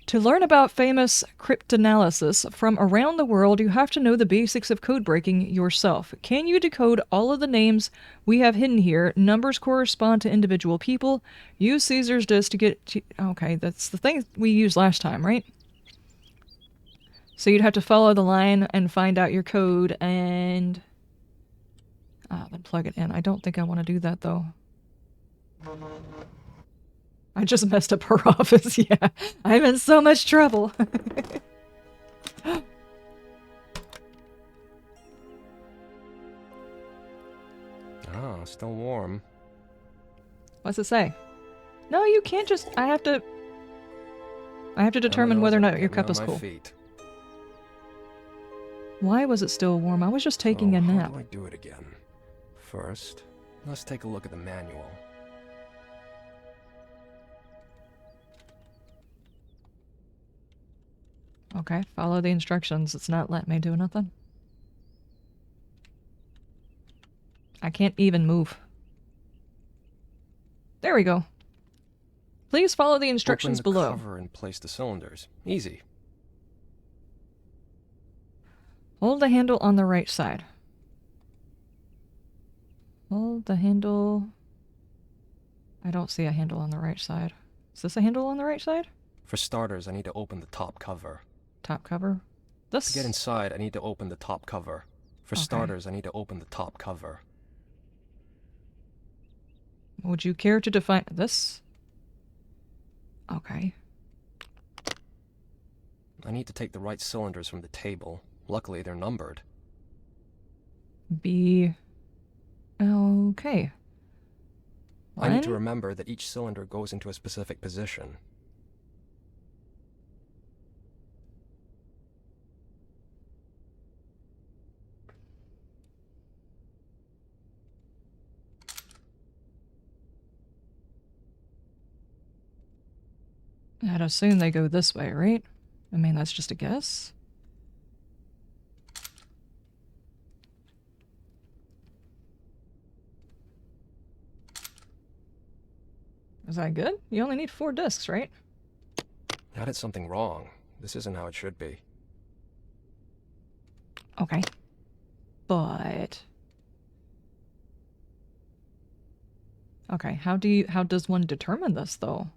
To learn about famous cryptanalysis from around the world, you have to know the basics of code breaking yourself. Can you decode all of the names we have hidden here? Numbers correspond to individual people. Use Caesar's disk to get to... Okay, that's the thing we used last time, right? So you'd have to follow the line and find out your code and... then plug it in. I don't think I want to do that, though. I just messed up her office, yeah. I'm in so much trouble. Ah, still warm. What's it say? No, you can't just... I have to determine whether or not your cup is cool. Why was it still warm? I was just taking a nap. How do I do it again? First, let's take a look at the manual. Okay, follow the instructions. It's not letting me do nothing. I can't even move. There we go. Please follow the instructions Open the below. cover and place the cylinders. Easy. Hold the handle on the right side. Hold the handle... I don't see a handle on the right side. Is this a handle on the right side? For starters, I need to open the top cover. Top cover? This? To get inside, I need to open the top cover. For starters, I need to open the top cover. Would you care to define this? Okay. I need to take the right cylinders from the table. Luckily, they're numbered. B... Okay. I need to remember that each cylinder goes into a specific position. I'd assume they go this way, right? I mean, that's just a guess. Is that good? You only need 4 discs, right? I did something wrong. This isn't how it should be. Okay. But... Okay, how does one determine this, though?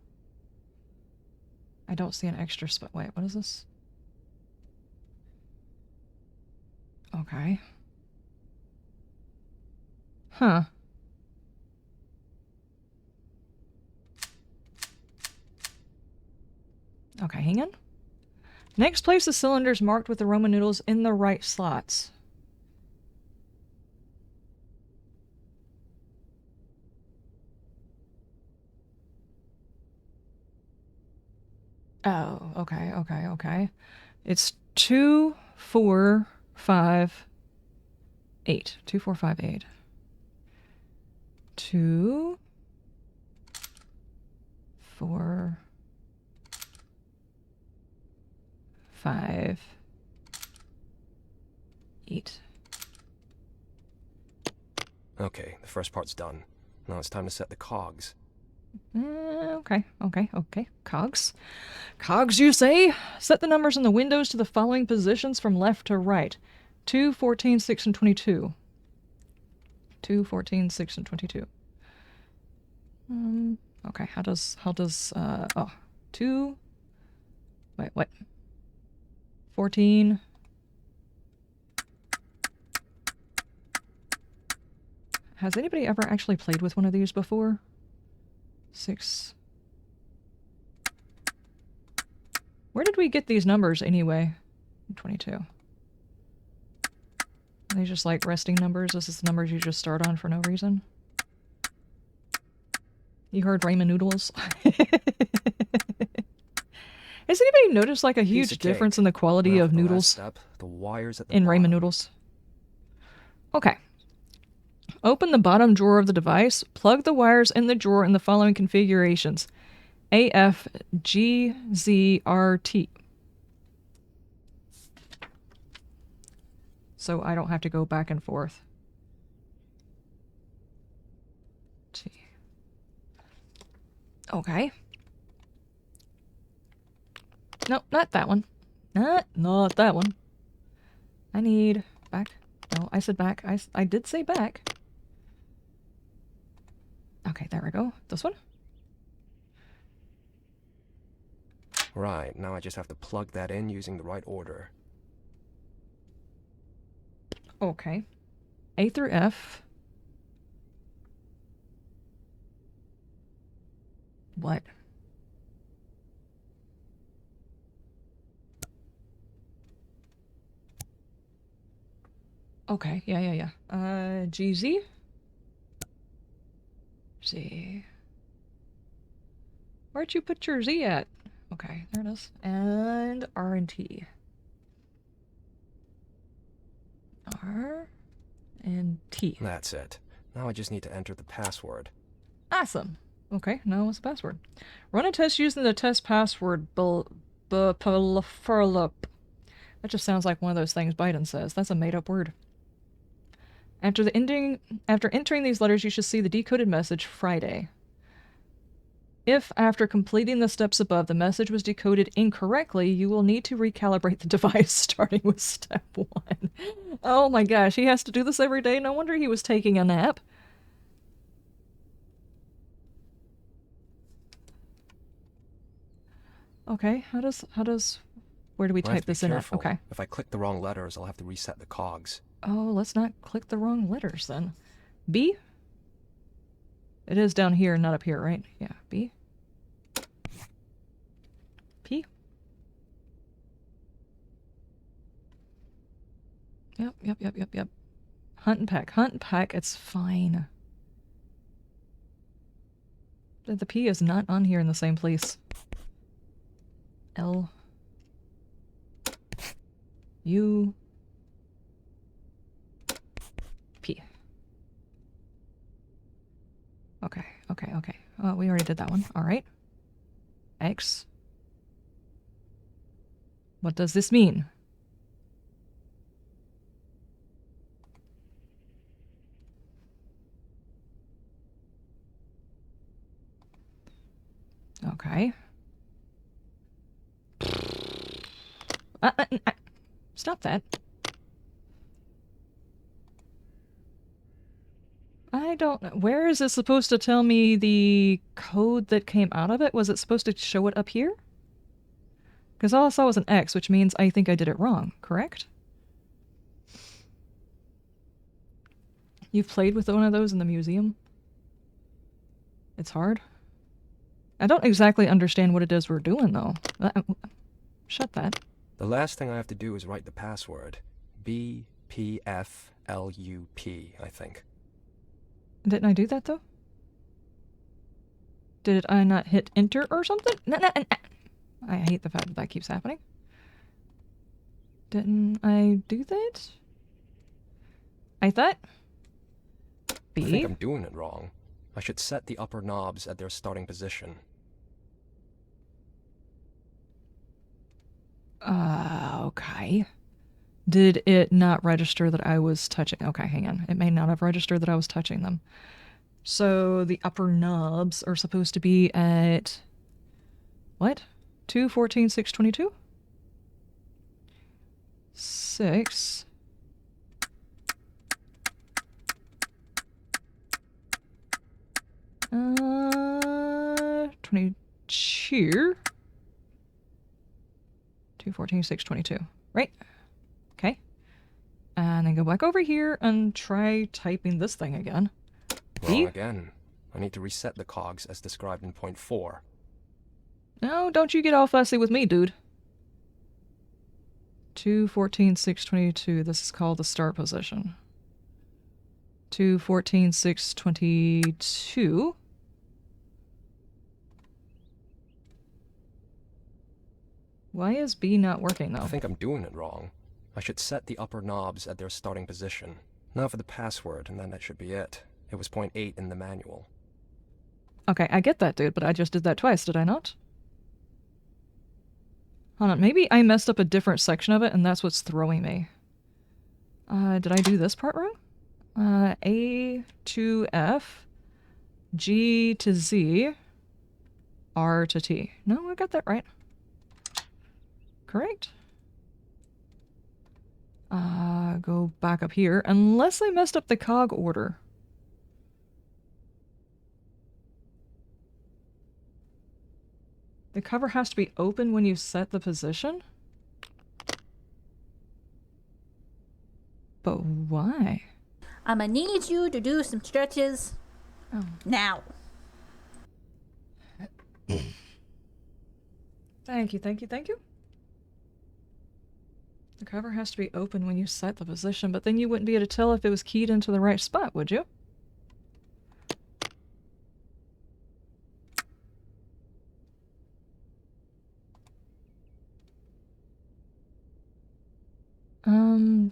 I don't see an extra spot. Wait, what is this? Okay. Huh. Okay, hang on. Next, place the cylinders marked with the Roman noodles in the right slots. Oh, okay. It's 2, 4, 5, 8. 2, 4, 5, 8. 2, 4, 5, 8. Okay, the first part's done. Now it's time to set the cogs. Okay. Cogs. Cogs, you say? Set the numbers in the windows to the following positions from left to right. 2, 14, 6, and 22. 2, 14, 6, and 22. Okay, how does, 2, wait, what? 14. Has anybody ever actually played with one of these before? 6. Where did we get these numbers anyway? 22. Are they just like resting numbers? This is the numbers you just start on for no reason? You heard ramen noodles? Has anybody noticed like a huge difference in the quality of noodles in ramen noodles? Okay. Open the bottom drawer of the device. Plug the wires in the drawer in the following configurations. A, F, G, Z, R, T. So I don't have to go back and forth. T. No, not that one. Not that one. I need back. No, I said back. I did say back. Okay, there we go. This one? Right, now I just have to plug that in using the right order. Okay. A through F. What? Okay, yeah. GZ? Z. Where'd you put your Z at? Okay, there it is. And R and T. R and T. That's it. Now I just need to enter the password. Awesome. Okay, now what's the password? Run a test using the test password That just sounds like one of those things Biden says. That's a made-up word. After entering these letters, you should see the decoded message Friday. If, after completing the steps above, the message was decoded incorrectly, you will need to recalibrate the device, starting with step 1. Oh my gosh, he has to do this every day? No wonder he was taking a nap. Okay, where do we type this in at? Okay. If I click the wrong letters, I'll have to reset the cogs. Oh, let's not click the wrong letters then. B? It is down here, not up here, right? Yeah, B. P. Yep. Hunt and peck, it's fine. The P is not on here in the same place. L. U. P. Okay. Oh, we already did that one. Alright. X. What does this mean? Okay. Stop that. I don't know. Where is it supposed to tell me the code that came out of it? Was it supposed to show it up here? Because all I saw was an X, which means I think I did it wrong, correct? You've played with one of those in the museum? It's hard. I don't exactly understand what it is we're doing, though. Shut that. The last thing I have to do is write the password. BPFLUP, I think. Didn't I do that, though? Did I not hit enter or something? I hate the fact that that keeps happening. Didn't I do that? I thought... B? I think I'm doing it wrong. I should set the upper knobs at their starting position. Okay. Did it not register that I was touching? Okay, hang on. It may not have registered that I was touching them. So the upper knobs are supposed to be at... What? 2, 14, 6, 22? 6... 22... 2, 14, 6, 22. Right? Okay. And then go back over here and try typing this thing again. Wrong again. I need to reset the cogs as described in point 4. No, don't you get all fussy with me, dude. 2, 14, 6, 22. This is called the start position. 2, 14, 6, 22. Why is B not working, though? I think I'm doing it wrong. I should set the upper knobs at their starting position. Now for the password, and then that should be it. It was point 8 in the manual. Okay, I get that, dude, but I just did that twice, did I not? Hold on, maybe I messed up a different section of it, and that's what's throwing me. Did I do this part wrong? A to F, G to Z, R to T. No, I got that right. correct? Go back up here. Unless I messed up the cog order. The cover has to be open when you set the position? But why? I'ma need you to do some stretches. Oh. Now. Thank you, thank you, thank you. The cover has to be open when you set the position, but then you wouldn't be able to tell if it was keyed into the right spot, would you?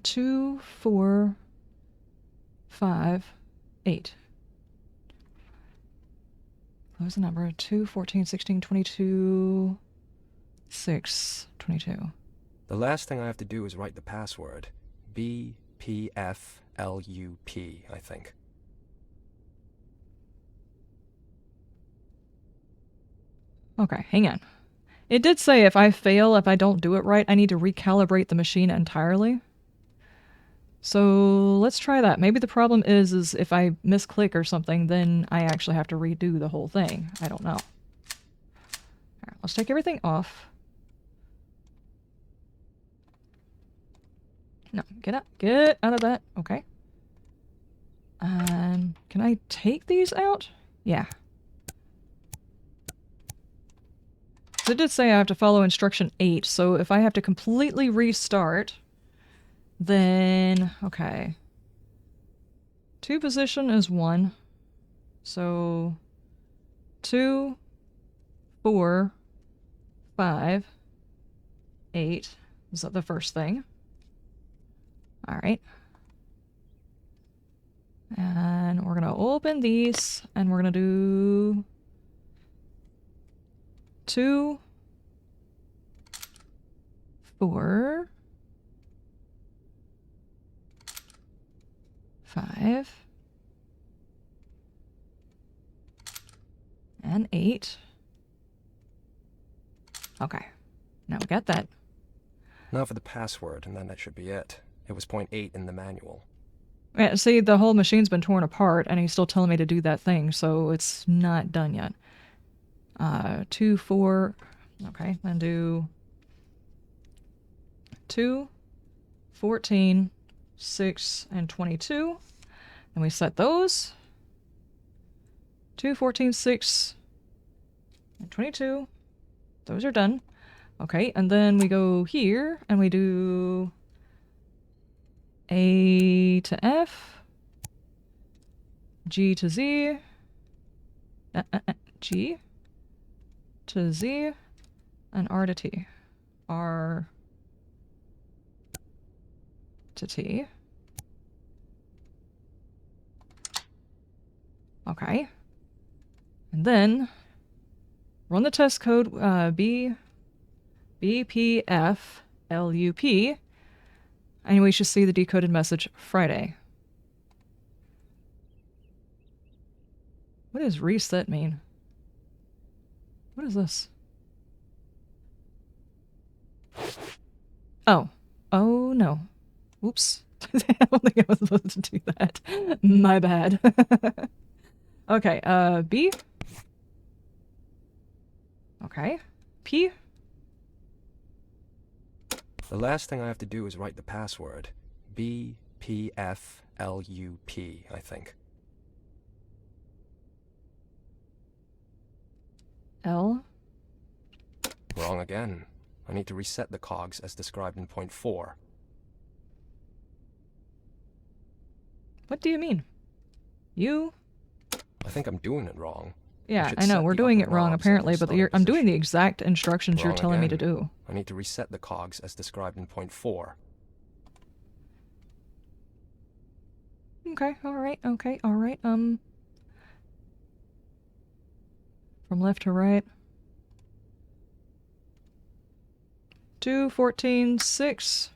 Two, 4, 5, 8. What was the number? 2, 14, 16, 22, 6, 22. The last thing I have to do is write the password. BPFLUP, I think. Okay, hang on. It did say if I fail, if I don't do it right, I need to recalibrate the machine entirely. So let's try that. Maybe the problem is if I misclick or something, then I actually have to redo the whole thing. I don't know. All right, let's take everything off. No, get out of that. Okay. And can I take these out? Yeah. So it did say I have to follow instruction 8, so if I have to completely restart, then, okay. 2 position is 1. So 2, 4, 5, 8. Is that the first thing? Alright. And we're gonna open these, and we're gonna do 2, 4, 5, and 8. Okay. Now we got that. Now for the password, and then that should be it. It was point 8 in the manual. Yeah, see, the whole machine's been torn apart, and he's still telling me to do that thing, so it's not done yet. 2, 4... Okay, then do 2, 14, 6, and 22. And we set those. 2, 14, 6, and 22. Those are done. Okay, and then we go here, and we do A to F, G to Z, G to Z, and R to T. R to T. Okay. And then run the test code BPFLUP, and we should see the decoded message Friday. What does reset mean? What is this? Oh. Oh no. Oops. I don't think I was supposed to do that. My bad. Okay, B. Okay. P. The last thing I have to do is write the password. BPFLUP, I think. L. Wrong again. I need to reset the cogs as described in point 4. What do you mean? You? I think I'm doing it wrong. Yeah, I know, we're doing it wrong apparently, but I'm doing the exact instructions you're telling me to do. I need to reset the cogs as described in point 4. Okay, alright, okay, alright, from left to right. 2, 14, 6,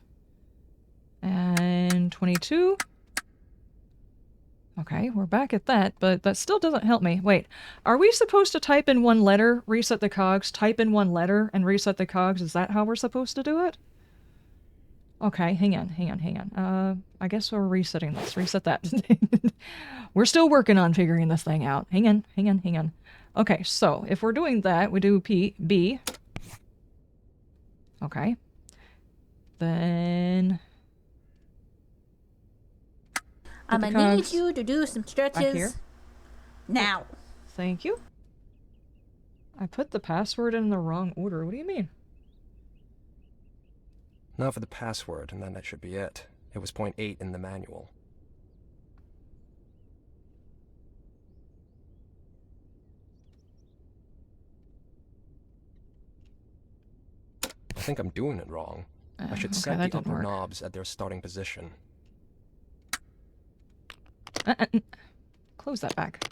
and 22. Okay, we're back at that, but that still doesn't help me. Wait, are we supposed to type in one letter, reset the cogs, type in one letter, and reset the cogs? Is that how we're supposed to do it? Okay, hang on. I guess we're resetting this. Reset that. We're still working on figuring this thing out. Hang on. Okay, so if we're doing that, we do B. Okay. Then... I'm gonna need you to do some stretches. Here. Now. Thank you. I put the password in the wrong order. What do you mean? Now for the password, and then that should be it. It was point 8 in the manual. I think I'm doing it wrong. I should set the upper knobs at their starting position. Close that back.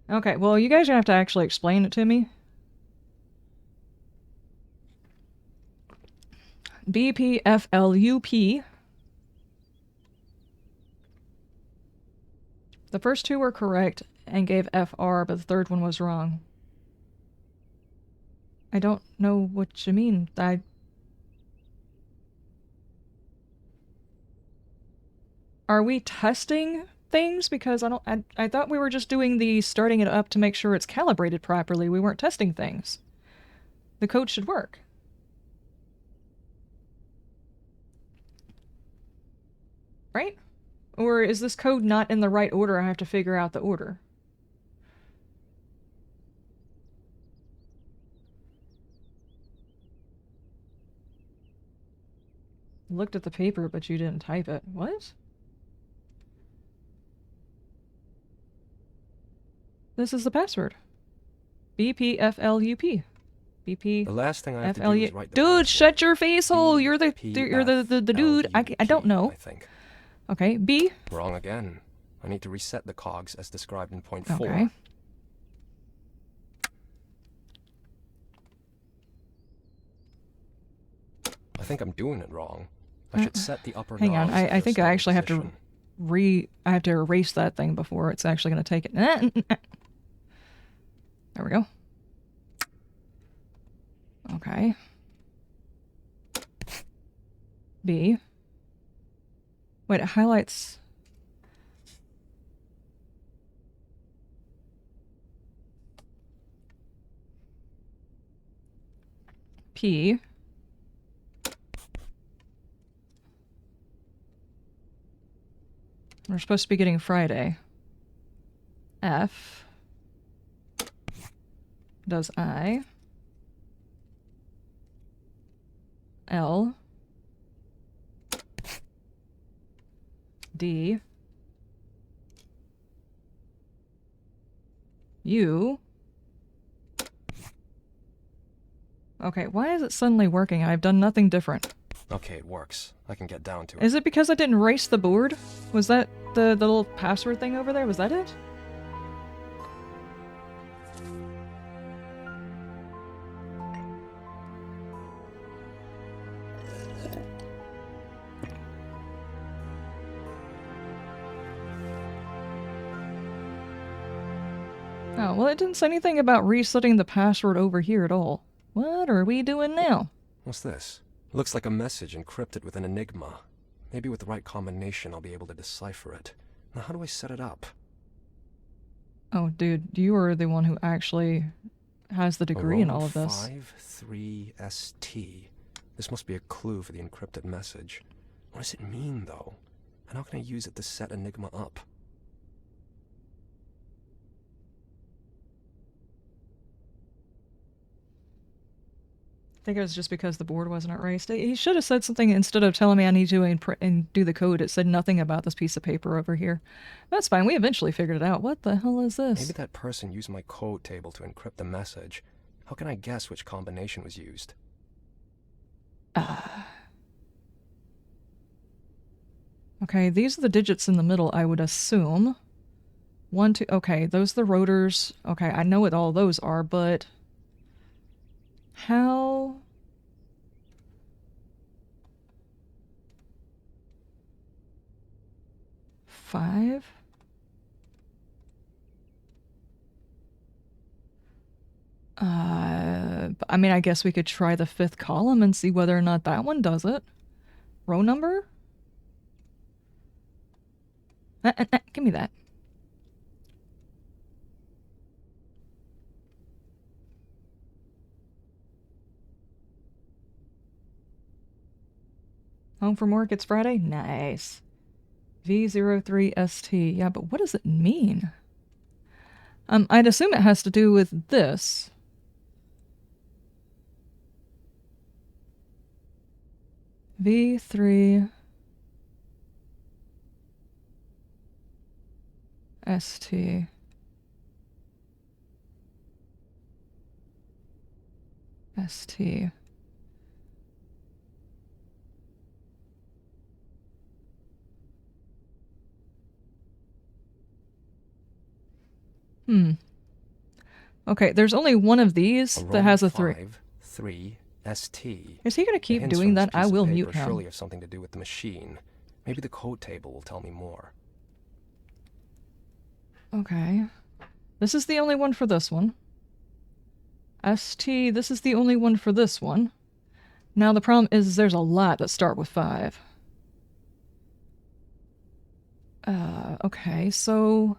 Okay, well, you guys are gonna have to actually explain it to me. BPFLUP. The first two were correct and gave FR, but the third one was wrong. I don't know what you mean. Are we testing things? Because I thought we were just doing the starting it up to make sure it's calibrated properly. We weren't testing things. The code should work. Right? Or is this code not in the right order? I have to figure out the order. Looked at the paper, but you didn't type it. What? This is the password. BPFLUP. BP. The last thing I have to do is write the Dude, password. Shut your face hole. You're the dude. I don't know. I think. Okay, B. Wrong again. I need to reset the cogs as described in point 4. Okay. I think I'm doing it wrong. I should set the upper Hang on. knobs at I think their I actually have to position. I have to erase that thing before it's actually going to take it. There we go. Okay. B. Wait, it highlights... P. We're supposed to be getting Friday. F. Does I. L. D. U. Okay, why is it suddenly working? I've done nothing different. Okay, it works. I can get down to it. Is it because I didn't erase the board? Was that the little password thing over there? Was that it? Oh, well, it didn't say anything about resetting the password over here at all. What are we doing now? What's this? Looks like a message encrypted with an enigma. Maybe with the right combination I'll be able to decipher it. Now how do I set it up? Oh, dude, you are the one who actually has the degree in all of this. 53ST. This must be a clue for the encrypted message. What does it mean, though? And how can I use it to set Enigma up? I think it was just because the board wasn't erased. He should have said something instead of telling me I need to and do the code. It said nothing about this piece of paper over here. That's fine. We eventually figured it out. What the hell is this? Maybe that person used my code table to encrypt the message. How can I guess which combination was used? Okay, these are the digits in the middle, I would assume. 1, 2... Okay, those are the rotors. Okay, I know what all those are, but... How... 5. I mean, I guess we could try the 5th column and see whether or not that one does it. Row number? Give me that. Home from work, it's Friday? Nice. V03ST. Yeah, but what does it mean? I'd assume it has to do with this. V3 ST. ST. Okay, there's only one of these that has a 3. 3 ST. Is he gonna keep doing that? I will mute him. Surely have something to do with the machine. Maybe the code table will tell me more. Okay. This is the only one for this one. ST, this is the only one for this one. Now the problem is there's a lot that start with 5. Okay, so...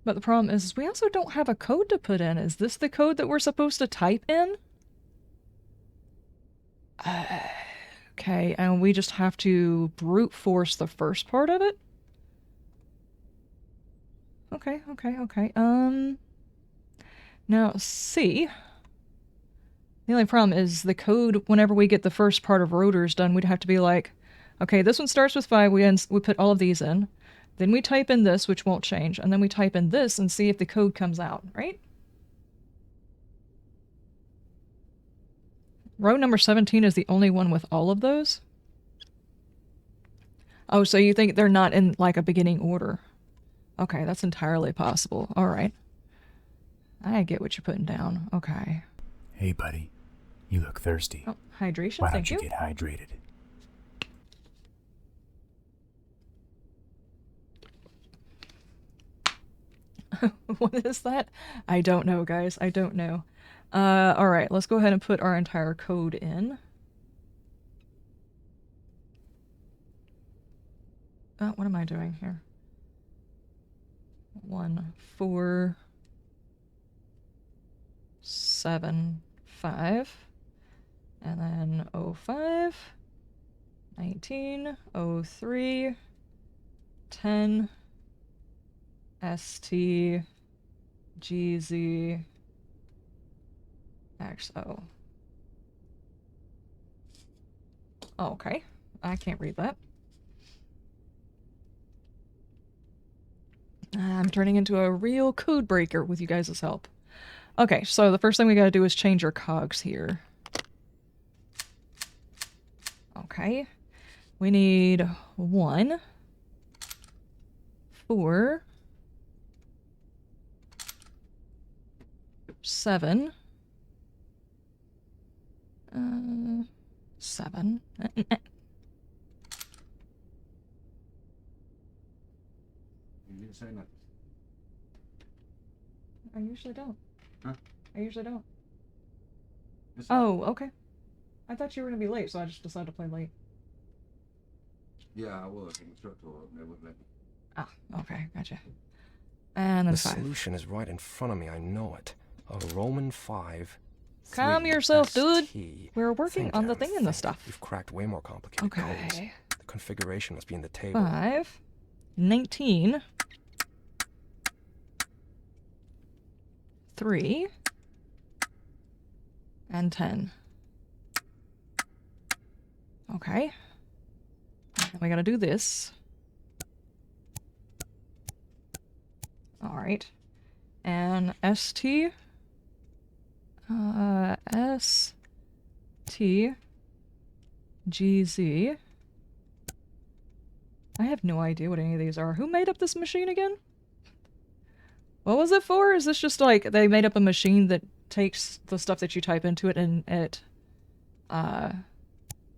But the problem is we also don't have a code to put in. Is this the code that we're supposed to type in? Okay, and we just have to brute force the first part of it? Okay. Now, C. The only problem is the code, whenever we get the first part of rotors done, we'd have to be like, okay, this one starts with 5, we put all of these in. Then we type in this, which won't change, and then we type in this and see if the code comes out, right? Row number 17 is the only one with all of those? Oh, so you think they're not in, like, a beginning order. Okay, that's entirely possible. Alright. I get what you're putting down. Okay. Hey, buddy. You look thirsty. Oh, hydration, Why thank don't you. you get hydrated? What is that? I don't know, guys. I don't know. Alright, let's go ahead and put our entire code in. What am I doing here? 1, 4, 7, 5. And then 05, 19, 03, 10, ST, GZ, XO. Oh, okay. I can't read that. I'm turning into a real code breaker with you guys' help. Okay, so the first thing we gotta do is change our cogs here. Okay. We need 1, 4, 7, 7. You didn't say nothing. I usually don't. Huh? I usually don't. Yes, Oh, okay. I thought you were gonna be late, so I just decided to play late. Yeah, I was in the truck tour. They wouldn't let me. Ah, okay, gotcha. And then The 5. solution is right in front of me, I know it. A Roman 5. Calm 3 yourself, dude. ST. We're working Think, on the Em, thing and the think. stuff. You've cracked way more complicated codes. Okay. The configuration must be in the table. 5, 19, 3, and 10. Okay. And we gotta do this. Alright. And ST. ST. GZ. I have no idea what any of these are. Who made up this machine again? What was it for? Is this just like they made up a machine that takes the stuff that you type into it and it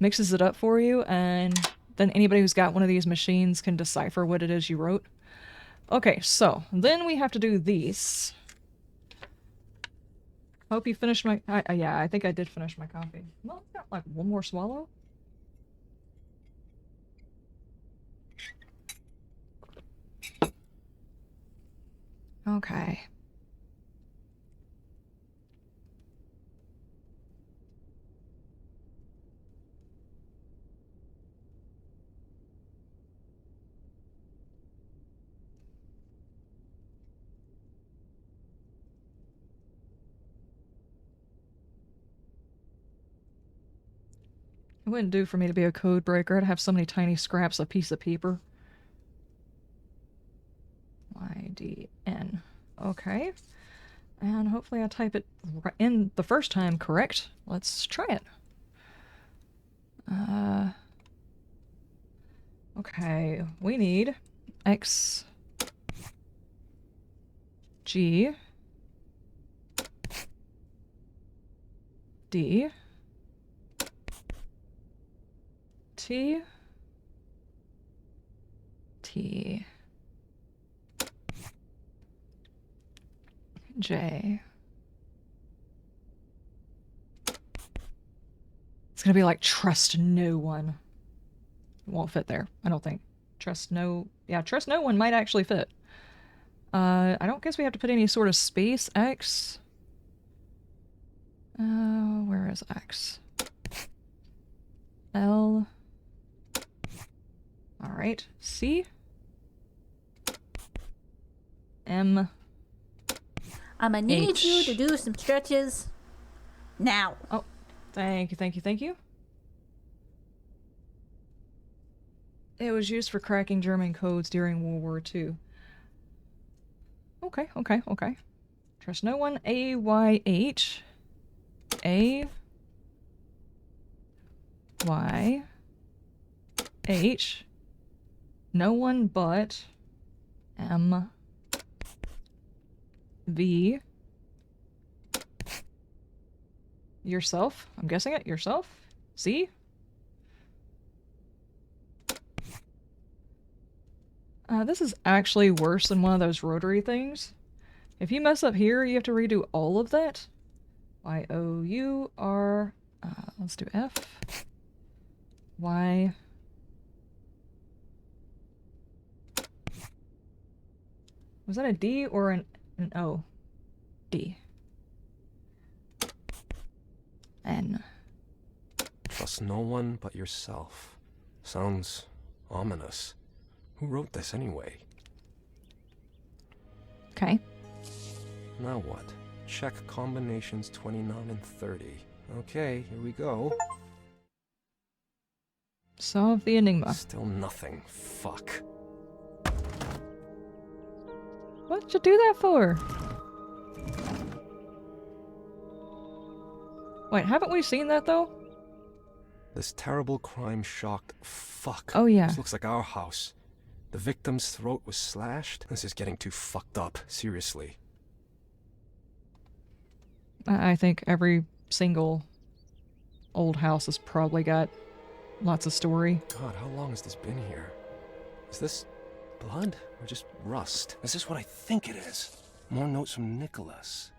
mixes it up for you, and then anybody who's got one of these machines can decipher what it is you wrote. Okay, so then we have to do these. Hope you finished my... yeah, I think I did finish my coffee. Well, I've got like one more swallow. Okay. It wouldn't do for me to be a code breaker. I'd have so many tiny scraps of piece of paper. YDN. Okay. And hopefully I type it in the first time correct. Let's try it. Okay, we need X G D T T J. It's gonna be like trust no one. It won't fit there, I don't think. Trust no... Yeah, trust no one might actually fit. I don't guess we have to put any sort of space. X. Where is X? L. Alright. C. M. I'ma need you to do some stretches now. Oh, thank you, thank you, thank you. It was used for cracking German codes during World War II. Okay, okay, okay. Trust no one. A-Y-H. A-Y-H. No one but M. V. Yourself. I'm guessing it. Yourself. C. This is actually worse than one of those rotary things. If you mess up here, you have to redo all of that. Y-O-U-R... let's do F. Y... Was that a D or an O? D. N. Trust no one but yourself. Sounds ominous. Who wrote this anyway? Okay. Now what? Check combinations 29 and 30. Okay, here we go. Solve the enigma. Still nothing. Fuck. What'd you do that for? Wait, haven't we seen that though? This terrible crime shocked... Fuck. Oh yeah. This looks like our house. The victim's throat was slashed? This is getting too fucked up. Seriously. I think every single old house has probably got lots of story. God, how long has this been here? Is this blood or just rust? Is this what I think it is? More notes from Nicholas.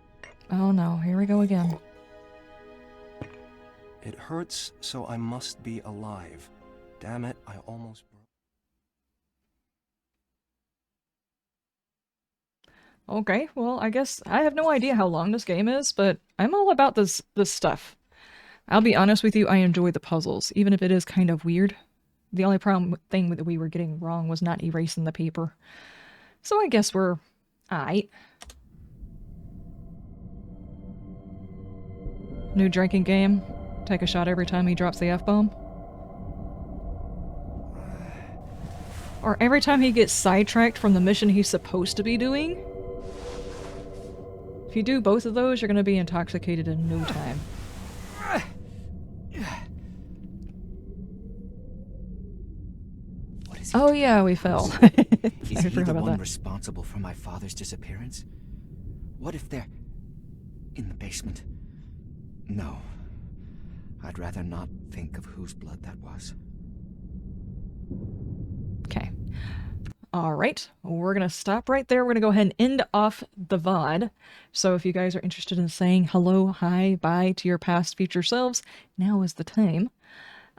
Oh no, here we go again. It hurts, so I must be alive. Damn it, I almost broke. Okay, well, I guess I have no idea how long this game is, but I'm all about this stuff. I'll be honest with you, I enjoy the puzzles, even if it is kind of weird. The only thing that we were getting wrong was not erasing the paper. So I guess we're aight. New drinking game. Take a shot every time he drops the F-bomb. Or every time he gets sidetracked from the mission he's supposed to be doing. If you do both of those, you're going to be intoxicated in no time. What is he Oh doing? yeah, we fell. Is I he forgot the about one that. responsible for my father's disappearance? What if they're in the basement? No. I'd rather not think of whose blood that was. Okay. All right. We're going to stop right there. We're going to go ahead and end off the VOD. So if you guys are interested in saying hello, hi, bye to your past, future selves, now is the time.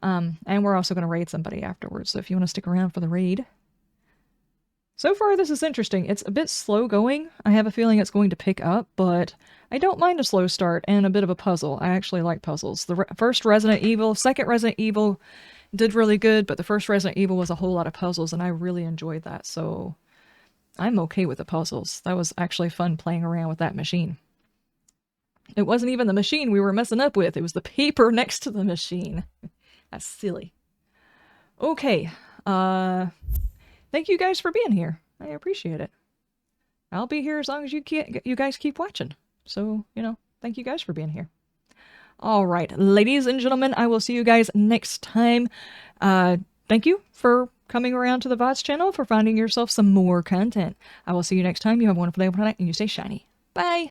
And we're also going to raid somebody afterwards. So if you want to stick around for the raid. So far, this is interesting. It's a bit slow going. I have a feeling it's going to pick up, but I don't mind a slow start and a bit of a puzzle. I actually like puzzles. The first Resident Evil, second Resident Evil did really good, but the first Resident Evil was a whole lot of puzzles, and I really enjoyed that, so I'm okay with the puzzles. That was actually fun playing around with that machine. It wasn't even the machine we were messing up with. It was the paper next to the machine. That's silly. Okay. Thank you guys for being here. I appreciate it. I'll be here as long as you guys keep watching. So, you know, thank you guys for being here. All right, ladies and gentlemen, I will see you guys next time. Thank you for coming around to the VODs channel, for finding yourself some more content. I will see you next time. You have a wonderful day, and you stay shiny. Bye.